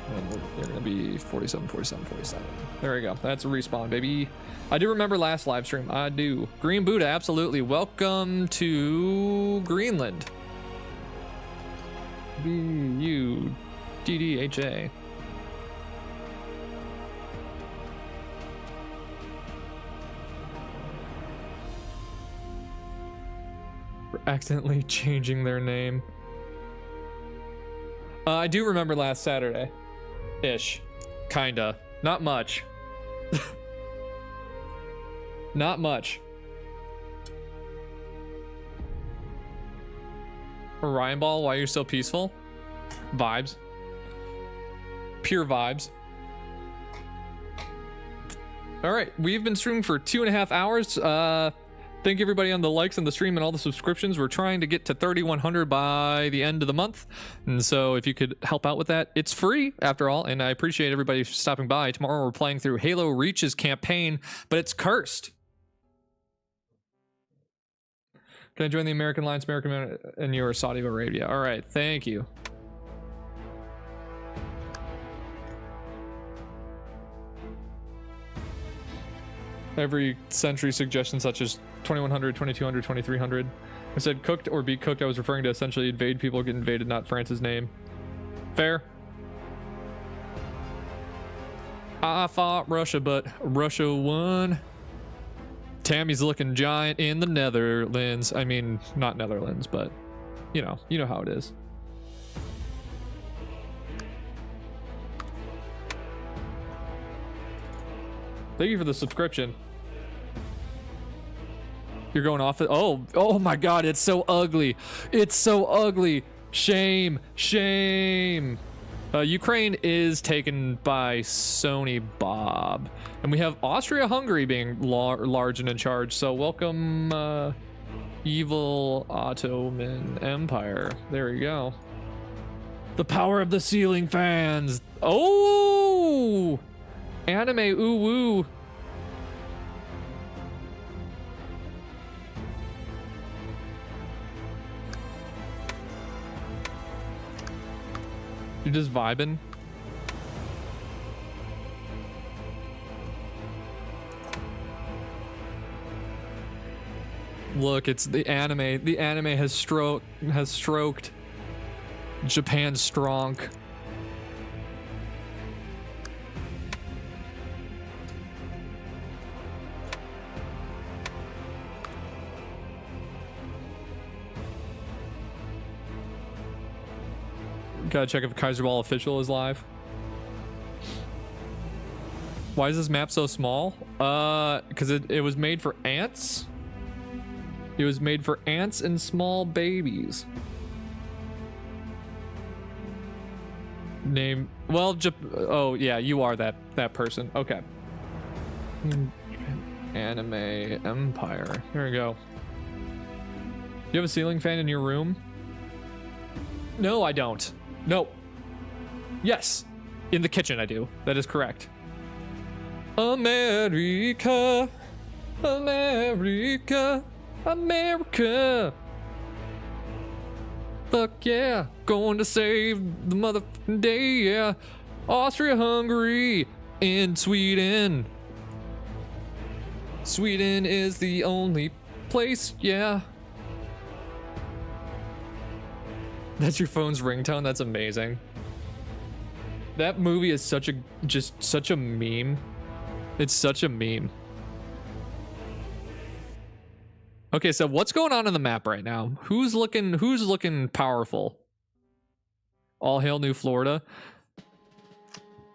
And they're gonna be 47. There we go. That's a respawn, baby. I do remember last live stream. I do. Green Buddha, absolutely. Welcome to Greenland. BUDDHA. For accidentally changing their name. I do remember last Saturday. Ish. Kinda. Not much. Not much. Orion Ball, why you're so peaceful? Vibes. Pure vibes. All right, we've been streaming for 2.5 hours. Thank you everybody on the likes and the stream and all the subscriptions. We're trying to get to 3,100 by the end of the month. And so if you could help out with that, it's free after all. And I appreciate everybody stopping by. Tomorrow we're playing through Halo Reach's campaign, but it's cursed. Can I join the American Alliance, American, and you're Saudi Arabia? All right, thank you. Every century suggestion such as 2100, 2200, 2300. I said cooked or be cooked. I was referring to essentially invade people, get invaded, not France's name. Fair. I fought Russia, but Russia won. Tammy's looking giant in the Netherlands. I mean, not Netherlands, but you know how it is. Thank you for the subscription. You're going off it. Oh my God, it's so ugly. It's so ugly. Shame, shame. Ukraine is taken by Sony Bob. And we have Austria-Hungary being large and in charge. So welcome, evil Ottoman Empire. There you go. The power of the ceiling fans. Oh! Anime ooh woo. You're just vibing. Look, it's the anime. The anime has stroked Japan's strong. Gotta check if Kaiser Ball official is live. Why is this map so small? Because it was made for ants. It was made for ants and small babies. Name, well, oh yeah, you are that person. Okay. Anime Empire. Here we go. You have a ceiling fan in your room? No, I don't. No. Yes. In the kitchen, I do. That is correct. America. America. America. Fuck yeah. Going to save the motherfucking day, yeah. Austria-Hungary and Sweden. Sweden is the only place, yeah. That's your phone's ringtone? That's amazing. That movie is such a meme. It's such a meme. Okay, so what's going on in the map right now? Who's looking powerful? All hail New Florida.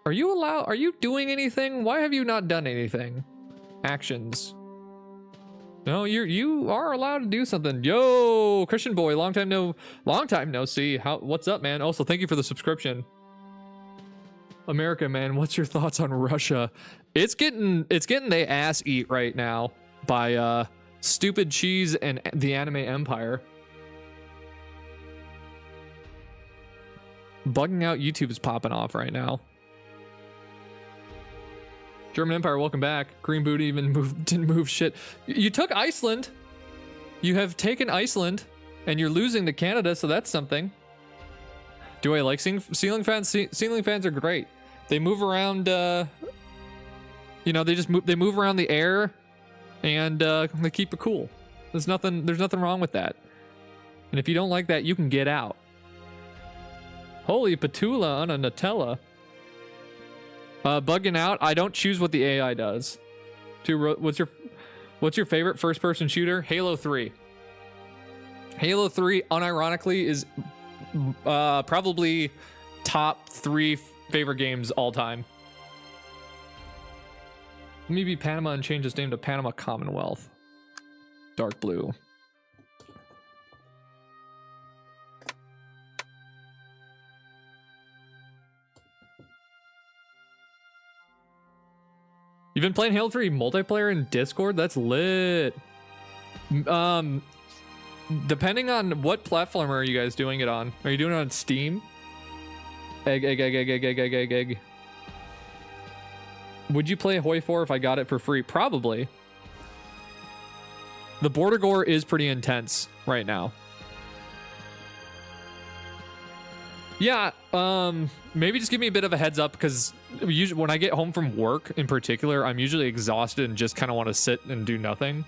Are you doing anything? Why have you not done anything? Actions. No, you are allowed to do something. Yo, Christian boy, long time no see. What's up, man? Also, thank you for the subscription. America, man, what's your thoughts on Russia? It's getting the ass eat right now by stupid cheese and the anime empire. Bugging out YouTube is popping off right now. German Empire, welcome back. Green Booty didn't move shit. You took Iceland. You have taken Iceland, and you're losing to Canada, so that's something. Do I like ceiling fans? Ceiling fans are great. They move around. You know, they move around the air, and they keep it cool. There's nothing wrong with that. And if you don't like that, you can get out. Holy patoola on a Nutella. Bugging out. I don't choose what the AI does. What's your favorite first-person shooter? Halo 3. Halo 3, unironically, is probably top 3 favorite games all time. Let me be Panama and change its name to Panama Commonwealth. Dark blue. You've You've been playing Halo 3 multiplayer in Discord? That's lit. Depending on what platform are you guys doing it on? Are you doing it on Steam? Egg. Would you play Hoi 4 if I got it for free? Probably. The border gore is pretty intense right now. Yeah, maybe just give me a bit of a heads up, because usually when I get home from work in particular, I'm usually exhausted and just kind of want to sit and do nothing.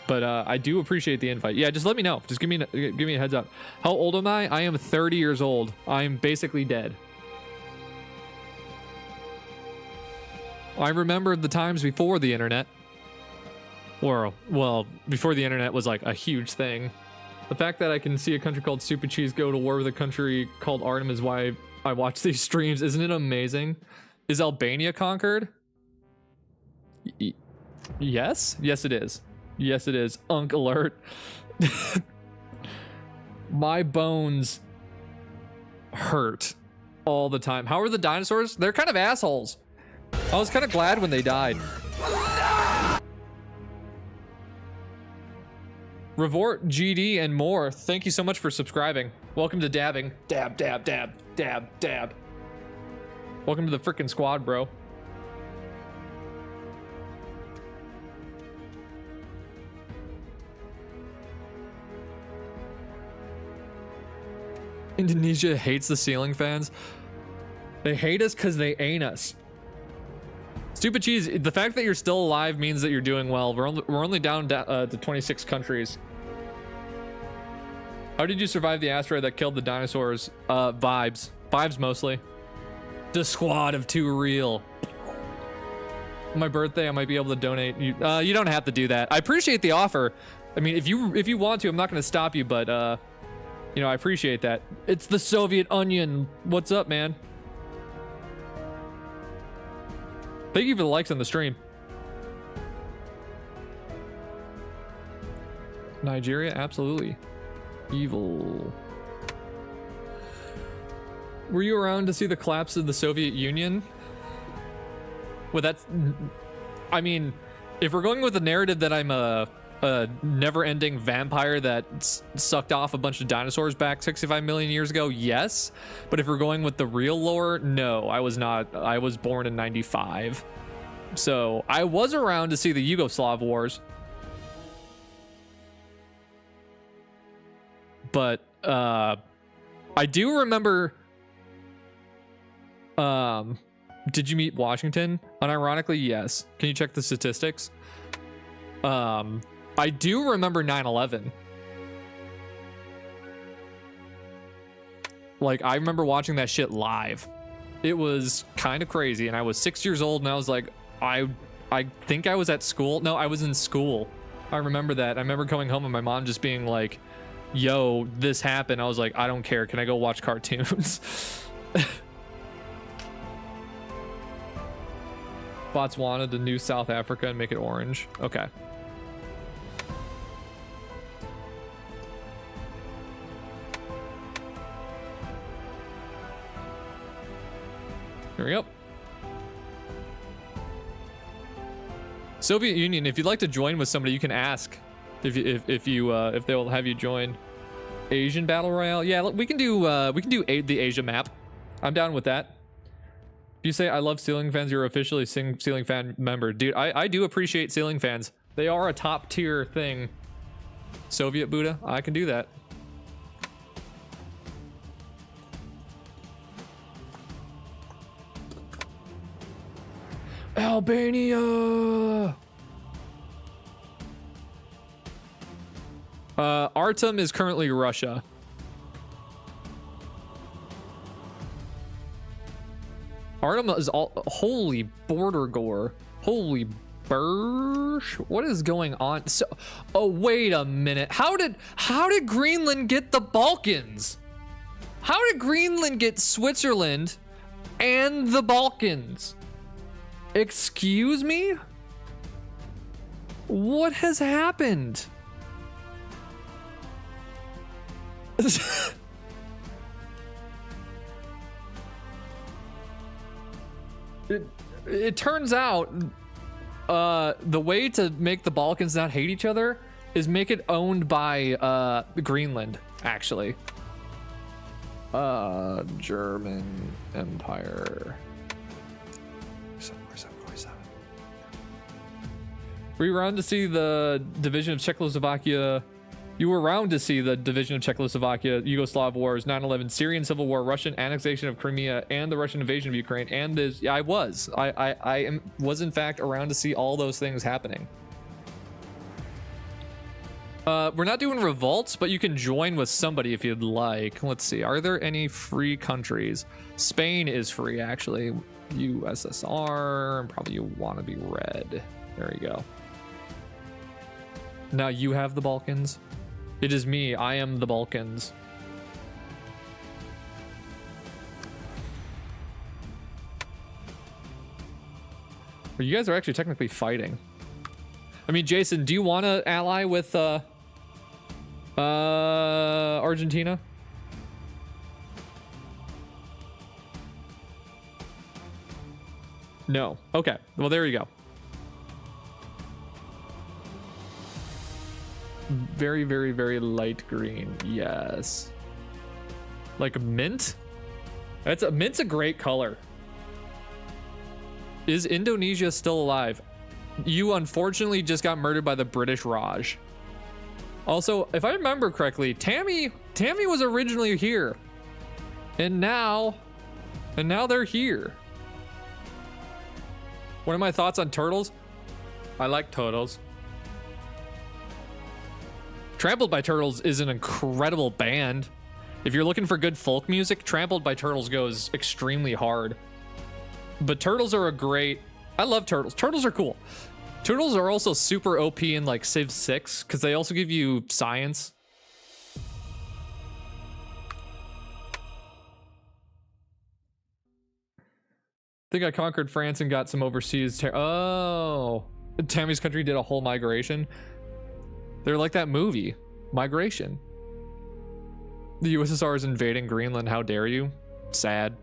But I do appreciate the invite. Yeah, just let me know. Just give me a heads up. How old am I? I am 30 years old. I'm basically dead. I remember the times before the internet. Or, well, before the internet was like a huge thing. The fact that I can see a country called Super Cheese go to war with a country called Artem is why I watch these streams. Isn't it amazing? Is Albania conquered? Yes? Yes, it is. Yes, it is. Unk alert. My bones hurt all the time. How are the dinosaurs? They're kind of assholes. I was kind of glad when they died. Revort, GD, and more. Thank you so much for subscribing. Welcome to dabbing. Dab, dab, dab, dab, dab. Welcome to the frickin' squad, bro. Indonesia hates the ceiling fans. They hate us because they ain't us. Stupid Cheese, the fact that you're still alive means that you're doing well. We're only down to 26 countries. How did you survive the asteroid that killed the dinosaurs? Vibes. Vibes mostly. The squad of two real. My birthday, I might be able to donate. You don't have to do that. I appreciate the offer. I mean, if you want to, I'm not going to stop you, but you know, I appreciate that. It's the Soviet Onion. What's up, man? Thank you for the likes on the stream. Nigeria, absolutely. Evil. Were you around to see the collapse of the Soviet Union? Well, that's... I mean, if we're going with the narrative that I'm a never-ending vampire that sucked off a bunch of dinosaurs back 65 million years ago, yes. But if we're going with the real lore, no, I was not. I was born in 95. So I was around to see the Yugoslav wars. But I do remember... did you meet Washington? Unironically, yes. Can you check the statistics? I do remember 9/11. Like, I remember watching that shit live. It was kind of crazy, and I was 6 years old, and I was like, I think I was at school. No, I was in school. I remember that. I remember coming home and my mom just being like, yo, this happened. I was like, I don't care. Can I go watch cartoons? Botswana to New South Africa and make it orange. Okay. There we go. Soviet Union, if you'd like to join with somebody, you can ask if they'll have you join. Asian Battle Royale. Yeah, we can do the Asia map. I'm down with that. If you say I love ceiling fans, you're officially ceiling fan member. Dude, I do appreciate ceiling fans. They are a top tier thing. Soviet Buddha, I can do that. Albania. Artem is currently Russia. Artem is all holy border gore. Holy bursh. What is going on? So, oh wait a minute. How did Greenland get the Balkans? How did Greenland get Switzerland and the Balkans? Excuse me? What has happened? it turns out the way to make the Balkans not hate each other is make it owned by Greenland, actually. German Empire. Were you around to see the division of Czechoslovakia? You were around to see the division of Czechoslovakia, Yugoslav wars, 9/11, Syrian civil war, Russian annexation of Crimea, and the Russian invasion of Ukraine. And this, I was in fact around to see all those things happening. We're not doing revolts, but you can join with somebody if you'd like. Let's see. Are there any free countries? Spain is free, actually. USSR, and probably you want to be red. There you go. Now you have the Balkans. It is me. I am the Balkans. Well, you guys are actually technically fighting. I mean, Jason, do you want to ally with Argentina? No. Okay. Well, there you go. Very, very, very light green. Yes. Like mint? Mint's a great color. Is Indonesia still alive? You unfortunately just got murdered by the British Raj. Also, if I remember correctly, Tammy was originally here. And now they're here. What are my thoughts on turtles? I like turtles. Trampled by Turtles is an incredible band. If you're looking for good folk music, Trampled by Turtles goes extremely hard. But Turtles are a great... I love Turtles. Turtles are cool. Turtles are also super OP in like Civ 6 because they also give you science. I think I conquered France and got some overseas... Oh. Tammy's country did a whole migration. They're like that movie, Migration. The USSR is invading Greenland. How dare you? Sad.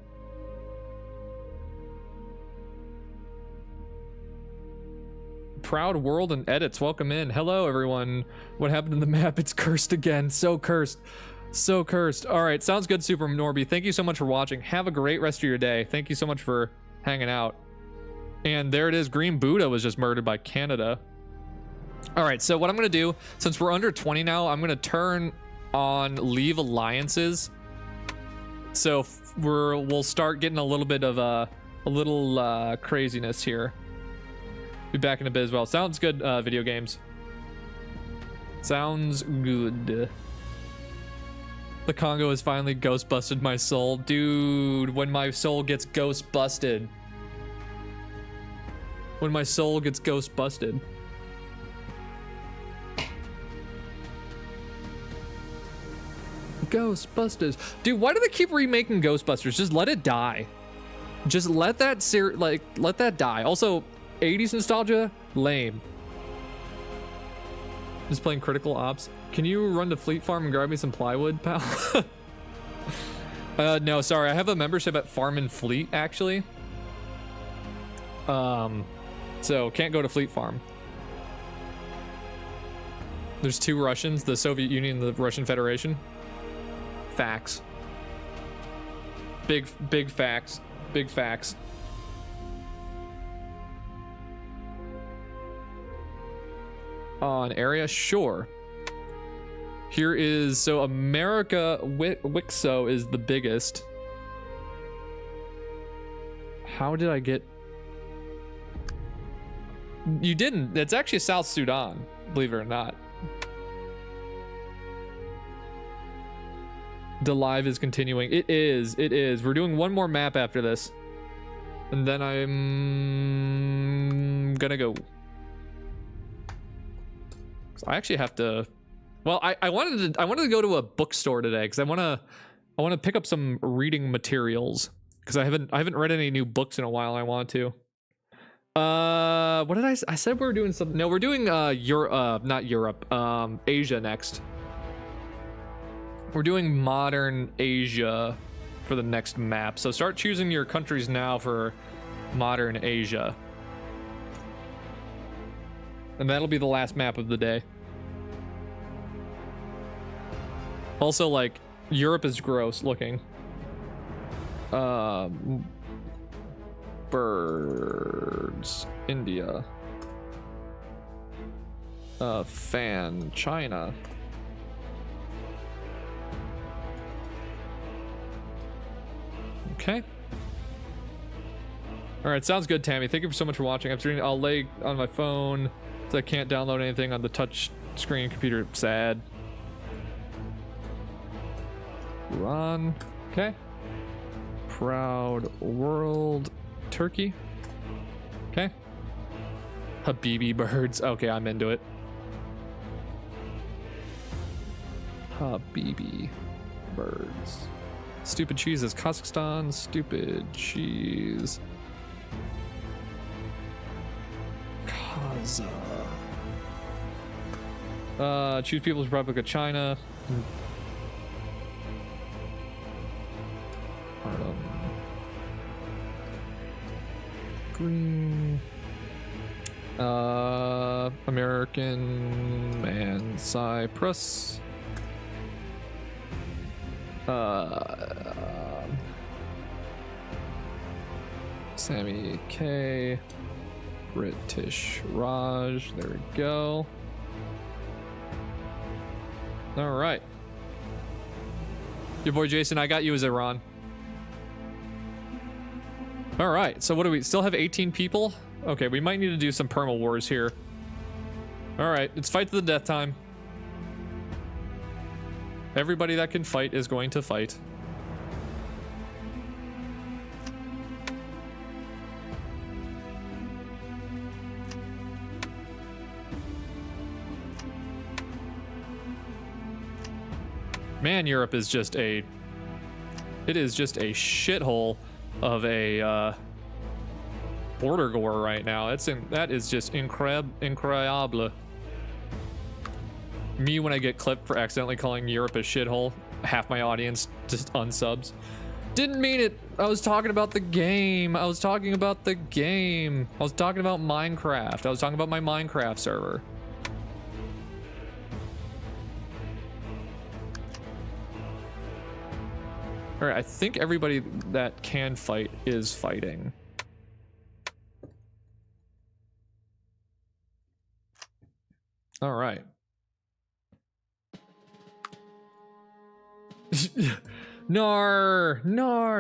Proud World and Edits, welcome in. Hello, everyone. What happened to the map? It's cursed again. So cursed. So cursed. All right, sounds good, Super Norby. Thank you so much for watching. Have a great rest of your day. Thank you so much for hanging out. And there it is. Green Buddha was just murdered by Canada. All right, so what I'm going to do, since we're under 20 now, I'm going to turn on leave alliances. So we'll start getting a little bit of a little craziness here. Be back in a bit as well. Sounds good, video games. Sounds good. The Congo has finally ghost busted my soul. Dude, when my soul gets ghost busted. When my soul gets ghost busted. Ghostbusters. Dude, why do they keep remaking Ghostbusters? Just let it die. Just let that let that die. Also, 80s nostalgia, lame. Just playing Critical Ops. Can you run to Fleet Farm and grab me some plywood, pal? No, sorry. I have a membership at Farm and Fleet, actually. So can't go to Fleet Farm. There's two Russians, the Soviet Union and the Russian Federation. Facts. Big facts. Big facts. On area, sure. Here is, so America, Wixo is the biggest. How did I get... You didn't. It's actually South Sudan, believe it or not. The live is continuing. It is. We're doing one more map after this. And then I'm gonna go. So I actually have to, well, I wanted to go to a bookstore today because I want to pick up some reading materials because I haven't read any new books in a while. I want to. What did I said we were doing something. No, we're doing Europe, not Europe. Asia next. We're doing modern Asia for the next map. So start choosing your countries now for modern Asia. And that'll be the last map of the day. Also, like, Europe is gross looking. Birds. India. Fan. China. Okay. All right, sounds good, Tammy. Thank you so much for watching. I'll lay on my phone, so I can't download anything on the touch screen computer. Sad. Iran. Okay. Proud world. Turkey. Okay. Habibi birds. Okay, I'm into it. Habibi birds. Stupid cheeses. Kazakhstan. Stupid cheese. Kaza. Choose People's Republic of China. Green. American and Cyprus. Sammy K. British Raj. There we go. All right. Your boy Jason, I got you as Iran. All right, so what do we still have? 18 people? Okay, we might need to do some perma wars here. All right, it's fight to the death time. Everybody that can fight is going to fight. Man, Europe is just a... It is just a shithole of a border gore right now. That is just incredible. Me when I get clipped for accidentally calling Europe a shithole, half my audience just unsubs. Didn't mean it. I was talking about the game. I was talking about the game. I was talking about Minecraft. I was talking about my Minecraft server. All right, I think everybody that can fight is fighting. All right. Nar,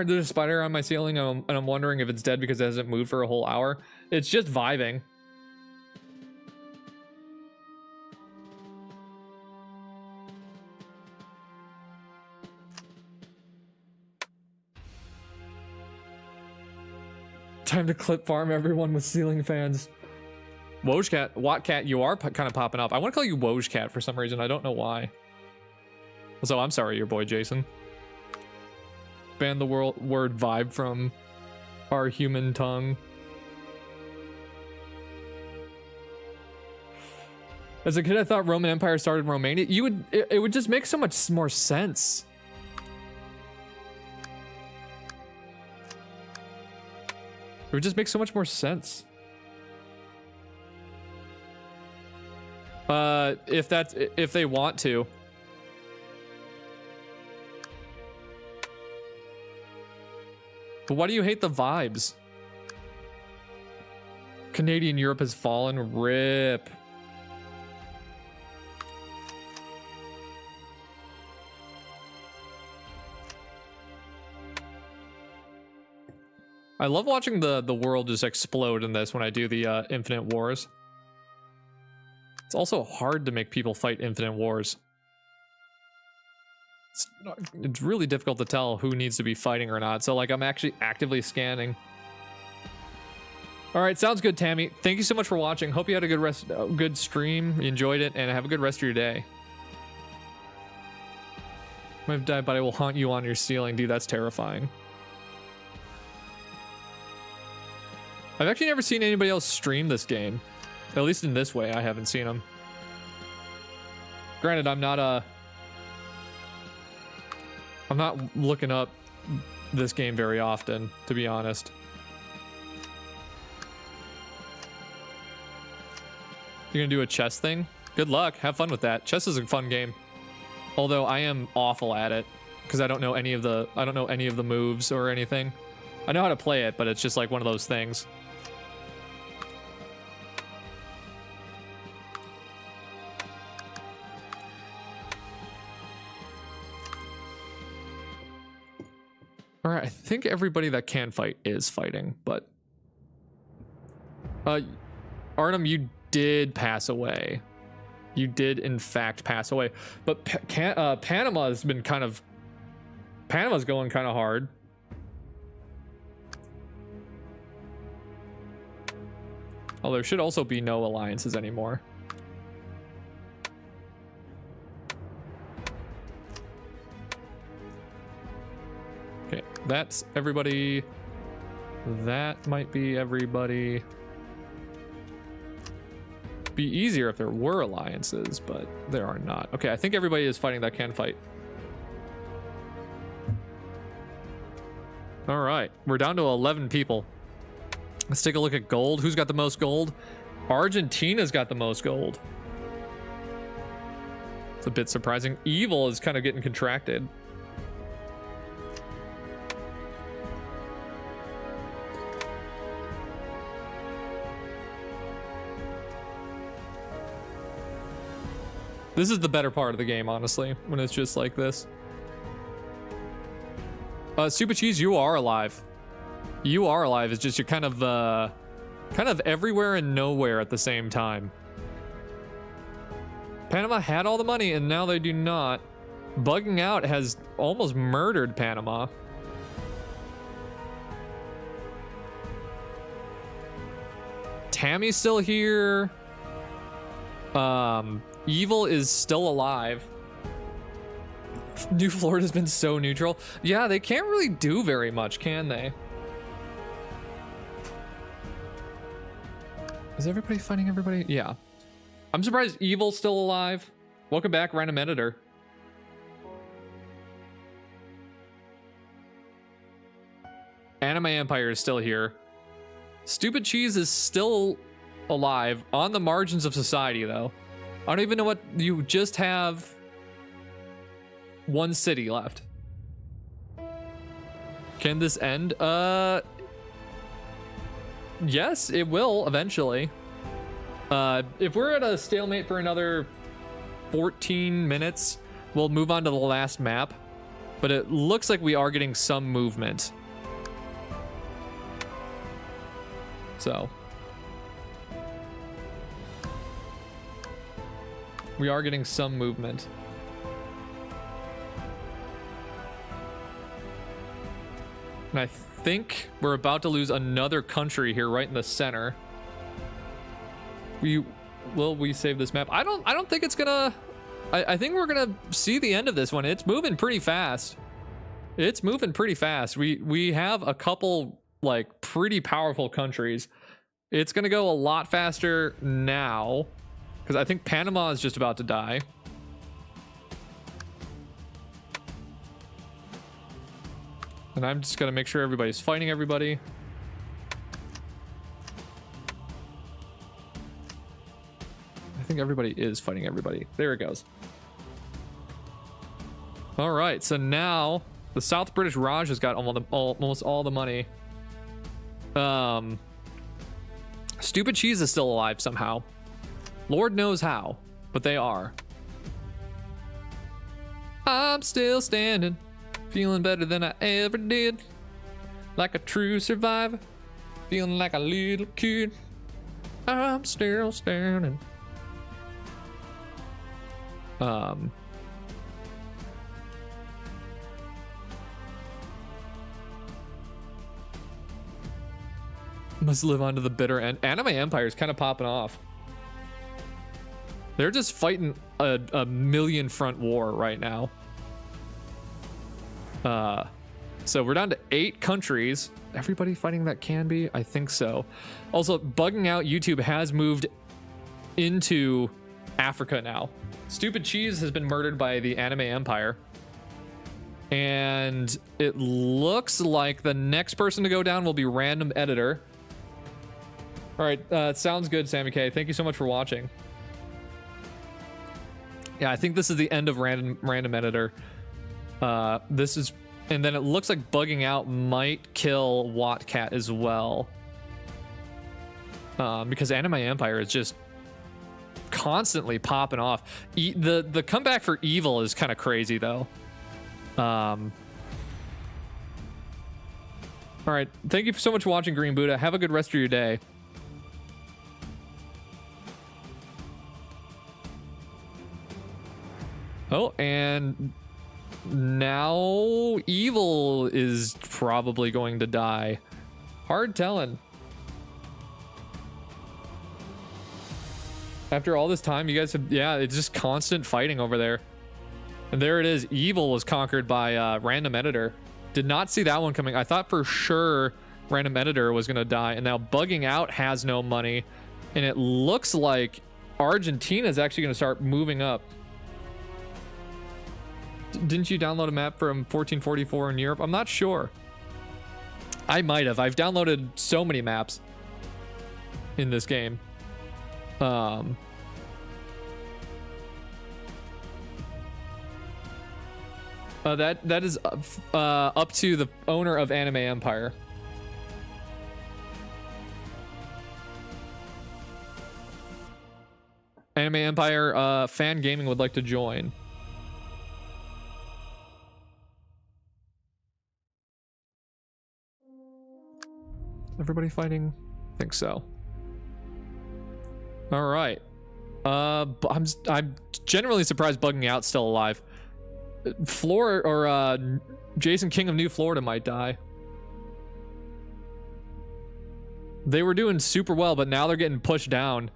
there's a spider on my ceiling and I'm wondering if it's dead because it hasn't moved for a whole hour. It's just vibing. Time to clip farm everyone with ceiling fans. Wojcat, Wattcat, you are kind of popping up. I want to call you Wojcat for some reason. I don't know why. So I'm sorry, your boy Jason. Ban the word vibe from our human tongue. As a kid, I thought Roman Empire started in Romania. It would just make so much more sense. It would just make so much more sense. If they want to. But why do you hate the vibes? Canadian Europe has fallen. Rip. I love watching the world just explode in this when I do the Infinite Wars. It's also hard to make people fight Infinite Wars. It's really difficult to tell who needs to be fighting or not. So like I'm actually actively scanning. All right, sounds good, Tammy. Thank you so much for watching. Hope you had a good stream. You enjoyed it, and have a good rest of your day. I might have died, but I will haunt you on your ceiling. Dude, that's terrifying. I've actually never seen anybody else stream this game. At least in this way, I haven't seen them. Granted, I'm not looking up this game very often, to be honest. You're gonna do a chess thing? Good luck. Have fun with that. Chess is a fun game. Although I am awful at it because I don't know any of the moves or anything. I know how to play it, but it's just like one of those things. All right, I think everybody that can fight is fighting, but Artem, you did pass away. You did in fact pass away, but Panama's been Panama's going kind of hard. Oh, there should also be no alliances anymore. Okay, that's everybody. That might be everybody. Be easier if there were alliances, but there are not. Okay, I think everybody is fighting that can fight. All right, we're down to 11 people. Let's take a look at gold. Who's got the most gold? Argentina's got the most gold. It's a bit surprising. Evil is kind of getting contracted. This is the better part of the game, honestly, when it's just like this. Super Cheese, you are alive. You are alive. It's just you're kind of everywhere and nowhere at the same time. Panama had all the money and now they do not. Bugging Out has almost murdered Panama. Tammy's still here. Evil is still alive. New Florida's been so neutral. Yeah, they can't really do very much, can they? Is everybody fighting everybody? Yeah. I'm surprised Evil's still alive. Welcome back, Random Editor. Anime Empire is still here. Stupid Cheese is still alive on the margins of society, though. I don't even know what you just have. One city left. Can this end? Yes, it will eventually. If we're at a stalemate for another 14 minutes, we'll move on to the last map. But it looks like we are getting some movement. So we are getting some movement. And I think we're about to lose another country here right in the center. Will we save this map? I don't think it's gonna. I think we're gonna see the end of this one. It's moving pretty fast. It's moving pretty fast. We have a couple like pretty powerful countries. It's gonna go a lot faster now because I think Panama is just about to die. And I'm just gonna make sure everybody's fighting everybody. I think everybody is fighting everybody. There it goes. All right, so now the South British Raj has got almost all the money. Stupid Cheese is still alive somehow. Lord knows how, but they are. I'm still standing. Feeling better than I ever did. Like a true survivor. Feeling like a little kid. I'm still standing. Must live on to the bitter end. Anime Empire is kind of popping off. They're just fighting a million front war right now. So we're down to 8 countries. Everybody fighting that can be? I think so. Also, Bugging Out YouTube has moved into Africa now. Stupid Cheese has been murdered by the Anime Empire. And it looks like the next person to go down will be Random Editor. All right, sounds good, Sammy K. Thank you so much for watching. Yeah, I think this is the end of random editor. This is, and then it looks like bugging out might kill Wattcat as well. Because Anime Empire is just constantly popping off. The comeback for Evil is kind of crazy though. All right, thank you so much for watching, Green Buddha. Have a good rest of your day. Oh, and now Evil is probably going to die. Hard telling. After all this time, you guys have, yeah, it's just constant fighting over there. And there it is. Evil was conquered by Random Editor. Did not see that one coming. I thought for sure Random Editor was going to die. And now Bugging Out has no money. And it looks like Argentina is actually going to start moving up. Didn't you download a map from 1444 in Europe? I'm not sure. I might have. I've downloaded so many maps in this game. That is up to the owner of Anime Empire. Anime Empire Fan Gaming would like to join. Everybody fighting? I think so. All right. I'm generally surprised Bugging Out's still alive. Jason King of New Florida might die. They were doing super well, but now they're getting pushed down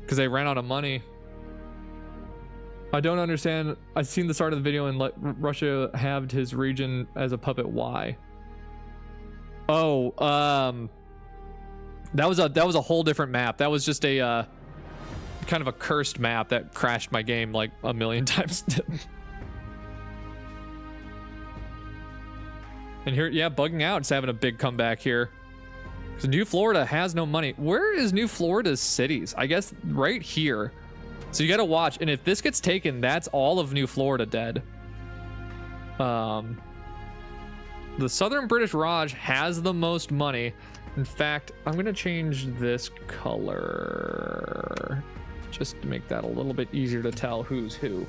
because they ran out of money. I don't understand. I've seen the start of the video and let Russia have his region as a puppet. Why? Oh, that was a whole different map. That was just a kind of a cursed map that crashed my game like a million times. And here, yeah, Bugging Out is having a big comeback here. So New Florida has no money. Where is New Florida's cities? I guess right here. So you got to watch. And if this gets taken, that's all of New Florida dead. The Southern British Raj has the most money. In fact, I'm going to change this color just to make that a little bit easier to tell who's who.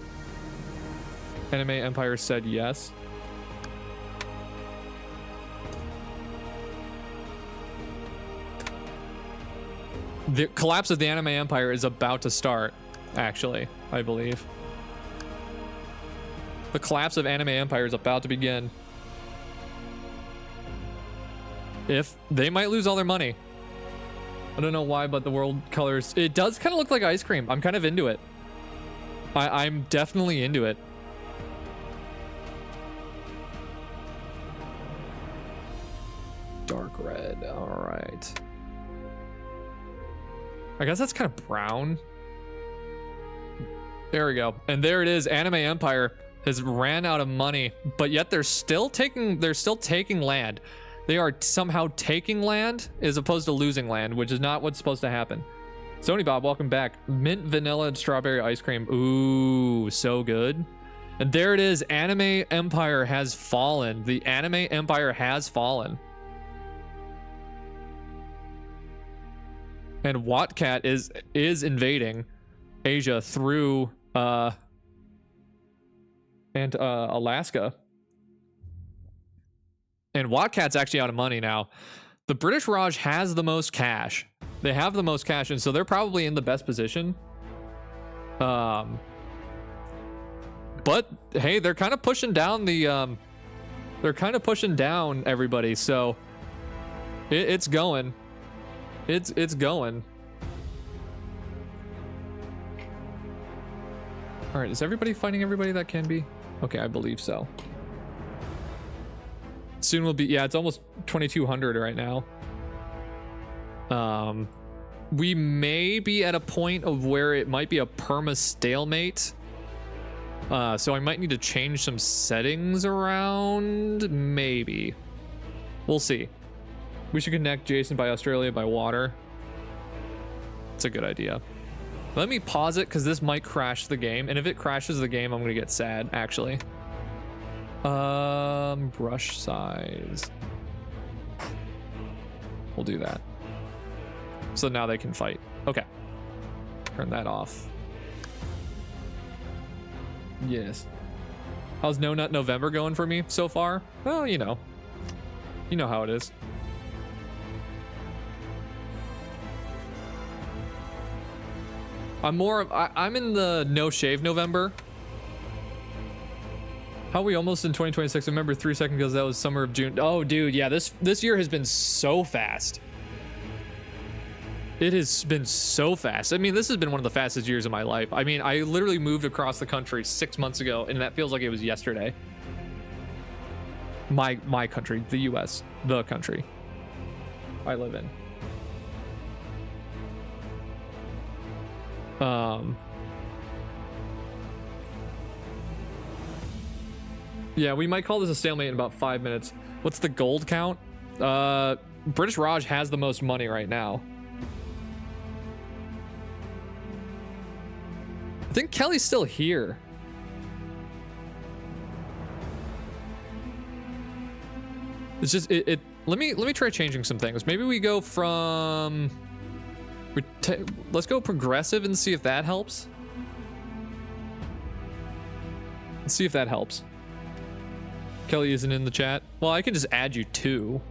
Anime Empire said yes. The collapse of the Anime Empire is about to start, actually, I believe. The collapse of Anime Empire is about to begin. If they might lose all their money. I don't know why, but the world colors, it does kind of look like ice cream. I'm kind of into it. I'm definitely into it. Dark red, all right. I guess that's kind of brown. There we go. And there it is. Anime Empire has ran out of money, but yet they're still taking land. They are somehow taking land as opposed to losing land, which is not what's supposed to happen. Sony Bob, welcome back. Mint, vanilla, and strawberry ice cream. Ooh, so good. And there it is. Anime Empire has fallen. The Anime Empire has fallen. And Wattcat is invading Asia through Alaska. And Wattcat's actually out of money now. The British Raj has the most cash. They have the most cash, and so they're probably in the best position. But hey, they're kind of pushing down the they're kind of pushing down everybody, so it's going. It's going. All right, is everybody fighting everybody that can be? Okay, I believe so. Soon will be, yeah, it's almost 2200 right now. We may be at a point of where it might be a perma stalemate. So I might need to change some settings around, maybe. We'll see. We should connect Jason by Australia by water. It's a good idea. Let me pause it because this might crash the game. And if it crashes the game, I'm going to get sad, actually. Brush size. We'll do that. So now they can fight. Okay. Turn that off. Yes. How's No Nut November going for me so far? Well, you know. You know how it is. I'm in the no shave November. How are we almost in 2026? I remember 3 seconds ago that was summer of June. Oh, dude, yeah, this year has been so fast. It has been so fast. I mean, this has been one of the fastest years of my life. I mean, I literally moved across the country 6 months ago, and that feels like it was yesterday. My country, the US, the country I live in. Yeah, we might call this a stalemate in about 5 minutes. What's the gold count? British Raj has the most money right now. I think Kelly's still here. It's just let me try changing some things. Maybe we go from let's go progressive and see if that helps. Let's see if that helps. Kelly isn't in the chat. Well, I can just add you too.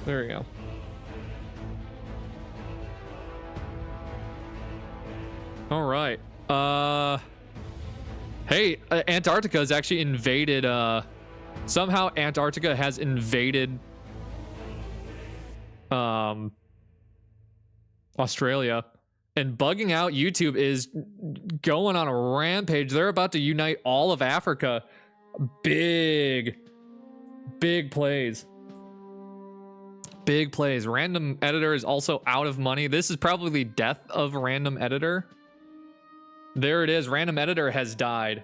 There we go. All right. Hey, Antarctica has actually invaded. Somehow Antarctica has invaded Australia, and bugging out YouTube is going on a rampage. They're about to unite all of Africa. Big plays. Big plays. Random Editor is also out of money. This is probably the death of Random Editor. There it is. Random Editor has died.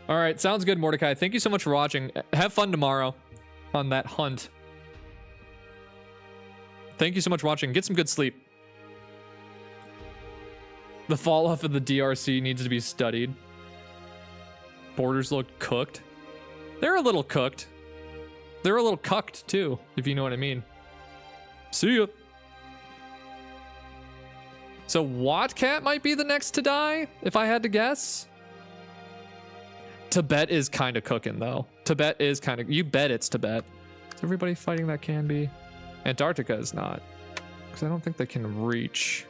All right, sounds good, Mordecai. Thank you so much for watching. Have fun tomorrow on that hunt. Thank you so much for watching. Get some good sleep. The fall off of the DRC needs to be studied. Borders look cooked. They're a little cooked. They're a little cucked too, if you know what I mean. See ya. So Watcat might be the next to die, if I had to guess. Tibet is kind of cooking though. Tibet is kind of, you bet it's Tibet. Is everybody fighting that can be? Antarctica is not, because I don't think they can reach.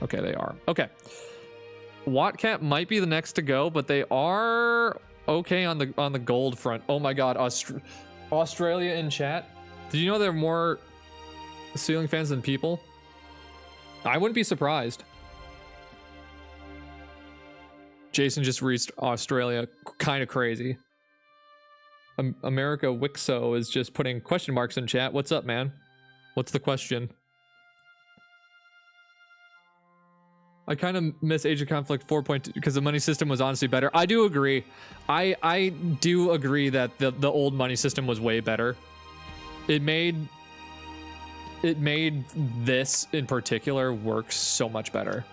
Okay, they are. Okay. Watcat might be the next to go, but they are okay on the gold front. Oh my god, Australia in chat. Did you know there are more ceiling fans than people? I wouldn't be surprised. Jason just reached Australia. Kind of crazy. America Wixo is just putting question marks in chat. What's up, man? What's the question? I kind of miss Age of Conflict 4.2 because the money system was honestly better. I do agree. I do agree that the old money system was way better. It made this in particular work so much better.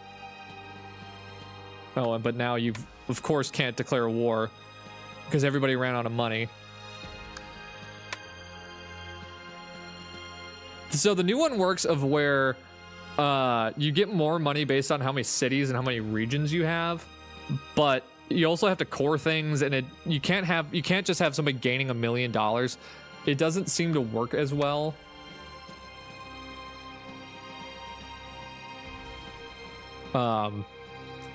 Oh, but now you of course can't declare a war because everybody ran out of money. So the new one works of where you get more money based on how many cities and how many regions you have, but you also have to core things, and you can't just have somebody gaining $1 million. It doesn't seem to work as well.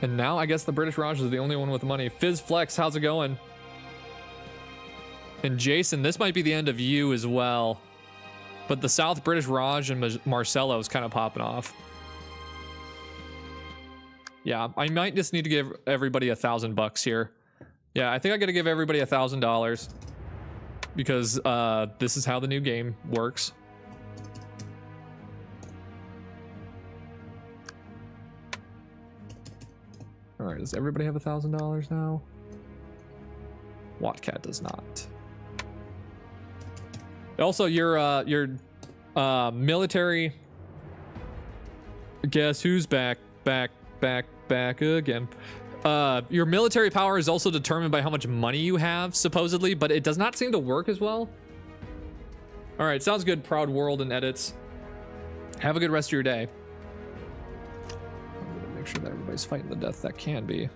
And now I guess the British Raj is the only one with money. Fizz Flex, how's it going? And Jason, this might be the end of you as well. But the South British Raj and Marcelo is kind of popping off. Yeah, I might just need to give everybody $1,000 here. Yeah, I think I gotta give everybody $1,000 because this is how the new game works. All right, does everybody have $1,000 now? Wattcat does not. Also, your military. Guess who's back again? Your military power is also determined by how much money you have, supposedly, but it does not seem to work as well. All right, sounds good. Proud World and edits. Have a good rest of your day. I'm gonna make sure that everybody's fighting the death that can be.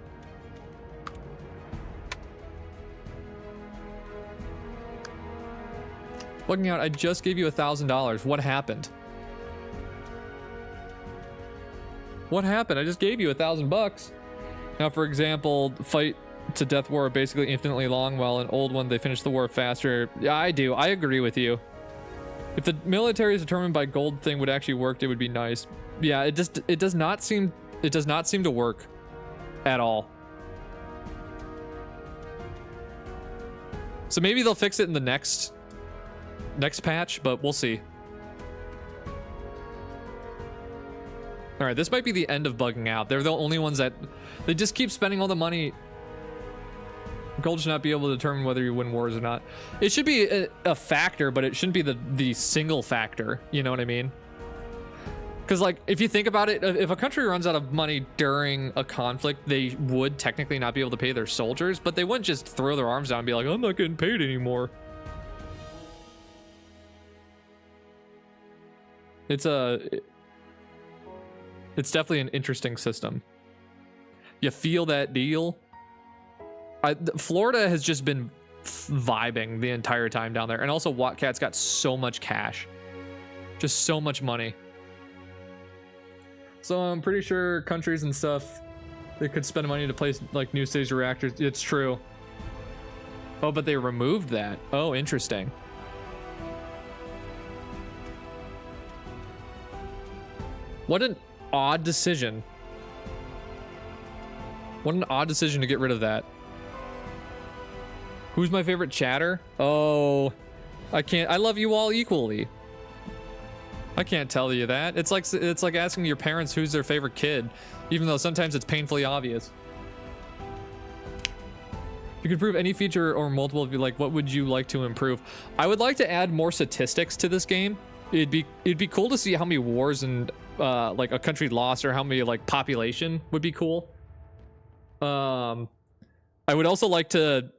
Looking out, I just gave you $1,000. What happened? What happened? I just gave you $1,000. Now, for example, fight to death war are basically infinitely long, while an old one, they finish the war faster. Yeah, I do. I agree with you. If the military is determined by gold thing would actually work, it would be nice. Yeah, it does not seem to work at all. So maybe they'll fix it in the next patch, but we'll see. All right, this might be the end of bugging out. They're the only ones that they just keep spending all the money. Gold should not be able to determine whether you win wars or not. It should be a factor, but it shouldn't be the single factor. You know what I mean? Because like, if you think about it, if a country runs out of money during a conflict, they would technically not be able to pay their soldiers, but they wouldn't just throw their arms down and be like, I'm not getting paid anymore. It's definitely an interesting system. You feel that deal? Florida has just been vibing the entire time down there. And also Wattcat's got so much cash. Just so much money. So I'm pretty sure countries and stuff, they could spend money to place like new stage reactors. It's true. Oh, but they removed that. Oh, interesting. What an odd decision. What an odd decision to get rid of that. Who's my favorite chatter? Oh, I love you all equally. I can't tell you that. It's like asking your parents who's their favorite kid, even though sometimes it's painfully obvious. If you could improve any feature or multiple, if you like, what would you like to improve? I would like to add more statistics to this game. It'd be cool to see how many wars and like a country lost, or how many like population would be cool. I would also like to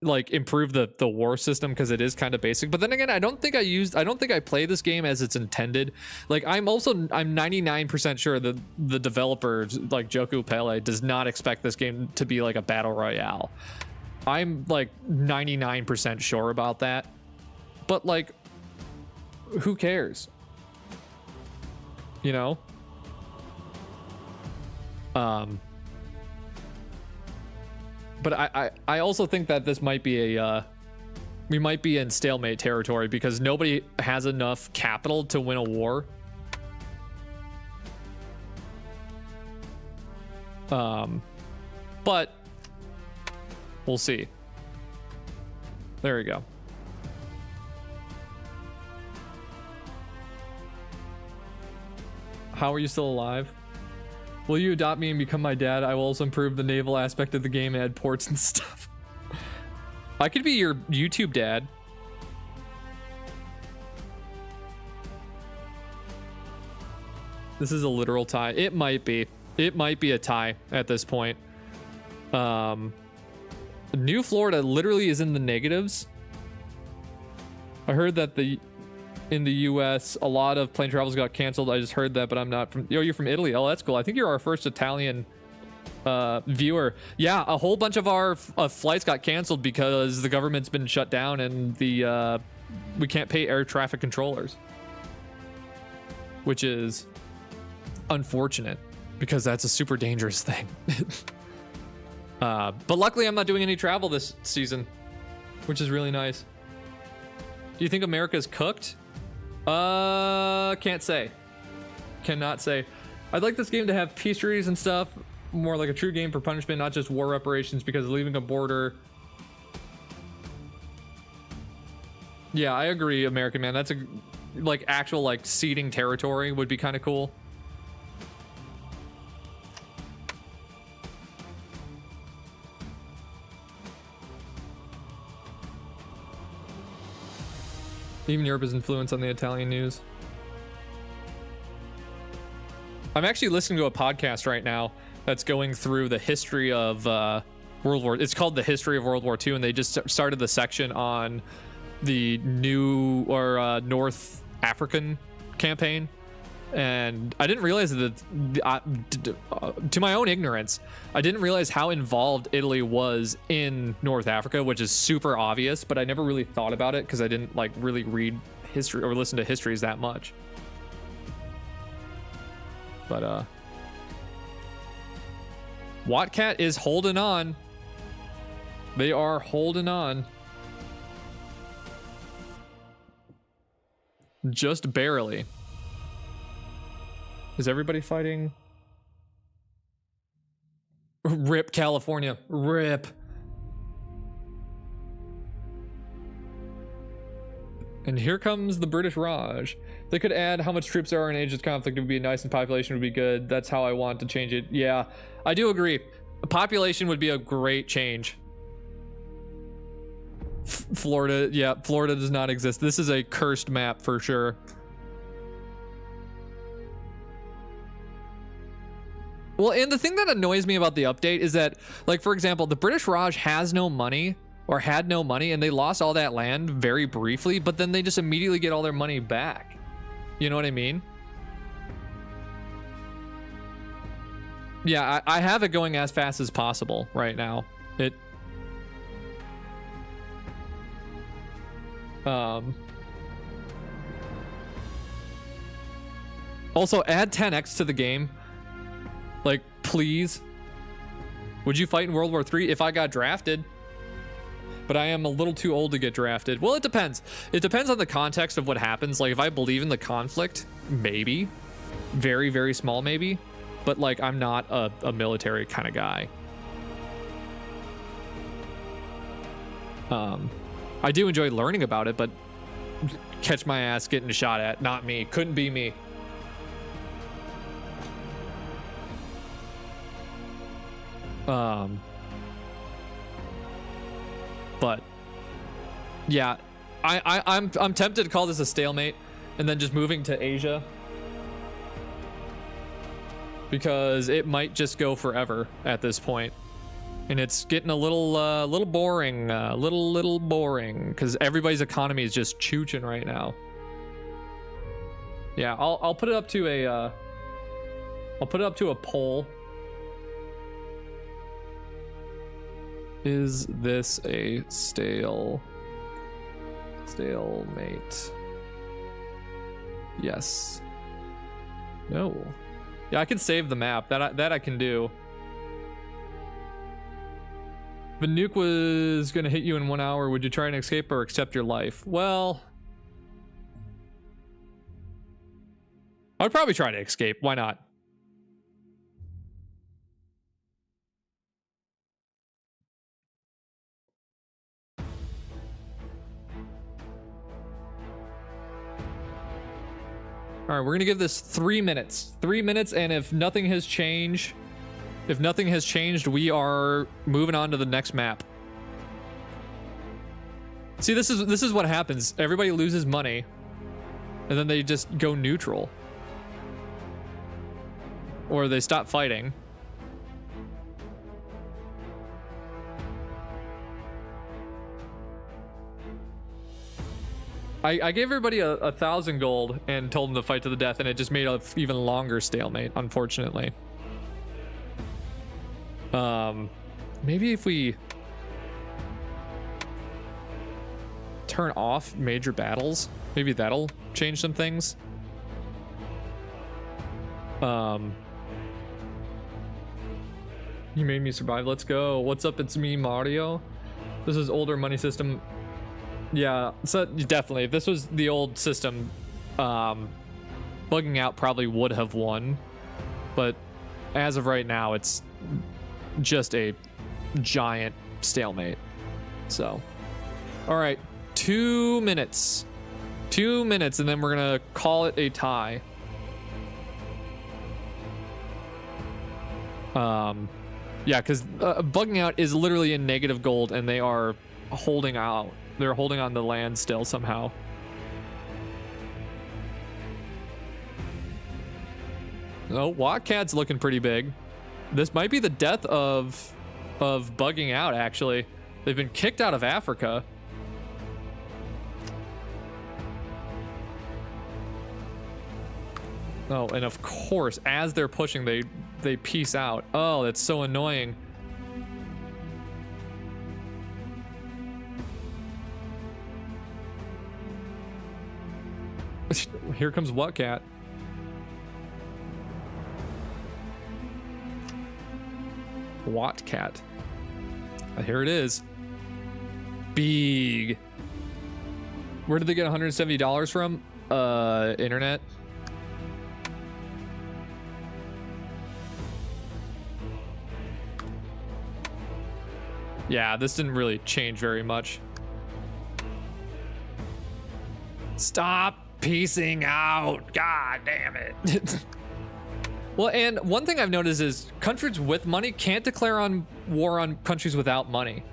like improve the war system, because it is kind of basic, but then again, I don't think I play this game as it's intended. Like I'm 99% sure that the developer, like Joku Pele, does not expect this game to be like a battle royale. I'm like 99% sure about that, but like, who cares? You know? But I also think that this might be we might be in stalemate territory, because nobody has enough capital to win a war. But we'll see. There we go. How are you still alive? Will you adopt me and become my dad? I will also improve the naval aspect of the game and add ports and stuff. I could be your YouTube dad. This is a literal tie. It might be. It might be a tie at this point. New Florida literally is in the negatives. I heard that in the US, a lot of plane travels got canceled. I just heard that, but I'm not from... Yo, you're from Italy. Oh, that's cool. I think you're our first Italian viewer. Yeah, a whole bunch of our flights got canceled because the government's been shut down, and we can't pay air traffic controllers. Which is unfortunate, because that's a super dangerous thing. But luckily, I'm not doing any travel this season, which is really nice. Do you think America's cooked? Can't say. Cannot say. I'd like this game to have peace treaties and stuff, more like a true game for punishment, not just war reparations, because leaving a border. Yeah, I agree, American Man. That's like actual like ceding territory would be kind of cool. Even Europe's influence on the Italian news. I'm actually listening to a podcast right now that's going through the history of World War. It's called The History of World War II, and they just started the section on the new or North African campaign. And I didn't realize that, to my own ignorance, I didn't realize how involved Italy was in North Africa, which is super obvious, but I never really thought about it because I didn't like really read history or listen to histories that much. But Wattcat is holding on. They are holding on. Just barely. Is everybody fighting? Rip California. Rip. And here comes the British Raj. They could add how much troops there are in age of conflict. It would be nice and population would be good. That's how I want to change it. Yeah, I do agree. A population would be a great change. Florida, yeah, Florida does not exist. This is a cursed map for sure. Well, and the thing that annoys me about the update is that, like, for example, the British Raj has no money or had no money and they lost all that land very briefly, but then they just immediately get all their money back. You know what I mean? Yeah, I have it going as fast as possible right now. Also, add 10x to the game. Like, please. Would you fight in World War III if I got drafted? But I am a little too old to get drafted. Well, it depends. It depends on the context of what happens. Like, if I believe in the conflict, maybe. Very, very small maybe. But, like, I'm not a military kind of guy. I do enjoy learning about it, but catch my ass getting shot at. Not me. Couldn't be me. But yeah, I'm tempted to call this a stalemate and then just moving to Asia, because it might just go forever at this point, and it's getting a little boring, little boring, because everybody's economy is just chooching right now. Yeah, I'll put it up to a poll. Is this a stalemate? Yes. No. Yeah, I can save the map. That I can do. If a nuke was gonna hit you in 1 hour, would you try and escape or accept your life? Well, I'd probably try to escape. Why not? All right, we're gonna give this 3 minutes. 3 minutes, and if nothing has changed, we are moving on to the next map. See, this is what happens. Everybody loses money, and then they just go neutral, or they stop fighting. I gave everybody a 1,000 gold and told them to fight to the death, and it just made an even longer stalemate, unfortunately. Maybe if we turn off major battles, maybe that'll change some things. You made me survive. Let's go. What's up? It's me, Mario. This is older money system. Yeah, so definitely, if this was the old system, bugging out probably would have won, but as of right now, it's just a giant stalemate. So, all right, 2 minutes, and then we're gonna call it a tie. Yeah, because bugging out is literally in negative gold, and they are holding out. They're holding on the land still somehow. Oh, Wildcat's looking pretty big. This might be the death of bugging out, actually. They've been kicked out of Africa. Oh, and of course, as they're pushing, they peace out. Oh, that's so annoying. Here comes Wildcat. Wildcat. Here it is. Big. Where did they get $170 from? Internet. Yeah, this didn't really change very much. Stop piecing out. God damn it. Well, and one thing I've noticed is countries with money can't declare on war on countries without money.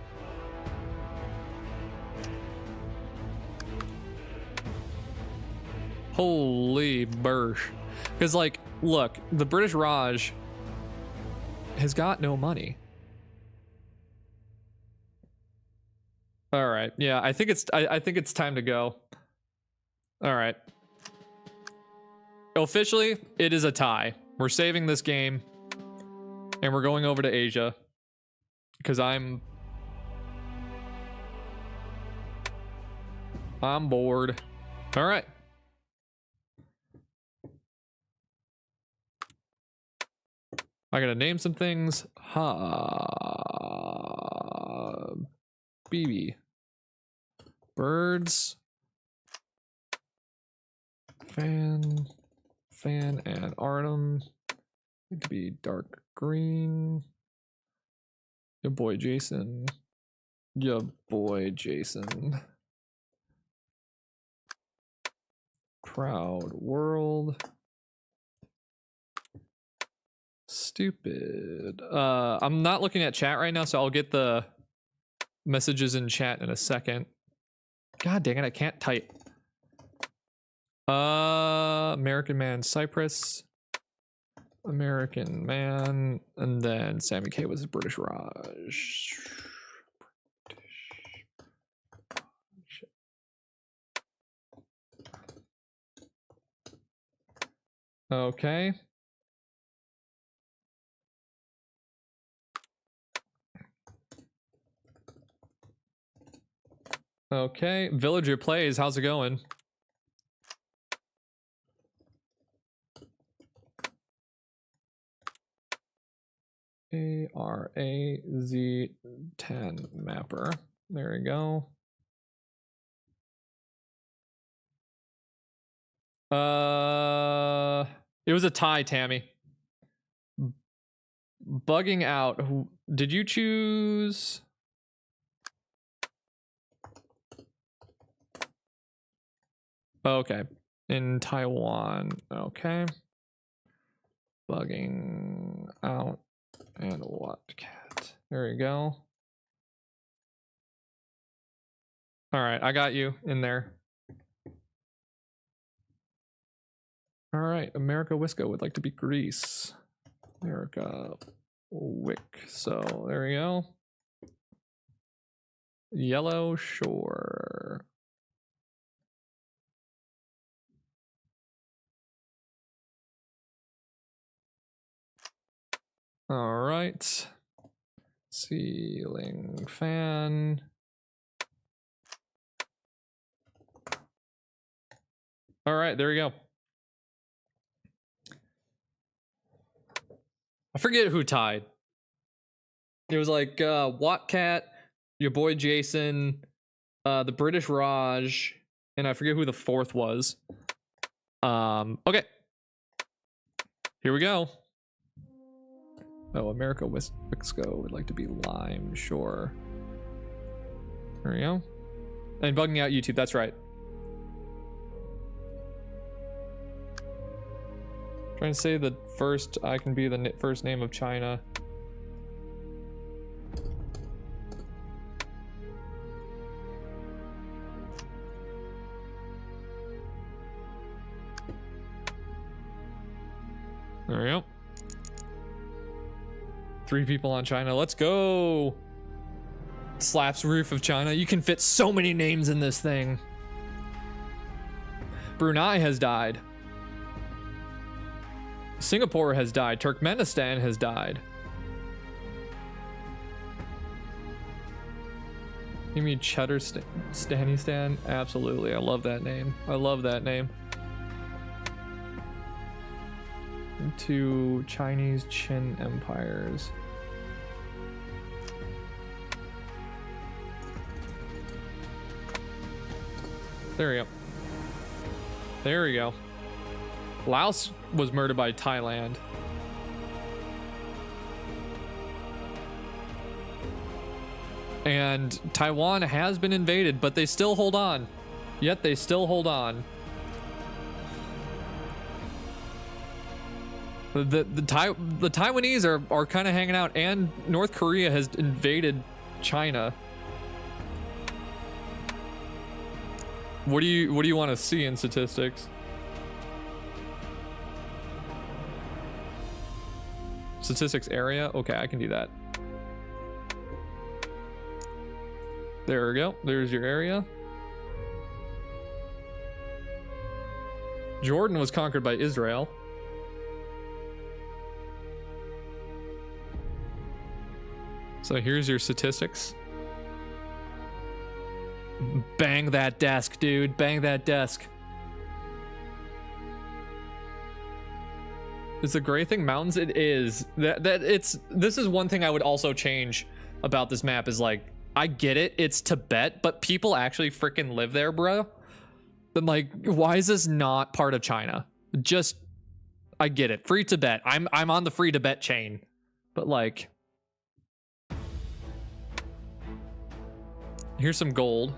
Holy bursh. Because, like, look, the British Raj has got no money. All right. Yeah, I think it's time to go. All right. Officially, it is a tie. We're saving this game and we're going over to Asia because I'm bored. All right. I gotta name some things. BB. Birds. Fan and Artem. Need to be dark green. Your boy Jason. Your boy Jason. Proud world. Stupid. I'm not looking at chat right now, so I'll get the messages in chat in a second. God dang it, I can't type. American Man Cyprus. American Man. And then Sammy K was British Raj. Okay. Okay. Villager Plays, how's it going? ARAZ10 mapper. There we go. It was a tie, Tammy. Bugging out. Did you choose? Okay. In Taiwan. Okay. Bugging out. And what cat? There you go. All right, I got you in there. All right, America Wisco would like to be Greece. America Wick. So there we go. Yellow Shore. All right. Ceiling fan. All right, there we go. I forget who tied. It was like Wattcat, your boy Jason, the British Raj, and I forget who the fourth was. Okay. Here we go. Oh, America Wisco would like to be Lime Shore. There we go. And bugging out YouTube, that's right. Trying to say the first I can be the first name of China. There we go. 3 people on China. Let's go. Slaps roof of China. You can fit so many names in this thing. Brunei has died. Singapore has died. Turkmenistan has died. You mean Cheddar Stanistan? Absolutely. I love that name. I love that name. To Chinese Qin empires. There we go. There we go. Laos was murdered by Thailand. And Taiwan has been invaded, but they still hold on. Yet they still hold on. The Taiwanese are kind of hanging out, and North Korea has invaded China. What do you want to see in statistics? Statistics area? Okay, I can do that. There we go. There's your area. Jordan was conquered by Israel. So here's your statistics. Bang that desk, dude. Bang that desk. Is the gray thing mountains? It is. This is one thing I would also change about this map is like, I get it, it's Tibet, but people actually freaking live there, bro. Then like, why is this not part of China? Just, I get it. Free Tibet. I'm on the free Tibet chain. But like, here's some gold.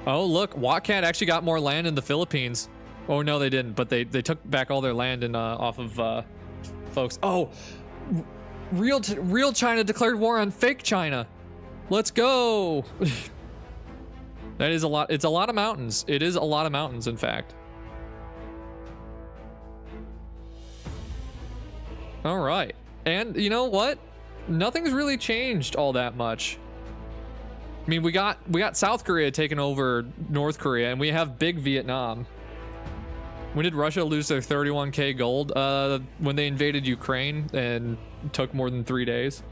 Oh, look, Watcat actually got more land in the Philippines. Oh, no, they didn't, but they took back all their land and off of folks. Oh, real China declared war on fake China. Let's go. That is a lot. It's a lot of mountains. It is a lot of mountains, in fact. All right. And you know what? Nothing's really changed all that much. I mean, we got South Korea taking over North Korea, and we have big Vietnam. When did Russia lose their 31k gold? When they invaded Ukraine and took more than 3 days.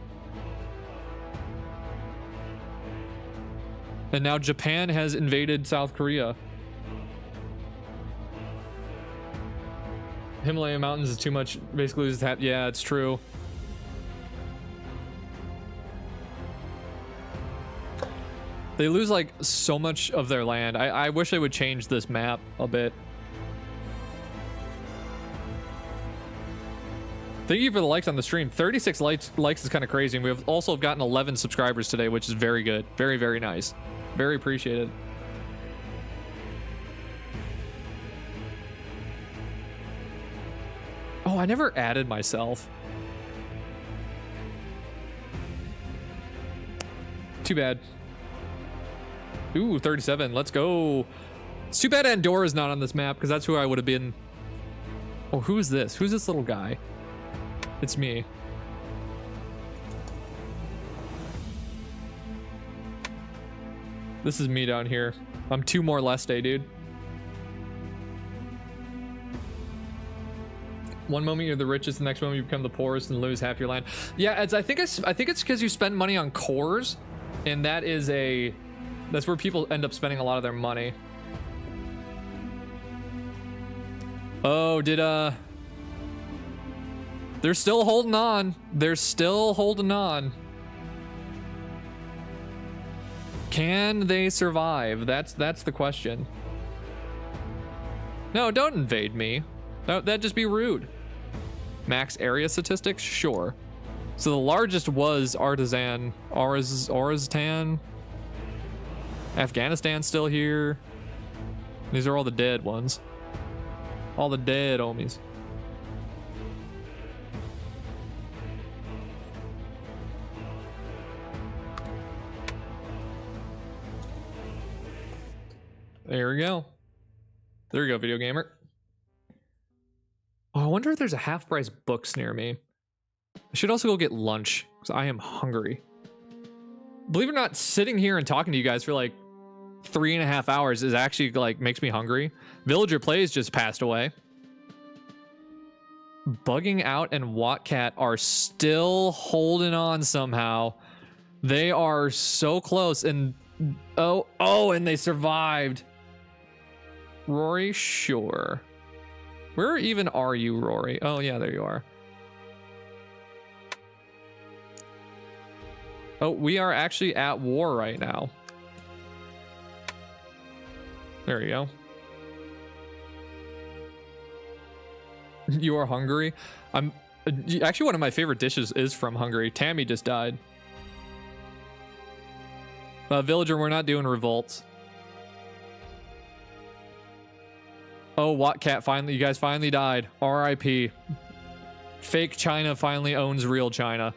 And now Japan has invaded South Korea. Himalayan mountains is too much. Basically, loses that. Yeah, it's true. They lose like so much of their land. I wish they would change this map a bit. Thank you for the likes on the stream. 36 likes is kind of crazy. And we have also gotten 11 subscribers today, which is very good. Very, very nice. Very appreciated. Oh, I never added myself. Too bad. Ooh, 37. Let's go. It's too bad Andorra's not on this map because that's who I would have been. Oh, who is this? Who's this little guy? It's me. This is me down here. I'm 2 more Leste, dude. One moment you're the richest, the next moment you become the poorest and lose half your land. Yeah, I think it's because you spend money on cores, and that's where people end up spending a lot of their money. Oh, they're still holding on. They're still holding on. Can they survive? That's the question. No, don't invade me. That'd just be rude. Max area statistics? Sure. So the largest was Orazstan. Afghanistan's still here. These are all the dead ones. All the dead homies. There we go. There we go, video gamer. Oh, I wonder if there's a half-price books near me. I should also go get lunch because I am hungry. Believe it or not, sitting here and talking to you guys for like 3.5 hours is actually like makes me hungry. Villager Plays just passed away. Bugging Out and Wattcat are still holding on somehow. They are so close, and and they survived. Rory, sure. Where even are you, Rory? Oh yeah, there you are. Oh, we are actually at war right now. There you go. You are Hungary? I'm actually, one of my favorite dishes is from Hungary. Tammy just died. Villager, we're not doing revolts. Oh, Wattcat finally, you guys finally died. RIP. Fake China finally owns real China.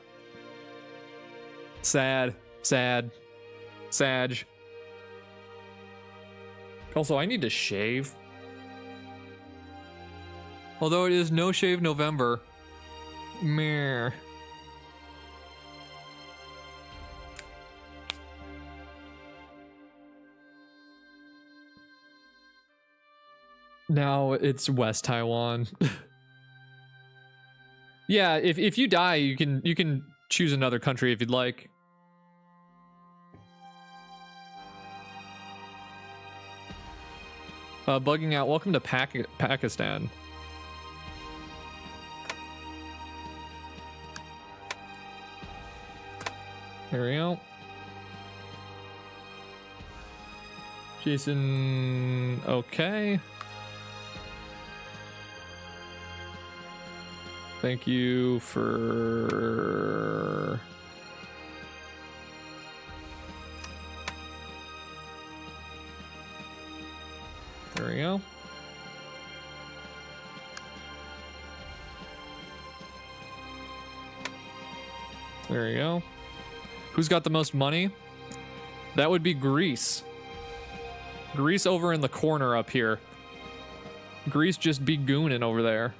Sad, sad, Sag. Also, I need to shave. Although it is No Shave November. Meh. Now it's West Taiwan. Yeah, if you die, you can choose another country if you'd like. Bugging Out, welcome to Pakistan. There we go. Jason, okay. Thank you for... There we go. There we go. Who's got the most money? That would be Greece. Greece over in the corner up here. Greece just be gooning over there.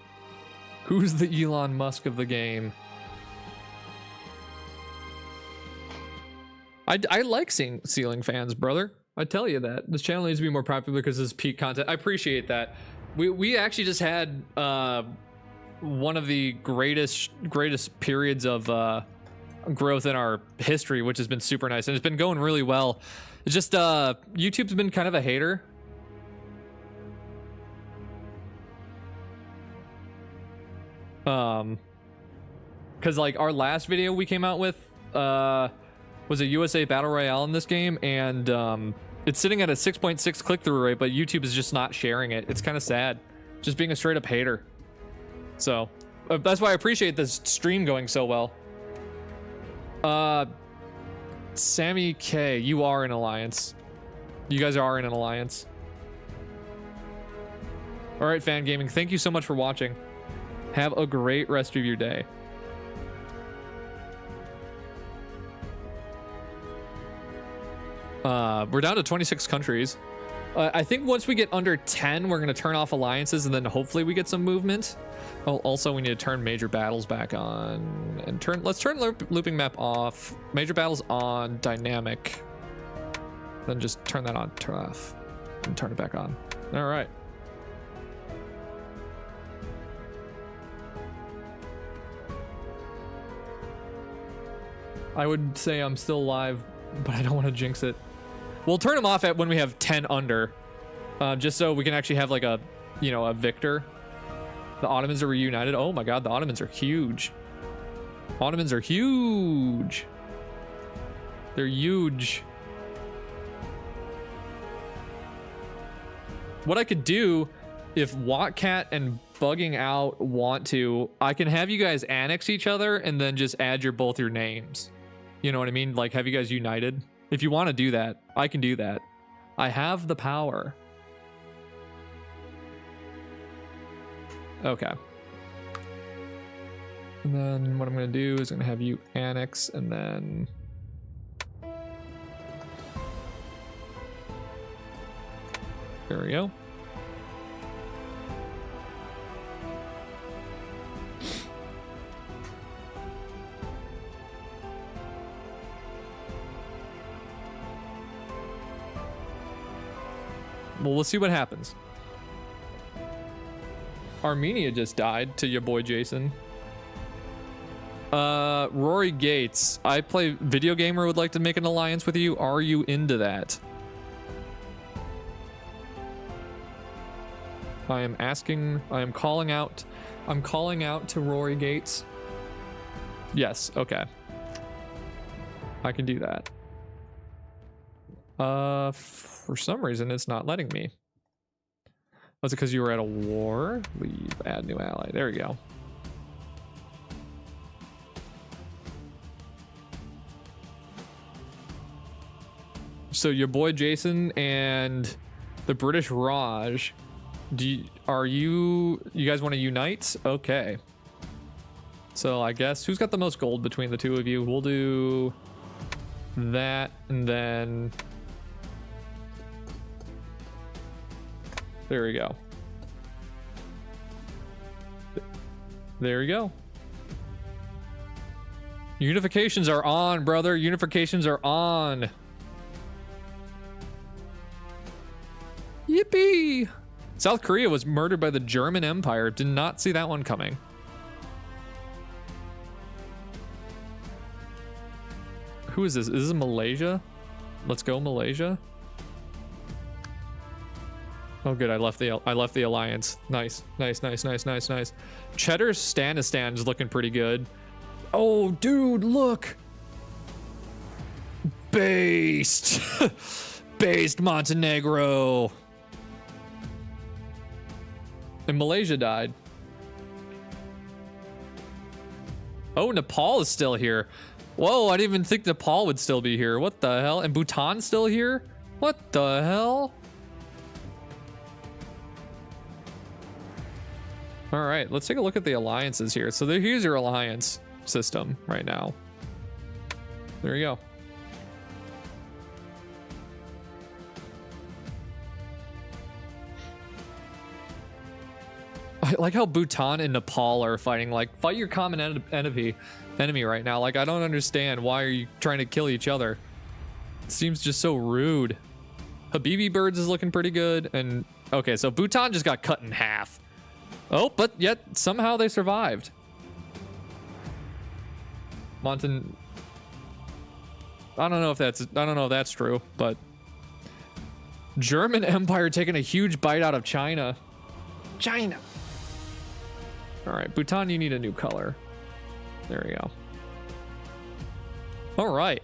Who's the Elon Musk of the game? I like seeing ceiling fans, brother. I tell you that. This channel needs to be more popular because this is peak content. I appreciate that. We actually just had one of the greatest periods of growth in our history, which has been super nice, and it's been going really well. It's just YouTube's been kind of a hater. Because like our last video we came out with was a USA Battle Royale in this game, and it's sitting at a 6.6 click-through rate, but YouTube is just not sharing it. It's kind of sad, just being a straight up hater. So that's why I appreciate this stream going so well. Sammy K, you are in alliance. You guys are in an alliance. All right, Fan Gaming, thank you so much for watching. Have a great rest of your day. We're down to 26 countries. I think once we get under 10, we're going to turn off alliances, and then hopefully we get some movement. Oh, also, we need to turn major battles back on. And let's turn looping map off. Major battles on dynamic. Then just turn that on, turn off, and turn it back on. All right. I would say I'm still alive, but I don't want to jinx it. We'll turn them off at when we have 10 under, just so we can actually have like a, you know, a victor. The Ottomans are reunited. Oh my God, the Ottomans are huge. Ottomans are huge. They're huge. What I could do, if Wattcat and Bugging Out want to, I can have you guys annex each other and then just add both your names. You know what I mean? Like have you guys united. If you want to do that, I can do that. I have the power. Okay. And then what I'm going to do is I'm going to have you annex, and then There we go. Well, we'll see what happens. Armenia just died to your boy Jason. Rory Gates. I play Video Gamer would like to make an alliance with you. Are you into that? I am asking, I am calling out. I'm calling out to Rory Gates. Yes, okay. I can do that. For some reason it's not letting me. Was it because you were at a war? Leave, add new ally. There we go. So your boy Jason and the British Raj, are you guys want to unite? Okay. So I guess who's got the most gold between the two of you? We'll do that, and then there we go. There we go. Unifications are on, brother. Unifications are on. Yippee! South Korea was murdered by the German Empire. Did not see that one coming. Who is this? Is this Malaysia? Let's go, Malaysia. Oh, good. I left the alliance. Nice, nice, nice, nice, nice, nice. Cheddar Stanistan is looking pretty good. Oh, dude, look. Based. Based Montenegro. And Malaysia died. Oh, Nepal is still here. Whoa, I didn't even think Nepal would still be here. What the hell? And Bhutan's still here? What the hell? All right, let's take a look at the alliances here. So here's your alliance system right now. There you go. I like how Bhutan and Nepal are fighting. Like, fight your common enemy right now. Like, I don't understand. Why are you trying to kill each other? It seems just so rude. Habibi Birds is looking pretty good. And okay, so Bhutan just got cut in half. Oh, but yet somehow they survived. I don't know if that's true, but German Empire taking a huge bite out of China. China. All right, Bhutan, you need a new color. There we go. All right.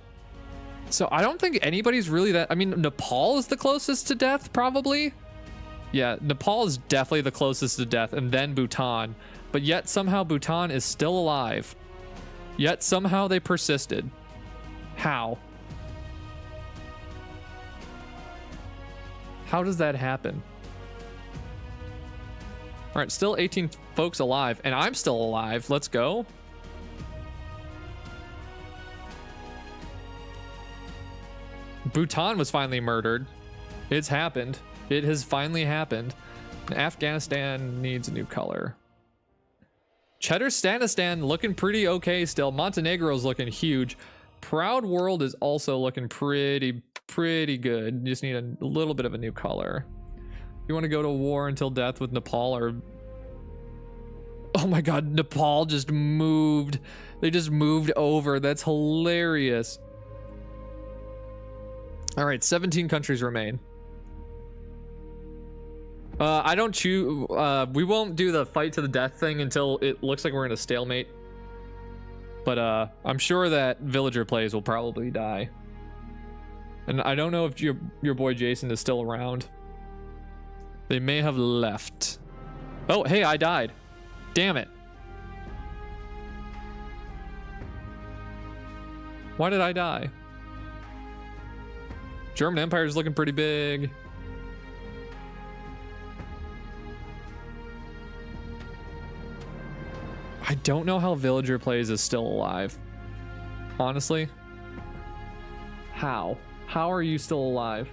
So I don't think anybody's really that. I mean, Nepal is the closest to death, probably. Yeah, Nepal is definitely the closest to death, and then Bhutan. But yet somehow Bhutan is still alive. Yet somehow they persisted. How? How does that happen? All right, still 18 folks alive, and I'm still alive. Let's go. Bhutan was finally murdered. It's happened. It has finally happened. Afghanistan needs a new color. Cheddar Stanistan looking pretty okay still. Montenegro's looking huge. Proud World is also looking pretty good. You just need a little bit of a new color. You want to go to war until death with Nepal, or... Oh my god, Nepal just moved. They just moved over. That's hilarious. All right, 17 countries remain. I don't choose. We won't do the fight to the death thing until it looks like we're in a stalemate. But I'm sure that villager plays will probably die. And I don't know if your boy Jason is still around. They may have left. Oh, hey, I died. Damn it. Why did I die? German Empire is looking pretty big. I don't know how Villager Plays is still alive. Honestly. How? How are you still alive?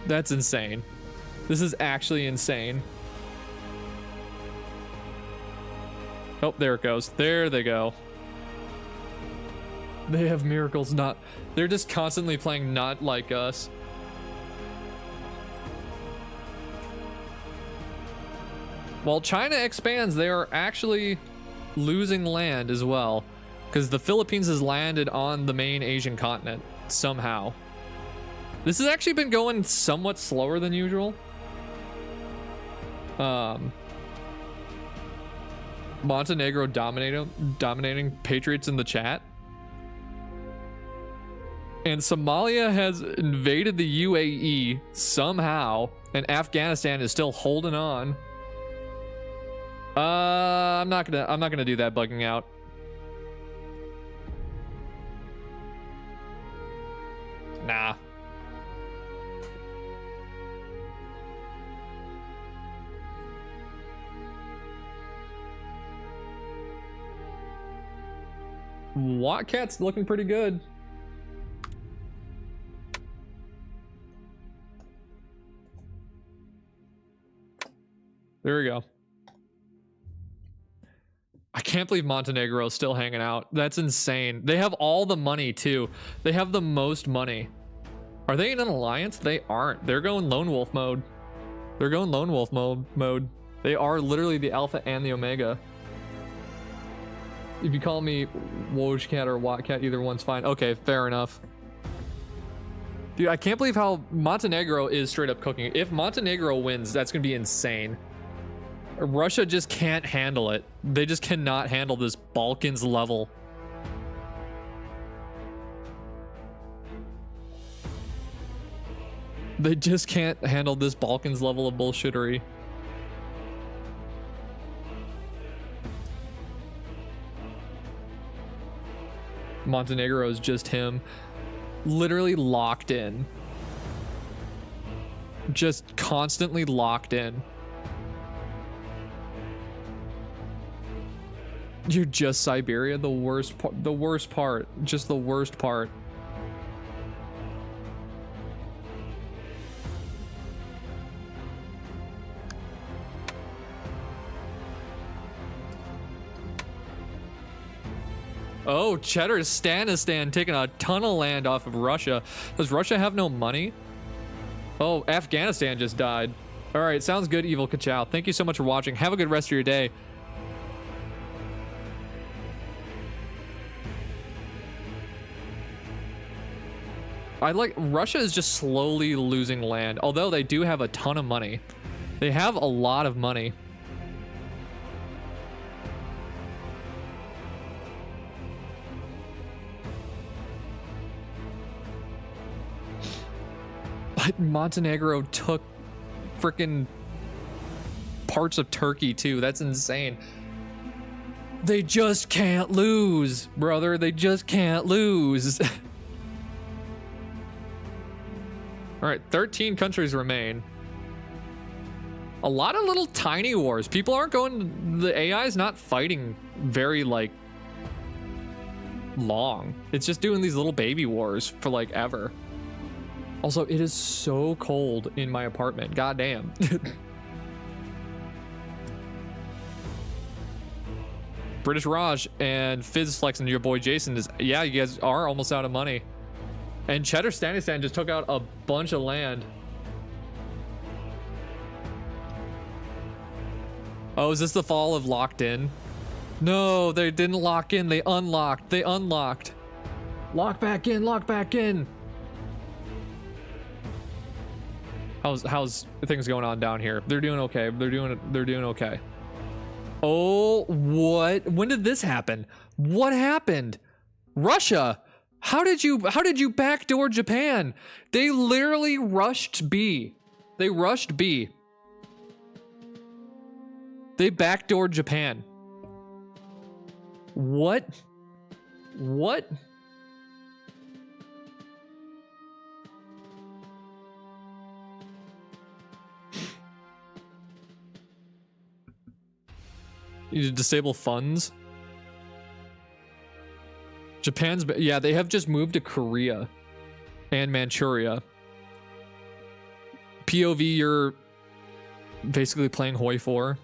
That's insane. This is actually insane. Oh, there it goes. There they go. They have miracles, not... They're just constantly playing not like us. While China expands, they are actually losing land as well. Because the Philippines has landed on the main Asian continent, somehow. This has actually been going somewhat slower than usual. Montenegro dominating Patriots in the chat. And Somalia has invaded the UAE somehow, and Afghanistan is still holding on. I'm not gonna do that bugging out. Nah. Wildcat's looking pretty good. There we go. I can't believe Montenegro is still hanging out. That's insane. They have all the money too. They have the most money. Are they in an alliance? They aren't. They're going lone wolf mode. They're going lone wolf mode. They are literally the alpha and the omega. If you call me Wojcat or Watcat, either one's fine. Okay, fair enough. Dude, I can't believe how Montenegro is straight up cooking. If Montenegro wins, that's gonna be insane. Russia just can't handle it. They just cannot handle this Balkans level. They just can't handle this Balkans level of bullshittery. Montenegro is just him. Literally locked in. Just constantly locked in. You're just Siberia, the worst part, just the worst part. Oh, Cheddarstanistan taking a ton of land off of Russia. Does Russia have no money? Oh, Afghanistan just died. All right, sounds good, Evil Kachow. Thank you so much for watching. Have a good rest of your day. Russia is just slowly losing land, although they do have a ton of money. They have a lot of money. But Montenegro took freaking parts of Turkey too. That's insane. They just can't lose, brother. They just can't lose. All right, 13 countries remain. A lot of little tiny wars. People aren't going, the AI is not fighting very like long. It's just doing these little baby wars for like ever. Also, it is so cold in my apartment. God damn. British Raj and Fizzflex and your boy Jason is, yeah, you guys are almost out of money. And Cheddarstanistan just took out a bunch of land. Oh, is this the fall of locked in? No, they didn't lock in. They unlocked. They unlocked. Lock back in. Lock back in. How's things going on down here? They're doing okay. They're doing okay. Oh, what? When did this happen? What happened? Russia. How did you backdoor Japan? They literally rushed B. They rushed B. They backdoored Japan. What? What? You need to disable funds. Japan's, yeah, they have just moved to Korea and Manchuria. POV, you're basically playing Hoi 4.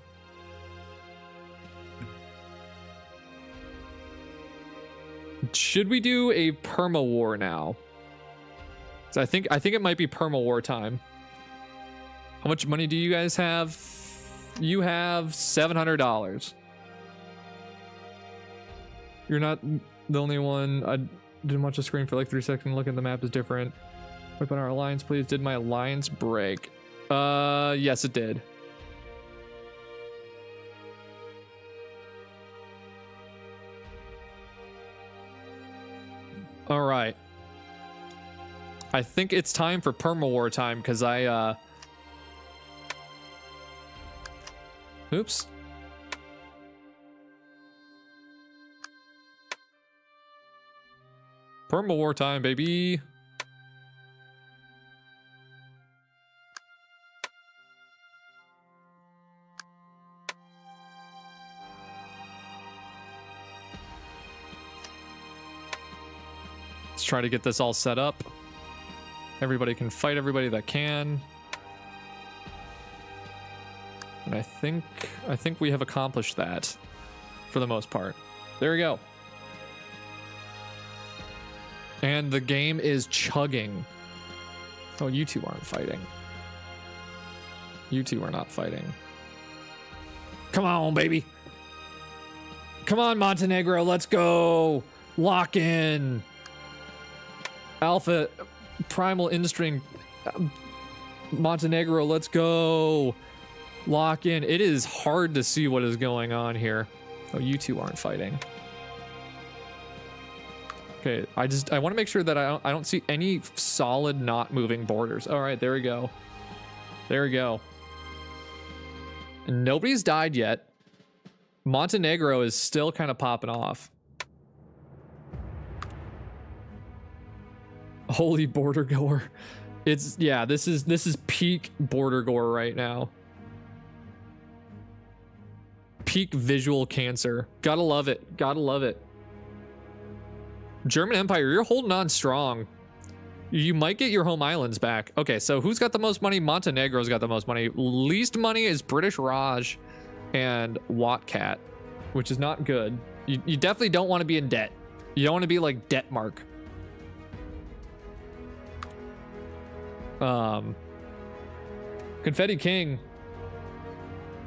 Should we do a perma war now? So I think it might be perma war time. How much money do you guys have? You have $700. You're not the only one. I didn't watch the screen for like 3 seconds. Look at the map is different. Wipe out our alliance, please. Did my alliance break? Yes, it did. All right. I think it's time for perma war time because oops. Perma war time, baby. Let's try to get this all set up. Everybody can fight everybody that can. And I think we have accomplished that for the most part. There we go. And the game is chugging. Oh, you two aren't fighting. You two are not fighting. Come on, baby. Come on, Montenegro. Let's go. Lock in. Alpha Primal Instinct. Montenegro, let's go. Lock in. It is hard to see what is going on here. Oh, you two aren't fighting. Okay, I want to make sure that I don't see any solid not moving borders. All right, there we go. There we go. And nobody's died yet. Montenegro is still kind of popping off. Holy border goer. It's, yeah, this is peak border gore right now. Peak visual cancer. Gotta love it. Gotta love it. German Empire, you're holding on strong. You might get your home islands back. Okay, so who's got the most money? Montenegro's got the most money. Least money is British Raj and Watcat, which is not good. You definitely don't want to be in debt. You don't want to be like Denmark. Confetti King.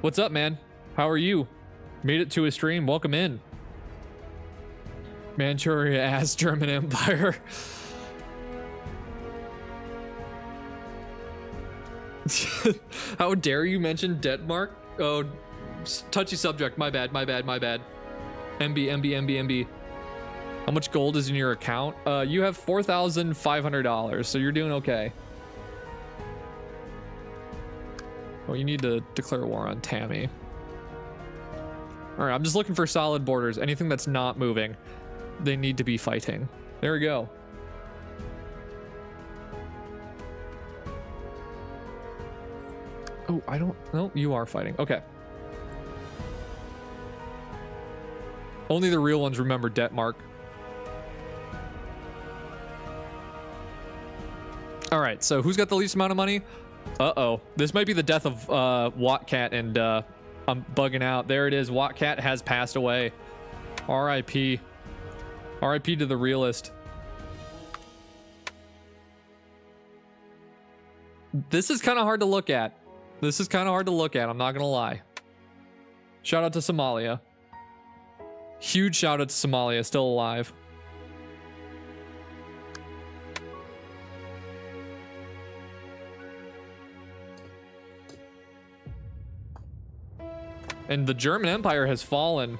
What's up, man? How are you? Made it to a stream. Welcome in. Manchuria ass German Empire. How dare you mention Denmark? Oh, touchy subject. My bad, my bad, my bad. MB. How much gold is in your account? You have $4,500, so you're doing okay. Oh, you need to declare war on Tammy. All right, I'm just looking for solid borders. Anything that's not moving, they need to be fighting. There we go. Oh, I don't know. You are fighting. Okay. Only the real ones remember Denmark. All right, so who's got the least amount of money? Uh-oh. This might be the death of Watcat, and I'm bugging out. There it is. Watcat has passed away. R.I.P. R.I.P. to the realist. This is kind of hard to look at. This is kind of hard to look at, I'm not going to lie. Shout out to Somalia. Huge shout out to Somalia, still alive. And the German Empire has fallen.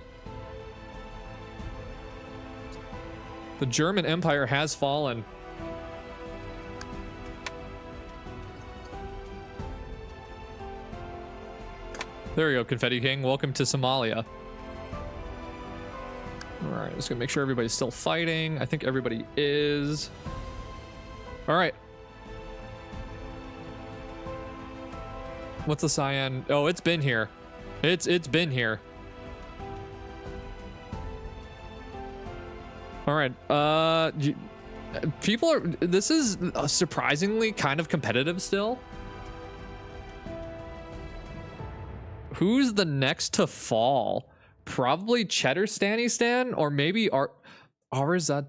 The German Empire has fallen. There you go, Confetti King. Welcome to Somalia. All right, just gonna make sure everybody's still fighting. I think everybody is. All right. What's the cyan? Oh, it's been here. It's been here. All right. People are. This is surprisingly kind of competitive still. Who's the next to fall? Probably Cheddar Stanistan, or maybe Arizat.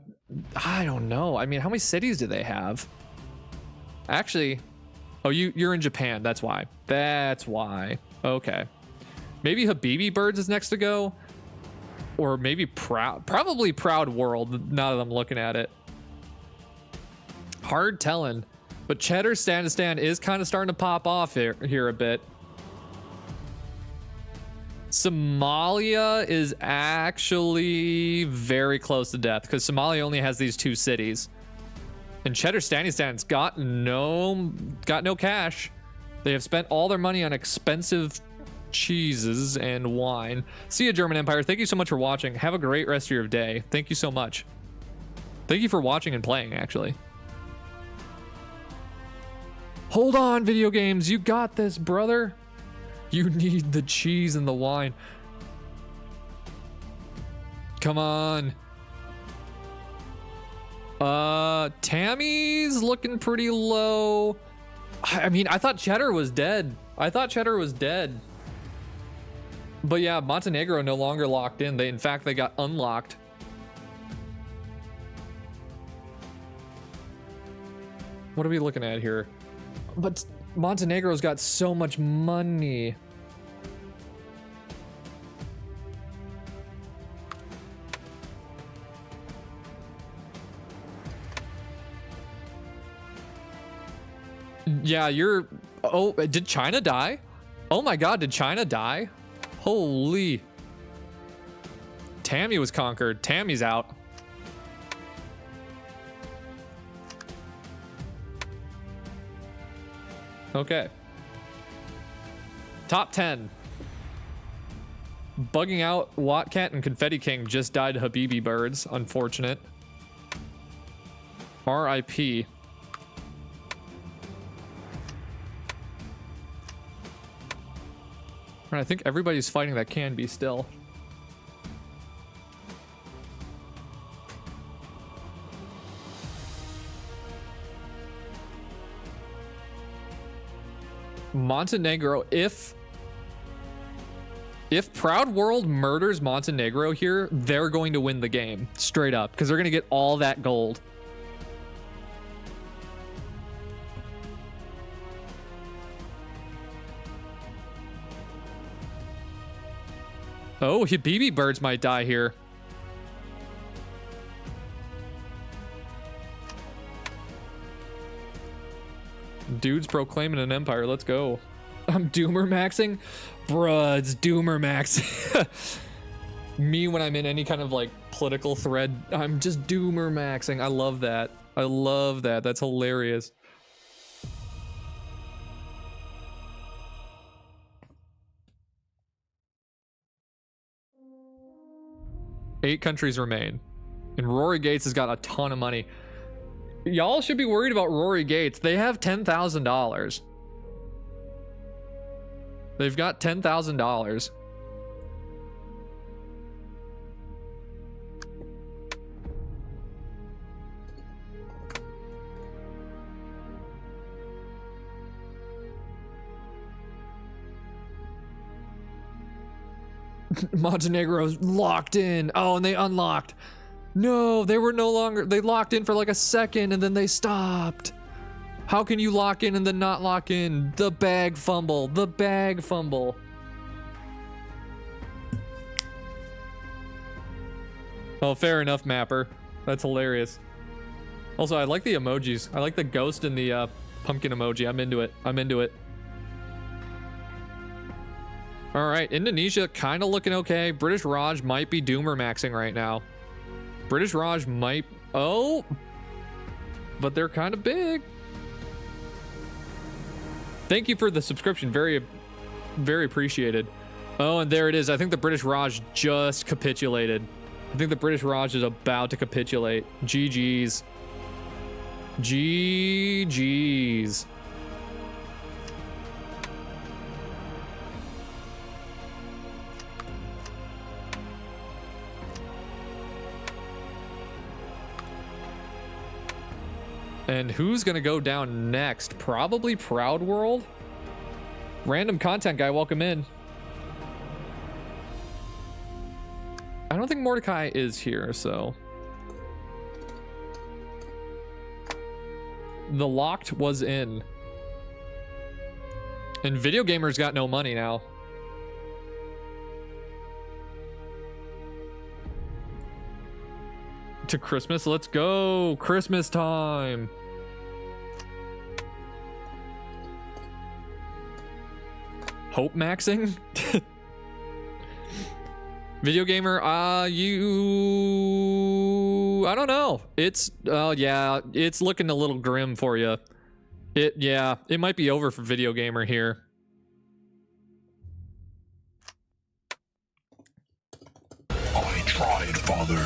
I don't know. I mean, how many cities do they have? Actually, oh, you're in Japan. That's why. That's why. Okay. Maybe Habibi Birds is next to go, or maybe probably Proud World. Now that I'm looking at it, hard telling. But Cheddar Stanistan is kind of starting to pop off here a bit. Somalia is actually very close to death because Somalia only has these 2 cities, and Cheddar Stanistan's got no cash. They have spent all their money on expensive cheeses and wine. See ya, German Empire. Thank you so much for watching. Have a great rest of your day. Thank you so much. Thank you for watching and playing, actually. Hold on, video games. You got this, brother. You need the cheese and the wine. Come on. Tammy's looking pretty low. I mean, I thought Cheddar was dead. But yeah, Montenegro no longer locked in. In fact, they got unlocked. What are we looking at here? But Montenegro's got so much money. Yeah, oh, did China die? Oh my god, did China die? Holy. Tammy was conquered. Tammy's out. Okay. Top 10. Bugging out, Wattcat and Confetti King just died to Habibi Birds. Unfortunate. RIP. I think everybody's fighting that can be still. Montenegro, if Proud World murders Montenegro here, they're going to win the game straight up because they're going to get all that gold. Oh, Habibi Birds might die here. Dude's proclaiming an empire. Let's go. I'm doomer maxing? Bruh, it's doomer maxing. Me when I'm in any kind of like political thread, I'm just doomer maxing. I love that. I love that. That's hilarious. Eight countries remain. And Rory Gates has got a ton of money. Y'all should be worried about Rory Gates. They have $10,000. They've got $10,000. Montenegro's locked in. Oh, and they unlocked. No, they were no longer, they locked in for like a second and then they stopped. How can you lock in and then not lock in? The bag fumble, the bag fumble. Oh, fair enough, Mapper. That's hilarious. Also, I like the emojis. I like the ghost and the pumpkin emoji. I'm into it. I'm into it. All right, Indonesia kind of looking okay. British Raj might be doomer maxing right now. British Raj might, oh, but they're kind of big. Thank you for the subscription. Very, very appreciated. Oh, and there it is. I think the British Raj just capitulated. I think the British Raj is about to capitulate. GG's. GG's. And who's gonna go down next? Probably Proud World. Random content guy, welcome in. I don't think Mordecai is here, so. The locked was in. And Video Gamer's got no money now. To Christmas, let's go. Christmas time. Hope maxing? Video Gamer, I don't know. It's, yeah, it's looking a little grim for you. Yeah, it might be over for Video Gamer here. I tried, Father.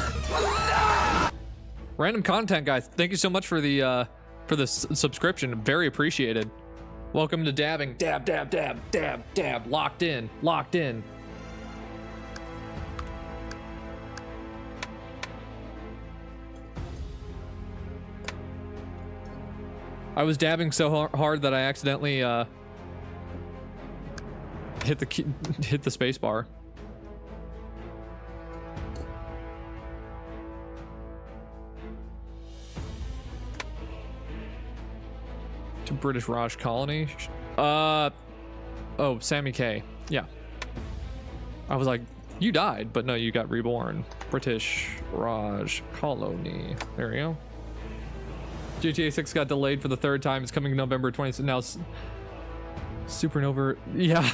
Random content, guys. Thank you so much for the subscription. Very appreciated. Welcome to dabbing. Dab, dab, dab, dab, dab. Locked in. Locked in. I was dabbing so hard that I accidentally hit the space bar. To British Raj colony. Oh, Sammy K. Yeah. I was like, you died, but no, you got reborn. British Raj colony. There we go. GTA 6 got delayed for the third time. It's coming November 20th. Now, supernova. Yeah.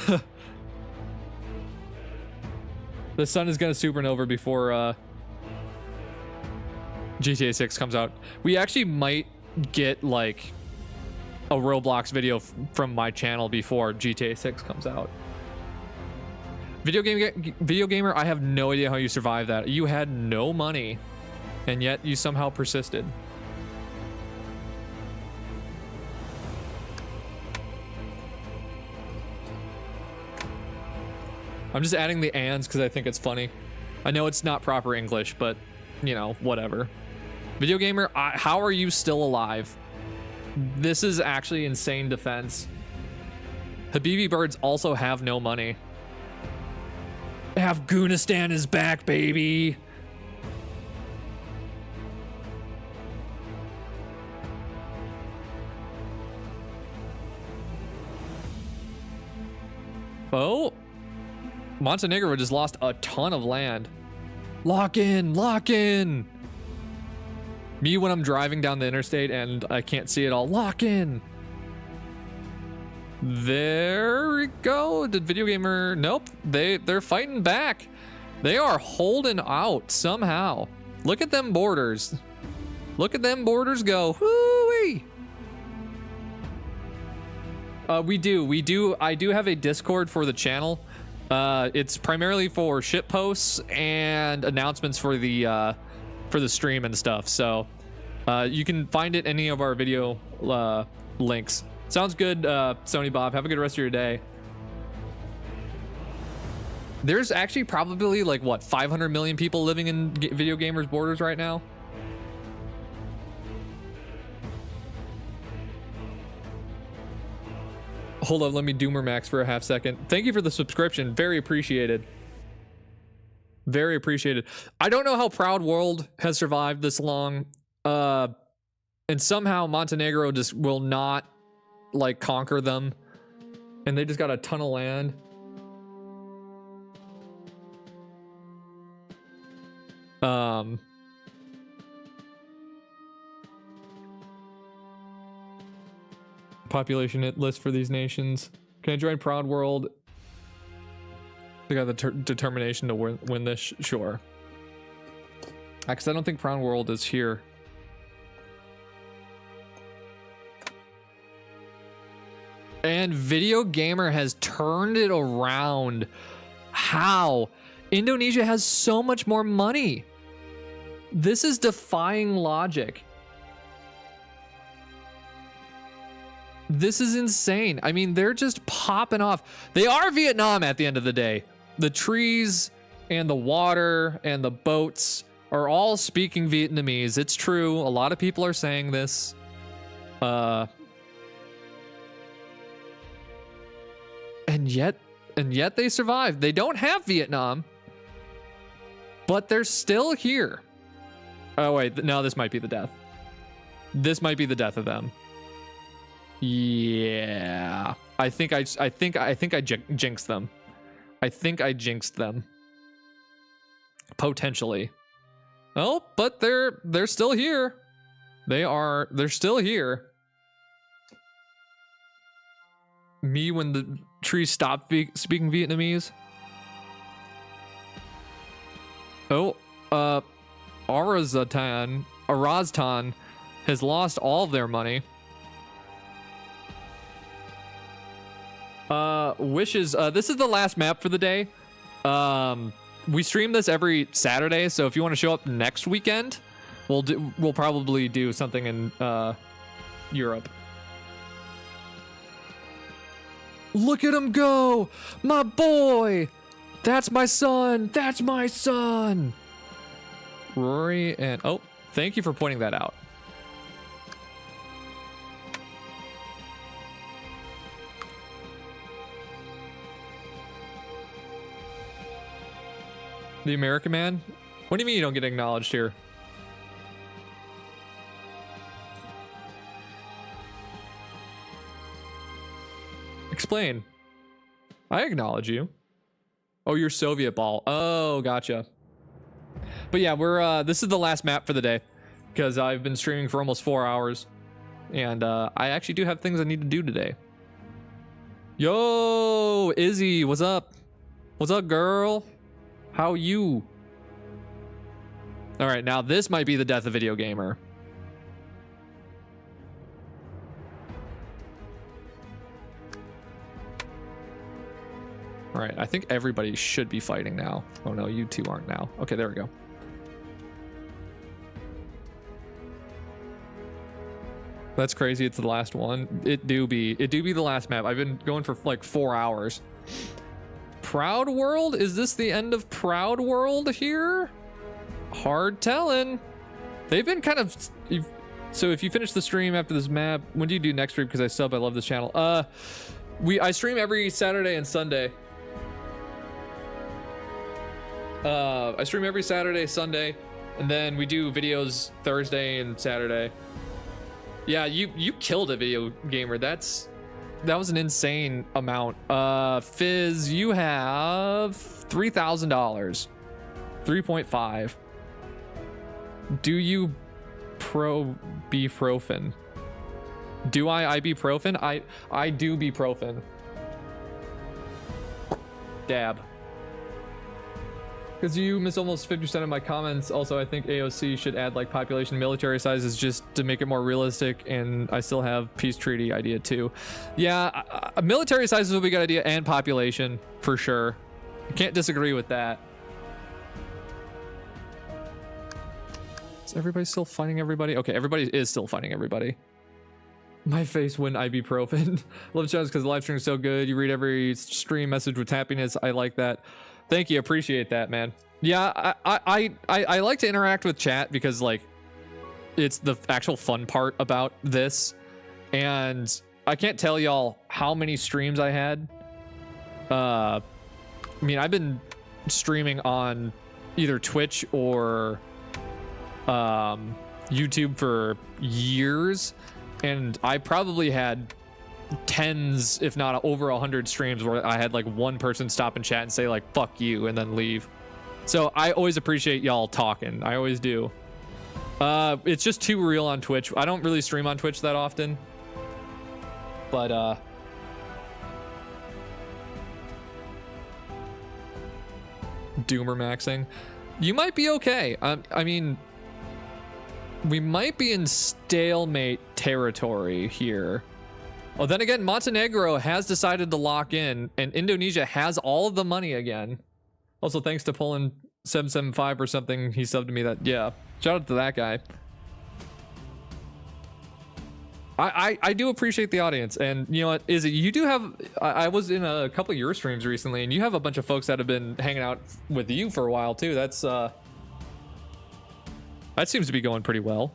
The sun is gonna supernova before GTA 6 comes out. We actually might get like a Roblox video from my channel before GTA 6 comes out. Video Gamer, I have no idea how you survived that. You had no money, and yet you somehow persisted. I'm just adding the ands because I think it's funny. I know it's not proper English, but, you know, whatever. Video Gamer, how are you still alive? This is actually insane defense. Habibi birds also have no money. Afghanistan is back, baby. Oh. Montenegro just lost a ton of land. Lock in, lock in. Me when I'm driving down the interstate and I can't see it all. Lock in. There we go. Did Video Gamer? Nope. They're fighting back. They are holding out somehow. Look at them borders. Look at them borders go. Whoo-wee. We do. I do have a Discord for the channel. It's primarily for shit posts and announcements for the stream and stuff. So you can find it in any of our video links. Sounds good, Sony Bob. Have a good rest of your day. There's actually probably like what 500 million people living in Video Gamers borders right now. Hold on, let me Doomer Max for a half second. Thank you for the subscription. Very appreciated. Very appreciated. I don't know how Proud World has survived this long. And somehow Montenegro just will not like conquer them. And they just got a ton of land. Population list for these nations. Can I join Proud World? They got the determination to win this. Sure. Because I don't think Proud World is here. And Video Gamer has turned it around. How? Indonesia has so much more money. This is defying logic. This is insane. I mean, they're just popping off. They are Vietnam at the end of the day. The trees and the water and the boats are all speaking Vietnamese. It's true. A lot of people are saying this. And yet they survive. They don't have Vietnam, but they're still here. Oh wait, no, this might be the death. This might be the death of them. Yeah, I think I jinxed them. I think I jinxed them. Potentially. Oh, but they're still here. They're still here. Me when the trees stop speaking Vietnamese. Oh, Araztan has lost all of their money. Wishes, this is the last map for the day. We stream this every Saturday, so if you want to show up next weekend, we'll probably do something in Europe. Look at him go! My boy! That's my son! That's my son! Rory and... Oh, thank you for pointing that out. The American man? What do you mean you don't get acknowledged here? Explain. I acknowledge you. Oh, you're Soviet ball. Oh, gotcha. But yeah, we're this is the last map for the day because I've been streaming for almost 4 hours, and I actually do have things I need to do today. Yo, Izzy, what's up? What's up, girl? How you? All right, now this might be the death of Video Gamer. All right, I think everybody should be fighting now. Oh no, you two aren't now. Okay, there we go. That's crazy. It's the last one. It do be the last map. I've been going for like 4 hours. Proud World? Is this the end of Proud World here? Hard telling. They've been kind of... So if you finish the stream after this map, when do you do next stream? Because I love this channel. I stream every Saturday and Sunday. I stream every Saturday, Sunday, and then we do videos Thursday and Saturday. Yeah, you killed a Video Gamer. That was an insane amount. Fizz, you have $3,000. 3.5. Do you ibuprofen? Do I ibuprofen? I do ibuprofen. Dab. Because you miss almost 50% of my comments. Also, I think AOC should add like population military sizes just to make it more realistic. And I still have peace treaty idea too. Yeah, military sizes would be a good idea, and population for sure. Can't disagree with that. Is everybody still fighting everybody? Okay, everybody is still fighting everybody. My face when ibuprofen. Love shows because the live stream is so good. You read every stream message with happiness. I like that. Thank you, appreciate that, man. Yeah, I like to interact with chat because like it's the actual fun part about this. And I can't tell y'all how many streams I had. I mean, I've been streaming on either Twitch or YouTube for years, and I probably had tens, if not over 100 streams where I had like one person stop and chat and say like fuck you and then leave. So I always appreciate y'all talking. I always do. It's just too real on Twitch. I don't really stream on Twitch that often, but Doomer maxing, you might be okay. I mean, we might be in stalemate territory here. Oh, then again, Montenegro has decided to lock in, and Indonesia has all of the money again. Also, thanks to Poland 775 or something, he subbed to me that, yeah. Shout out to that guy. I do appreciate the audience, and you know what, Izzy, you do have, I was in a couple of your streams recently, and you have a bunch of folks that have been hanging out with you for a while too. That's, that seems to be going pretty well.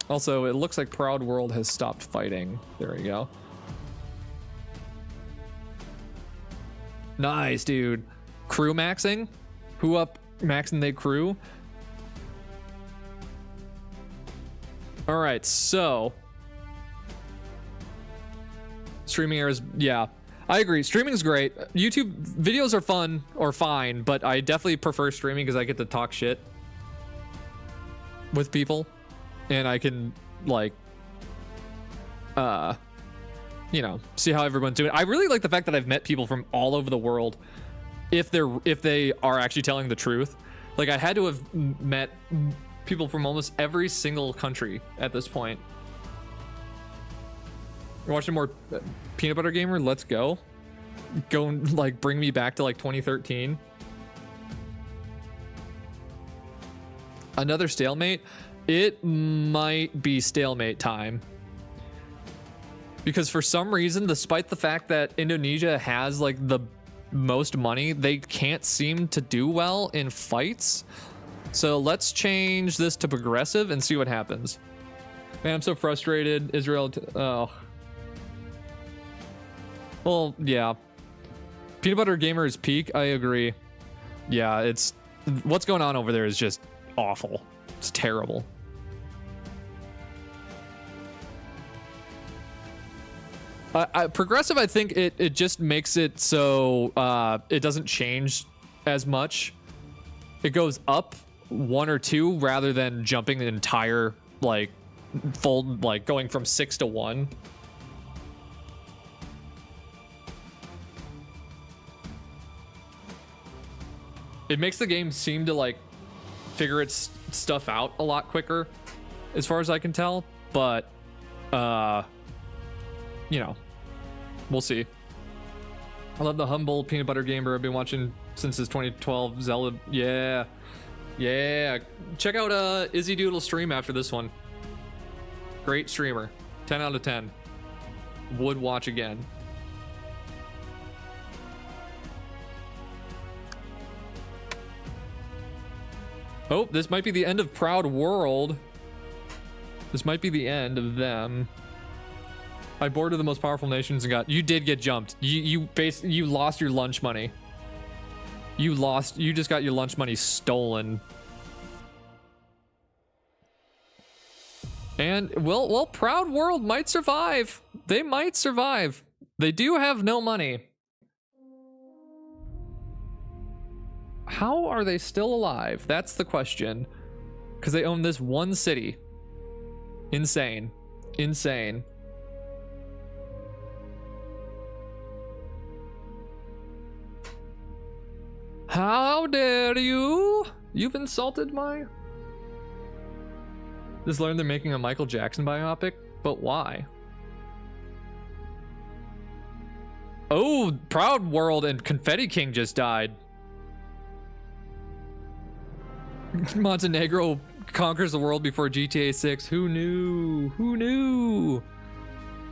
Also, it looks like Proud World has stopped fighting. There we go. Nice, dude. Crew maxing? Who up, Max and they crew? All right, so streaming errors, yeah, I agree. Streaming is great. YouTube videos are fun or fine, but I definitely prefer streaming because I get to talk shit with people, and I can like, you know, see how everyone's doing. I really like the fact that I've met people from all over the world. If they are actually telling the truth, like I had to have met people from almost every single country at this point. You're watching more Peanut Butter Gamer? Let's go. Go and like bring me back to like 2013. Another stalemate? It might be stalemate time. Because for some reason, despite the fact that Indonesia has like the most money, they can't seem to do well in fights. So let's change this to progressive and see what happens. Man, I'm so frustrated. Israel, oh. Well, yeah. Peanut Butter Gamer is peak, I agree. Yeah, it's, what's going on over there is just awful. It's terrible. Progressive, I think it just makes it so it doesn't change as much. It goes up 1 or 2 rather than jumping the entire like fold, like going from 6 to 1. It makes the game seem to like figure its stuff out a lot quicker, as far as I can tell. But you know, we'll see. I love the humble Peanut Butter Gamer. I've been watching since his 2012 Zelda. Yeah. Check out Izzy Doodle stream after this one. Great streamer. 10 out of 10. Would watch again. Oh, this might be the end of Proud World. This might be the end of them. I boarded the most powerful nations and got. You did get jumped. You lost your lunch money. You just got your lunch money stolen. And well, Proud World might survive. They might survive. They do have no money. How are they still alive? That's the question. Because they own this one city. Insane. Insane. How dare you? You've insulted my... Just learned they're making a Michael Jackson biopic, but why? Oh, Proud World and Confetti King just died. Montenegro conquers the world before GTA 6. Who knew? Who knew?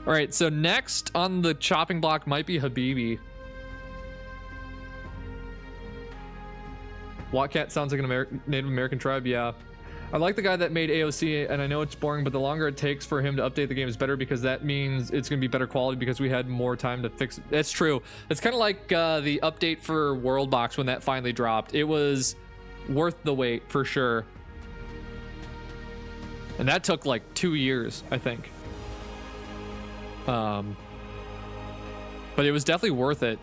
All right, so next on the chopping block might be Habibi. Wildcat sounds like an Native American tribe, yeah. I like the guy that made AOC, and I know it's boring, but the longer it takes for him to update the game is better, because that means it's going to be better quality because we had more time to fix it. That's true. It's kind of like the update for Worldbox when that finally dropped. It was worth the wait for sure. And that took like 2 years, I think. But it was definitely worth it.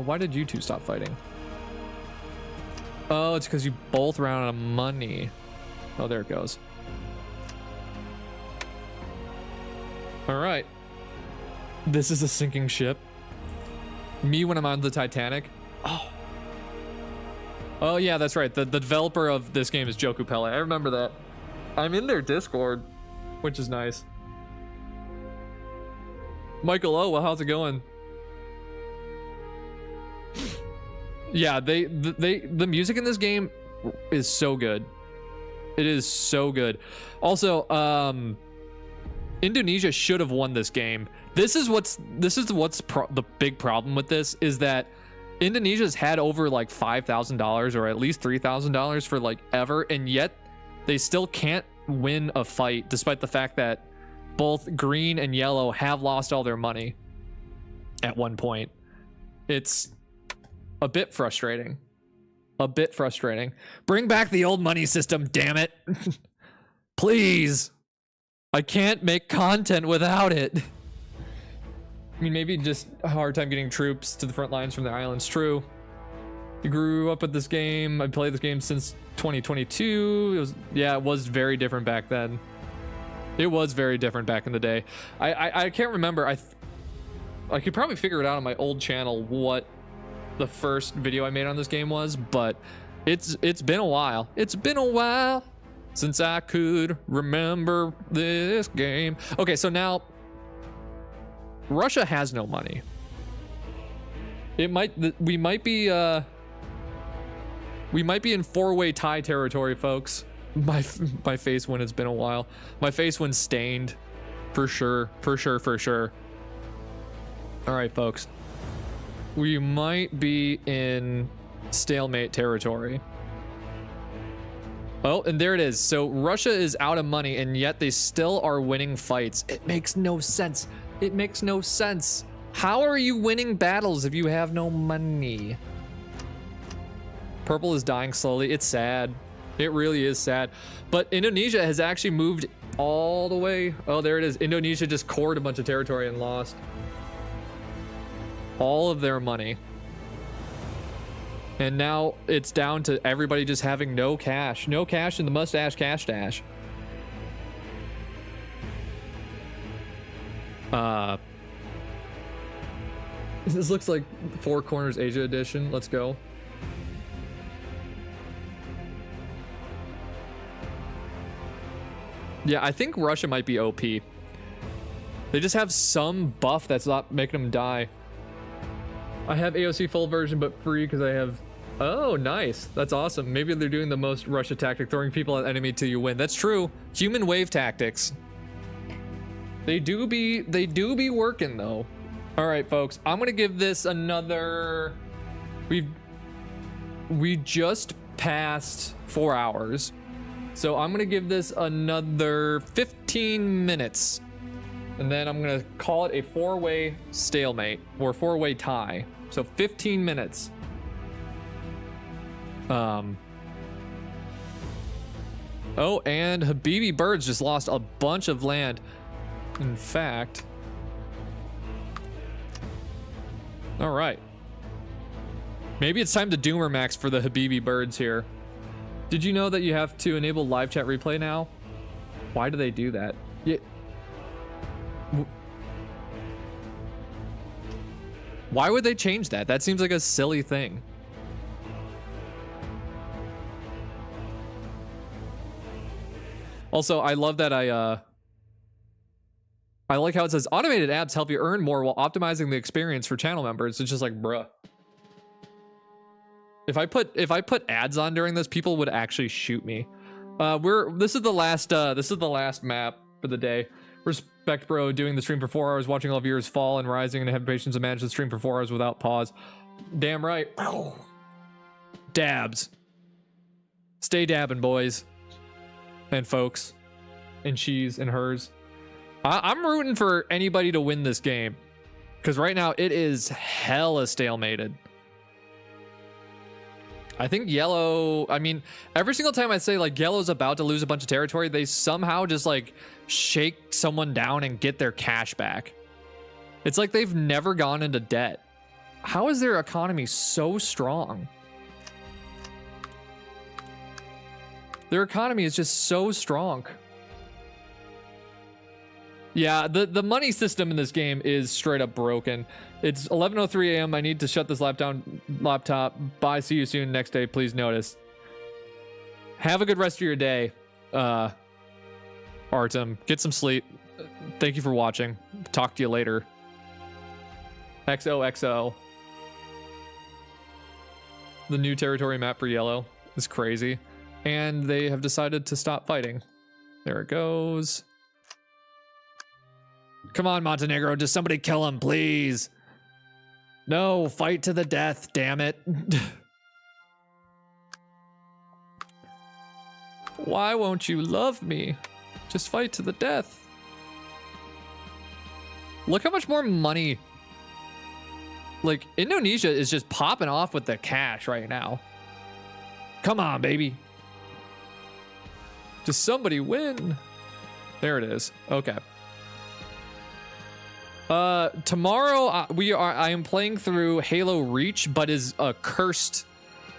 Why did you two stop fighting? Oh, it's because you both ran out of money. Oh, there it goes. All right. This is a sinking ship. Me when I'm on the Titanic. Oh yeah, that's right. The developer of this game is Joku Pele. I remember that. I'm in their Discord, which is nice. Michael, oh, well, how's it going? Yeah, the music in this game is so good. It is so good. Also, Indonesia should have won this game. This is what's the big problem with this, is that Indonesia's had over like $5,000 or at least $3,000 for like ever, and yet they still can't win a fight, despite the fact that both green and yellow have lost all their money at one point. It's a bit frustrating. A bit frustrating. Bring back the old money system, damn it. Please. I can't make content without it. I mean, maybe just a hard time getting troops to the front lines from the islands. True. You grew up with this game. I played this game since 2022. It was very different back then. It was very different back in the day. I can't remember. I could probably figure it out on my old channel what the first video I made on this game was, but it's been a while. It's been a while since I could remember this game. Okay, so now Russia has no money. We might be in four-way tie territory, folks. My face when it's been a while. My face when stained, for sure. All right, folks. We might be in stalemate territory. Oh, and there it is. So Russia is out of money, and yet they still are winning fights. It makes no sense. It makes no sense. How are you winning battles if you have no money? Purple is dying slowly. It's sad. It really is sad. But Indonesia has actually moved all the way. Oh, there it is. Indonesia just cored a bunch of territory and lost all of their money. And now it's down to everybody just having no cash. No cash in the mustache cash dash. This looks like Four Corners Asia edition. Let's go. Yeah, I think Russia might be OP. They just have some buff that's not making them die. I have AOC full version, but free because I have... Oh, nice. That's awesome. Maybe they're doing the most Russia tactic, throwing people at enemy till you win. That's true. Human wave tactics. They do be working, though. All right, folks. I'm going to give this another... We just passed 4 hours. So I'm going to give this another 15 minutes. And then I'm going to call it a four-way stalemate or four-way tie. So 15 minutes. Oh, and Habibi Birds just lost a bunch of land. In fact. All right. Maybe it's time to Doomer Max for the Habibi Birds here. Did you know that you have to enable live chat replay now? Why do they do that? Yeah. Why would they change that? That seems like a silly thing. Also, I love that I like how it says automated ads help you earn more while optimizing the experience for channel members. It's just like, bruh. If I put ads on during this, people would actually shoot me. This is the last map for the day. Respect, bro, doing the stream for 4 hours, watching all viewers fall and rising, and have patience to manage the stream for 4 hours without pause. Damn right. Dabs. Stay dabbing, boys. And folks. And she's and hers. I'm rooting for anybody to win this game. Because right now it is hella stalemated. I think yellow, I mean, every single time I say like yellow's about to lose a bunch of territory, they somehow just like shake someone down and get their cash back. It's like they've never gone into debt. How is their economy so strong? Their economy is just so strong. Yeah, the money system in this game is straight up broken. It's 11:03 a.m. I need to shut this laptop. Bye, see you soon. Next day, please notice. Have a good rest of your day, Artem. Get some sleep. Thank you for watching. Talk to you later. XOXO. The new territory map for yellow is crazy. And they have decided to stop fighting. There it goes. Come on, Montenegro. Just somebody kill him, please. No, fight to the death, damn it. Why won't you love me? Just fight to the death. Look how much more money. Like, Indonesia is just popping off with the cash right now. Come on, baby. Just somebody win. There it is. Okay. Tomorrow I am playing through Halo Reach, but is cursed.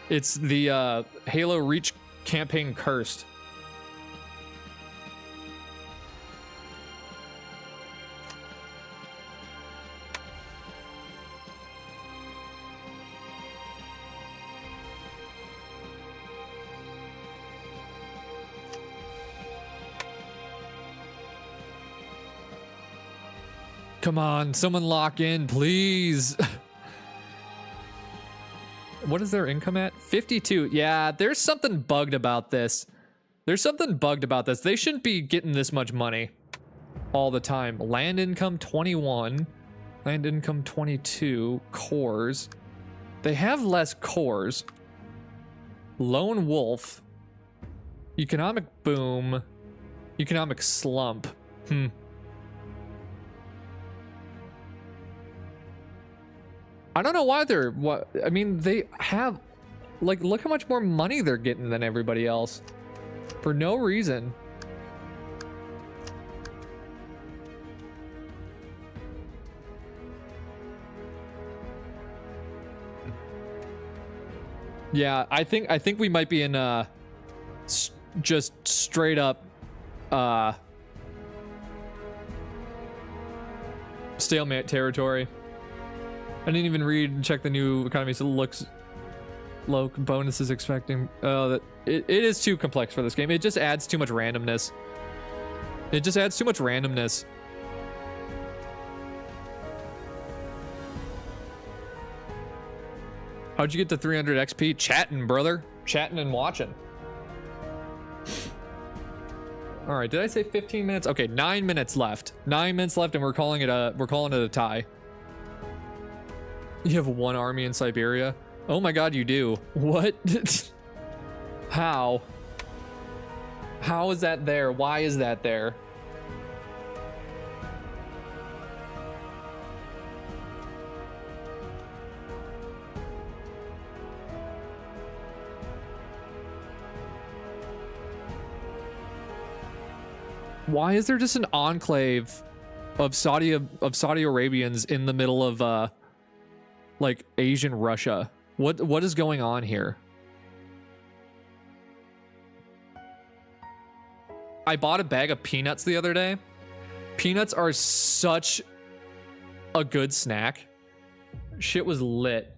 It's the Halo Reach campaign cursed. Come on, someone lock in, please. What is their income at? 52. Yeah, there's something bugged about this. There's something bugged about this. They shouldn't be getting this much money all the time. Land income 21. Land income 22. Cores. They have less cores. Lone wolf. Economic boom. Economic slump. I don't know why they're I mean, they have, like, look how much more money they're getting than everybody else for no reason. Yeah, I think we might be in just straight up stalemate territory. I didn't even read and check the new economy, so it looks low. Bonuses expecting. It is too complex for this game. It just adds too much randomness. It just adds too much randomness. How'd you get to 300 XP? Chatting, brother. Chatting and watching. All right, did I say 15 minutes? Okay, 9 minutes left. 9 minutes left, and we're calling it a tie. You have one army in Siberia? Oh my god, you do. What? How? How is that there? Why is that there? Why is there just an enclave of Saudi Arabians in the middle of like Asian Russia? What is going on here? I bought a bag of peanuts the other day. Peanuts are such a good snack. Shit was lit.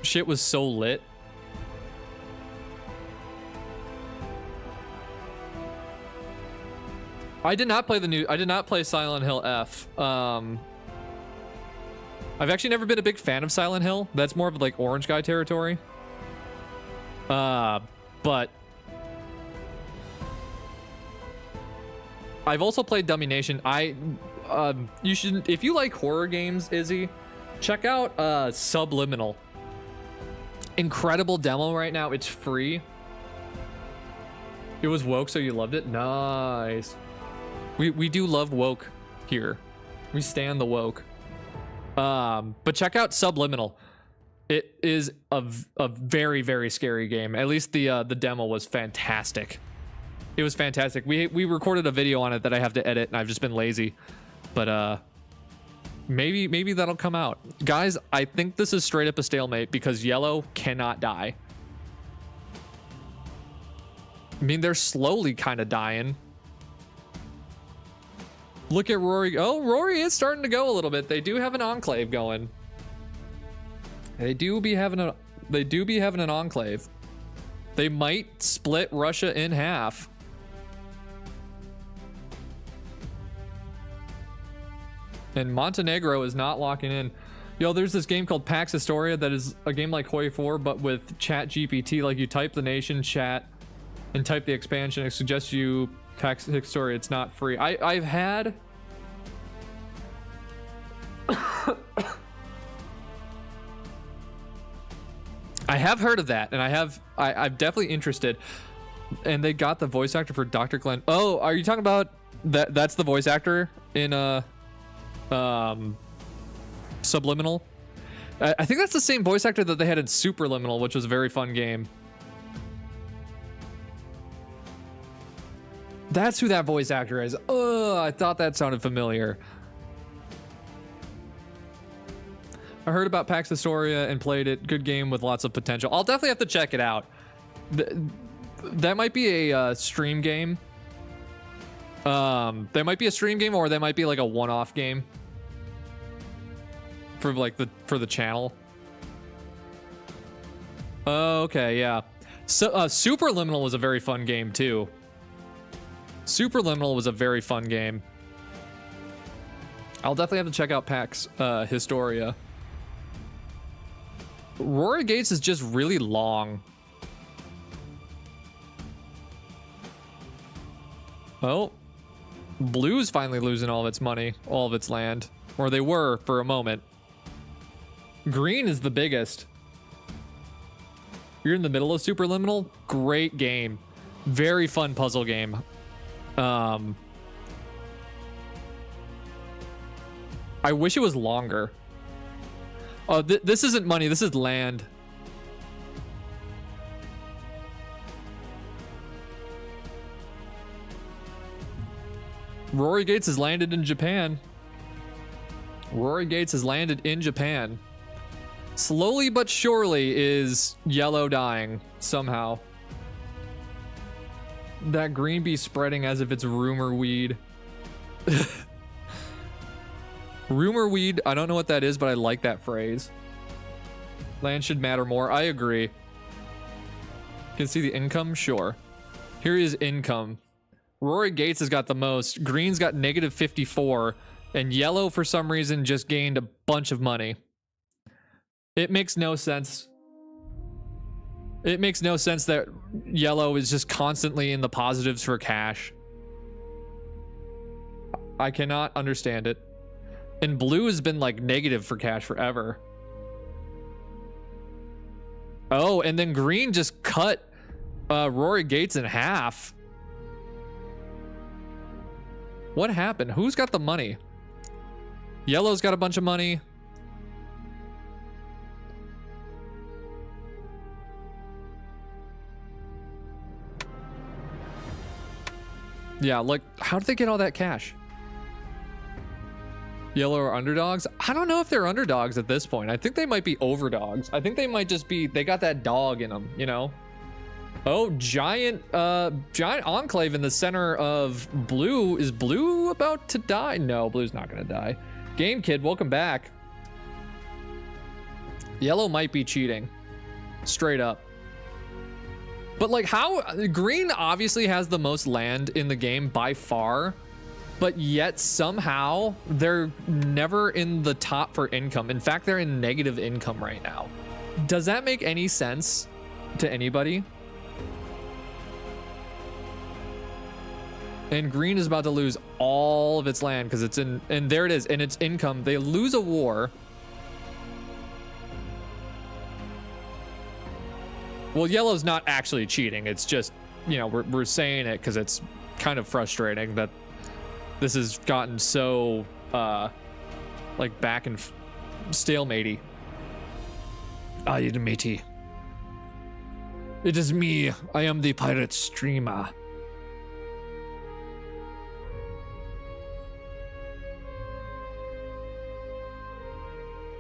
Shit was so lit. I did not play Silent Hill F. I've actually never been a big fan of Silent Hill. That's more of like Orange Guy territory. But I've also played Dummy Nation. You should, if you like horror games, Izzy, check out Subliminal. Incredible demo right now. It's free. It was woke, so you loved it. Nice. We do love woke here. We stand the woke. But check out Subliminal. It is a very, very scary game. At least the demo was fantastic. It was fantastic. We recorded a video on it that I have to edit, and I've just been lazy. But maybe that'll come out. Guys, I think this is straight up a stalemate because yellow cannot die. I mean, they're slowly kind of dying. Look at Rory. Oh, Rory is starting to go a little bit. They do have an enclave going. They do be having an enclave. They might split Russia in half. And Montenegro is not locking in. Yo, there's this game called Pax Historia that is a game like Hoi 4, but with Chat GPT. Like, you type the nation chat and type the expansion. It suggests you Pax Historia. It's not free. I've had I have heard of that, and I'm definitely interested. And they got the voice actor for Dr. Glenn. Oh, are you talking about That's the voice actor in Subliminal. I think that's the same voice actor that they had in Superliminal, which was a very fun game. That's who that voice actor is. Oh, I thought that sounded familiar. I heard about Pax Historia and played it. Good game with lots of potential. I'll definitely have to check it out. That might be a stream game. That might be a stream game, or that might be like a one-off game for like for the channel. Okay, yeah. So Superliminal was a very fun game too. Superliminal was a very fun game. I'll definitely have to check out PAX Historia. Rory Gates is just really long. Oh, Blue's finally losing all of its money, all of its land, or they were for a moment. Green is the biggest. You're in the middle of Superliminal. Great game, very fun puzzle game. I wish it was longer. Oh, this isn't money. This is land. Rory Gates has landed in Japan. Rory Gates has landed in Japan. Slowly but surely is yellow dying somehow. That green bee spreading as if it's rumor weed. Rumor weed, I don't know what that is, but I like that phrase. Land should matter more. I agree. You can see the income? Sure. Here is income. Rory Gates has got the most. Green's got negative 54. And yellow, for some reason, just gained a bunch of money. It makes no sense. It makes no sense that yellow is just constantly in the positives for cash. I cannot understand it. And blue has been like negative for cash forever. Oh, and then green just cut Rory Gates in half. What happened? Who's got the money? Yellow's got a bunch of money. Yeah, like, how did they get all that cash? Yellow are underdogs? I don't know if they're underdogs at this point. I think they might be overdogs. I think they might just be, they got that dog in them, you know? Oh, giant enclave in the center of blue. Is blue about to die? No, blue's not gonna die. Game Kid, welcome back. Yellow might be cheating. Straight up. But like how, green obviously has the most land in the game by far, but yet somehow they're never in the top for income. In fact, they're in negative income right now. Does that make any sense to anybody? And green is about to lose all of its land because it's in, and there it is, and its income. They lose a war. Well, yellow's not actually cheating. It's just, you know, we're saying it because it's kind of frustrating that this has gotten so, like back and stalematey. Matey. It is me. I am the pirate streamer.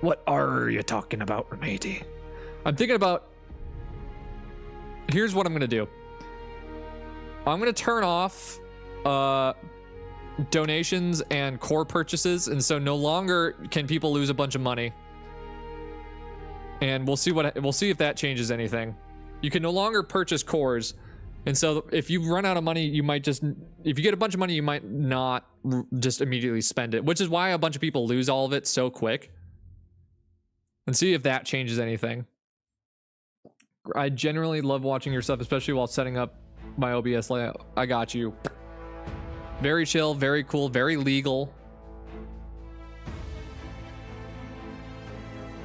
What are you talking about, matey? I'm thinking about... Here's what I'm gonna do. I'm gonna turn off donations and core purchases, and so no longer can people lose a bunch of money. And we'll see if that changes anything. You can no longer purchase cores, and so if you run out of money, you might just, if you get a bunch of money, you might not just immediately spend it, which is why a bunch of people lose all of it so quick. And see if that changes anything. I generally love watching your stuff, especially while setting up my OBS layout. I got you. Very chill, very cool, very legal.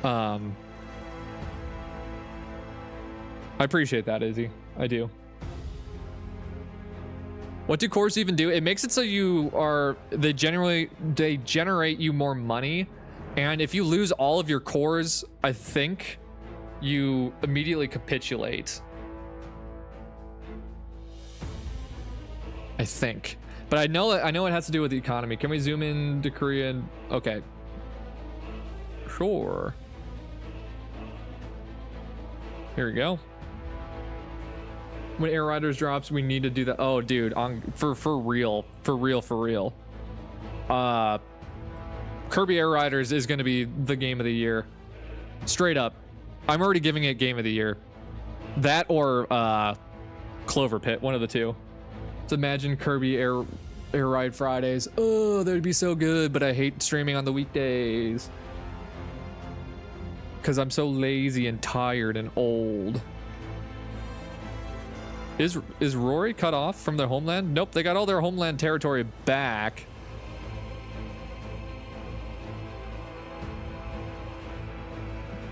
I appreciate that, Izzy. I do. What do cores even do? It makes it so they generate you more money, and if you lose all of your cores, I think you immediately capitulate. I think, but I know it has to do with the economy. Can we zoom in to Korea? Okay, sure. Here we go. When Air Riders drops, we need to do that. Oh, dude, for real. Kirby Air Riders is going to be the game of the year. Straight up. I'm already giving it game of the year. That or Clover Pit, one of the two. Let's imagine Kirby Air Ride Fridays. Oh, that would be so good, but I hate streaming on the weekdays. Because I'm so lazy and tired and old. Is Rory cut off from their homeland? Nope, they got all their homeland territory back.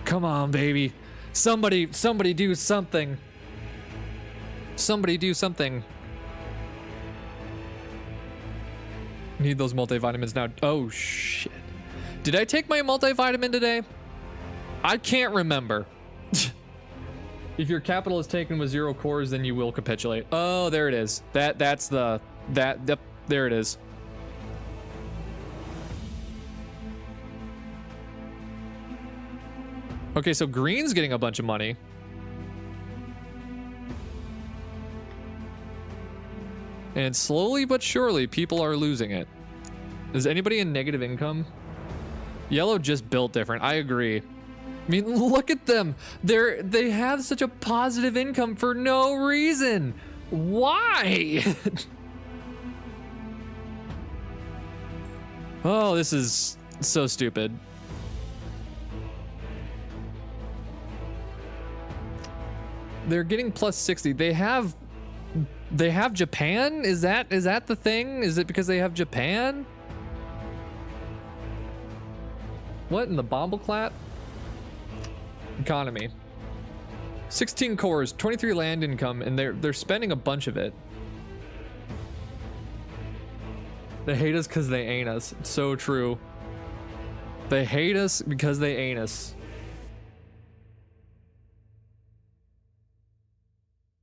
Come on, baby. Somebody do something. Somebody do something. Need those multivitamins now. Oh, shit. Did I take my multivitamin today? I can't remember. If your capital is taken with 0 cores, then you will capitulate. Oh, there it is. Yep, there it is. Okay, so green's getting a bunch of money. And slowly but surely, people are losing it. Is anybody in negative income? Yellow just built different. I agree. I mean, look at them. They have such a positive income for no reason. Why? Oh, this is so stupid. They're getting plus 60. They have Japan? Is that the thing? Is it because they have Japan? What in the Bombleclap? Economy. 16 cores, 23 land income, and they're spending a bunch of it. They hate us because they ain't us. It's so true. They hate us because they ain't us.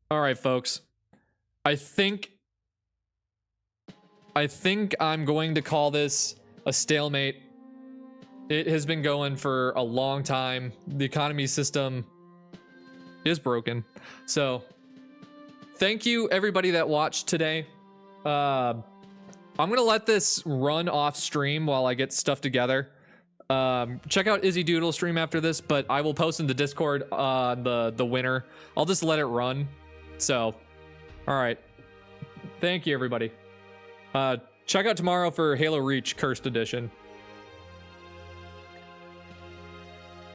All right, folks. I think I'm going to call this a stalemate. It has been going for a long time. The economy system is broken. So thank you everybody that watched today. I'm gonna let this run off stream while I get stuff together. Check out Izzy Doodle stream after this, but I will post in the Discord the winner. I'll just let it run. So, all right. Thank you everybody. Check out tomorrow for Halo Reach Cursed Edition.